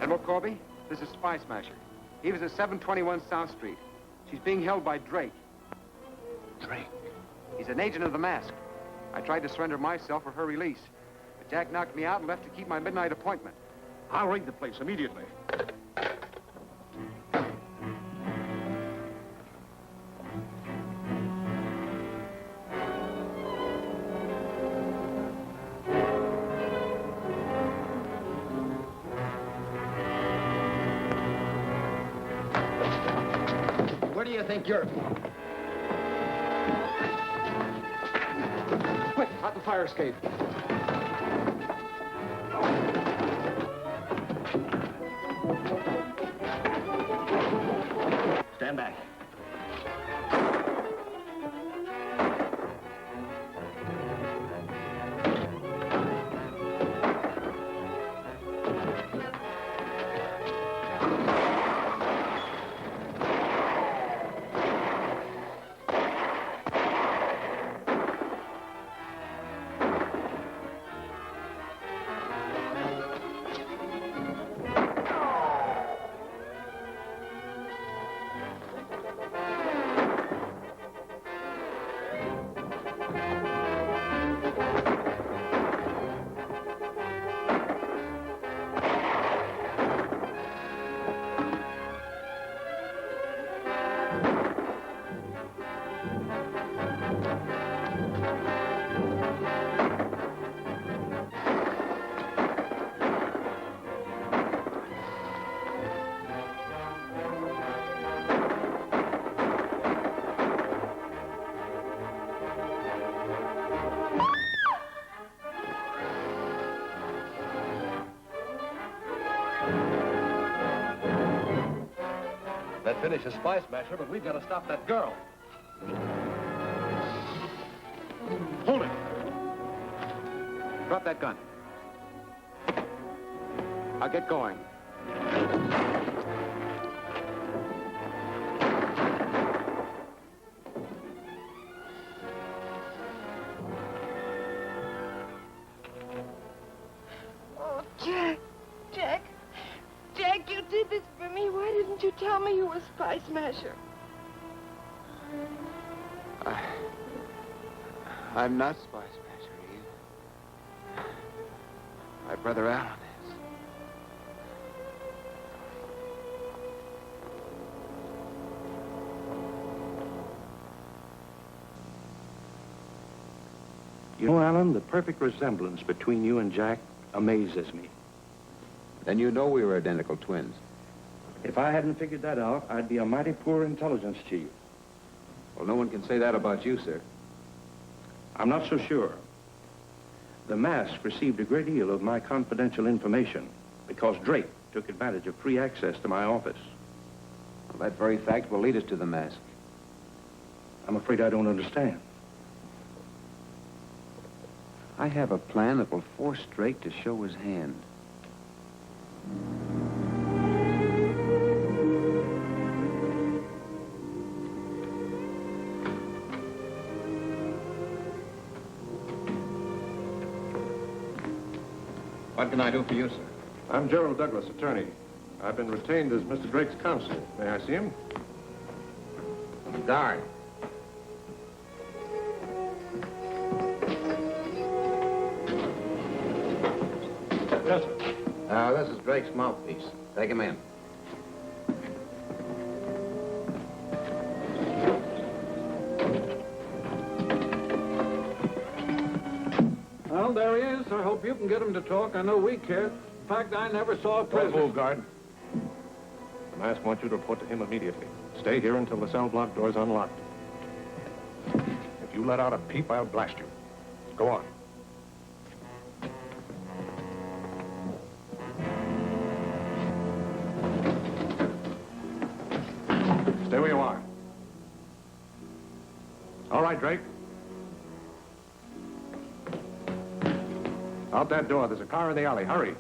Admiral Corby, this is Spy Smasher. He was at 721 South Street. She's being held by Drake. Drake? He's an agent of the mask. I tried to surrender myself for her release. But Jack knocked me out and left to keep my midnight appointment. I'll ring the place immediately. Where do you think you're... Quick, out the fire escape. Stand back. might finish a spice smasher, but we've got to stop that girl. Hold it. Drop that gun. I'll get going. Oh, Jack. Jack, you did this for me. Why didn't you tell me you were Spice Smasher? I'm not Spice Smasher, Eve. My brother Alan is. You know, Alan, the perfect resemblance between you and Jack amazes me. Then you know we were identical twins. If I hadn't figured that out, I'd be a mighty poor intelligence chief. Well, no one can say that about you, sir. I'm not so sure. The mask received a great deal of my confidential information because Drake took advantage of free access to my office. Well, that very fact will lead us to the mask. I'm afraid I don't understand. I have a plan that will force Drake to show his hand. What can I do for you, sir? I'm Gerald Douglas, attorney. I've been retained as Mr. Drake's counsel. May I see him? Guard. Yes, sir. This is Drake's mouthpiece. Take him in. Well, there he is. I hope you can get him to talk. I know we care. In fact, I never saw a Don't prisoner. move, guard. The mask wants you to report to him immediately. Stay here until the cell block door's unlocked. If you let out a peep, I'll blast you. Go on. Stay where you are. All right, Drake. Out that door. There's a car in the alley. Hurry.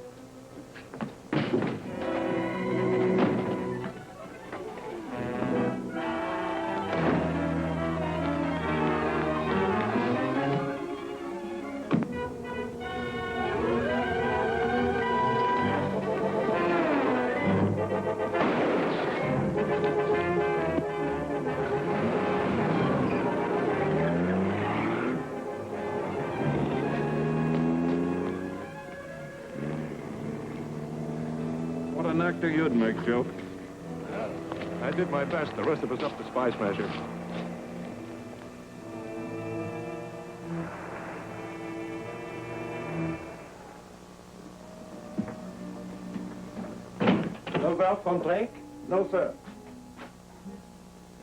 What an actor you'd make, Joe. I did my best. The rest of us up to Spy Smasher. No word from Drake? No, sir.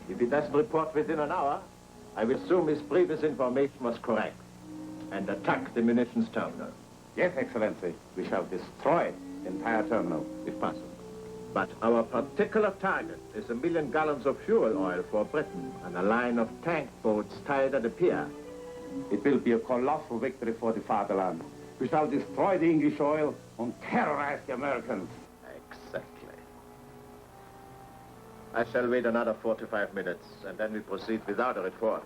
If he doesn't report within an hour, I will assume his previous information was correct and attack the munitions terminal. Yes, Excellency. We shall destroy the entire terminal, if possible. But our particular target is 1 million gallons of fuel oil for Britain and a line of tank boats tied at the pier. It will be a colossal victory for the fatherland. We shall destroy the English oil and terrorize the Americans. Exactly. I shall wait another 45 minutes, and then we proceed without a report.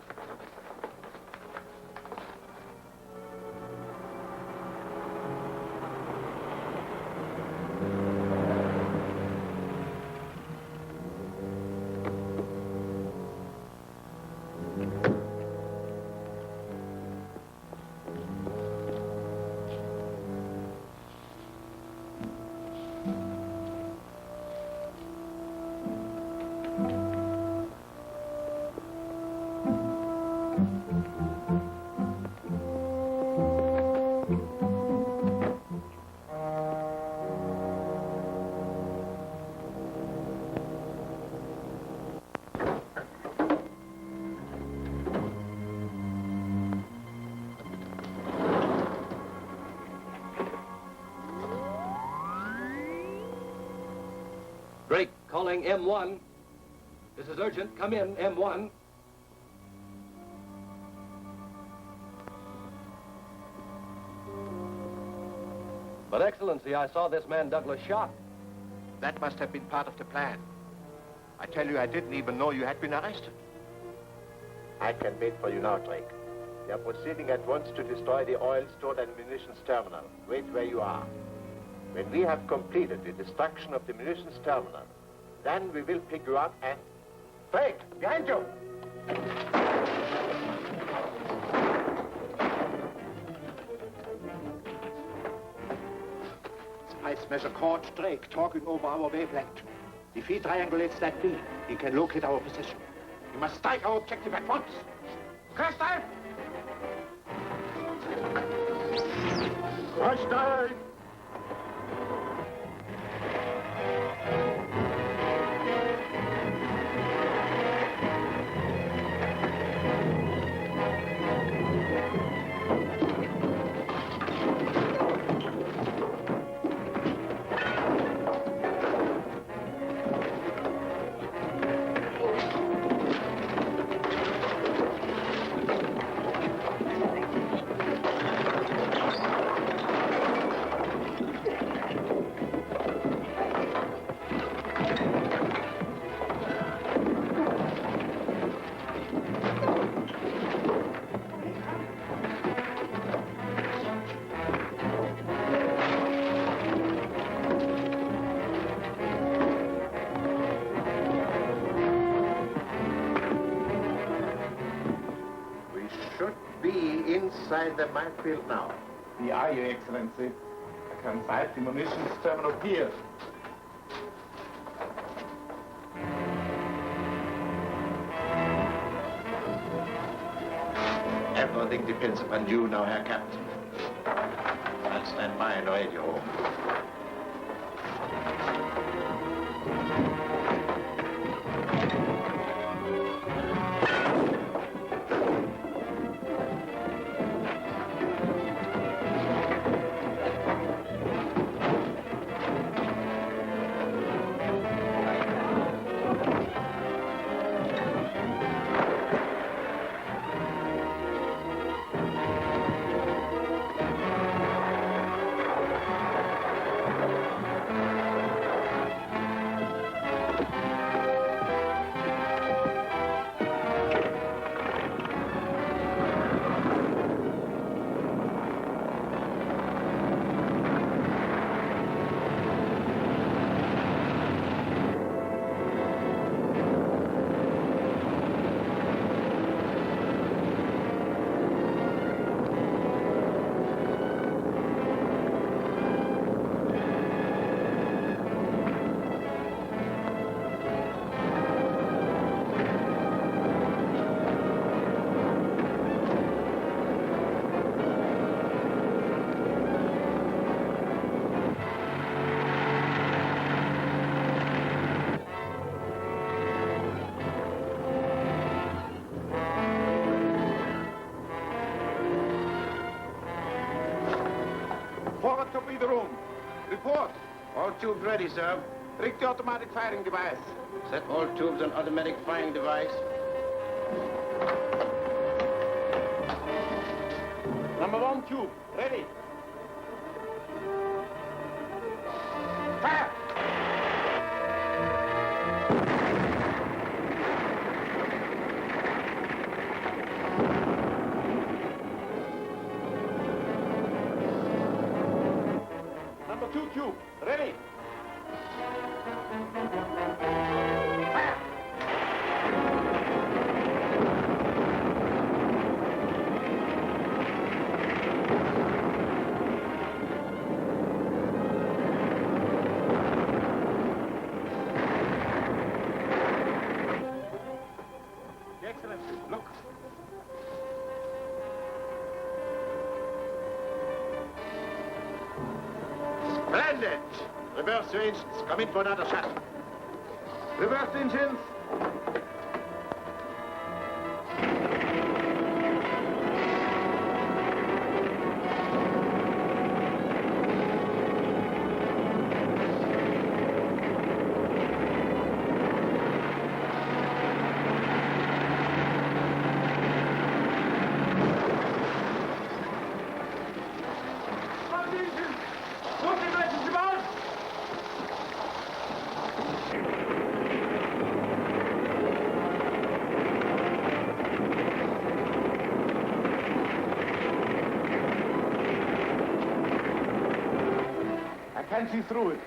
Drake, calling M1. This is urgent. Come in, M1. But, Excellency, I saw this man Douglas shot. That must have been part of the plan. I tell you, I didn't even know you had been arrested. I can wait for you now, Drake. We are proceeding at once to destroy the oil stored and munitions terminal. Wait where you are. When we have completed the destruction of the munitions terminal, then we will pick you up and... Drake, behind you! Spice Measure caught Drake talking over our wavelength. If he triangulates that beam, he can locate our position. We must strike our objective at once. Crash dive! Crash dive! Inside the minefield now. Wie are you, Excellency? I can find the munitions terminal here. Everything depends upon you now, Herr Captain. I'll stand by and radio. Forward to be the room. Report. All tubes ready, sir. Rig the automatic firing device. Set all tubes on automatic firing device. Number 1 tube, ready. Fire! Number 2 tube, ready. Fire! Your Excellency, look. Splendid! Reverse your engines. Come in for another shot. Reverse engines. can't see through it.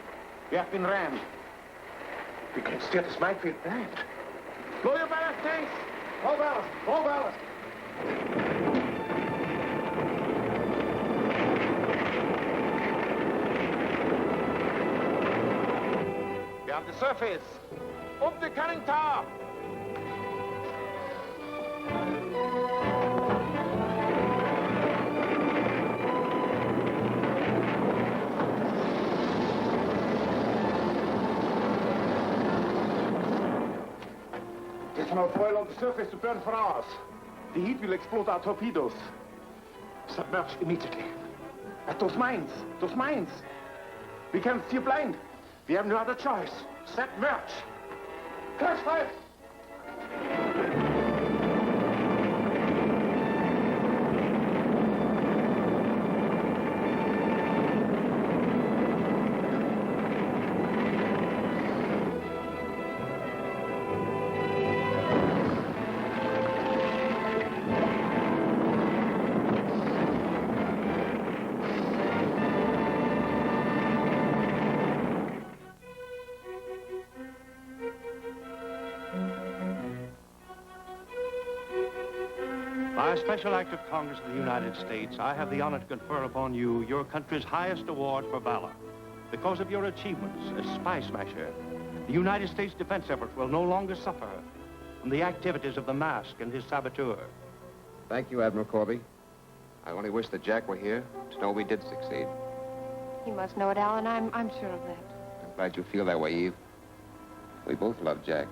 We have been rammed. We can steer this minefield blind. Blow your ballast tanks! All ballast! All ballast! We have the surface. Up the conning tower! There's no foil on the surface to burn for hours. The heat will explode our torpedoes. Submerge immediately. At those mines! Those mines! We can steer blind. We have no other choice. Submerge! Crash fire! By a special act of Congress of the United States, I have the honor to confer upon you your country's highest award for valor. Because of your achievements as spy smasher, the United States defense efforts will no longer suffer from the activities of the Mask and his saboteur. Thank you, Admiral Corby. I only wish that Jack were here to know we did succeed. He must know it, Alan. I'm sure of that. I'm glad you feel that way, Eve. We both love Jack.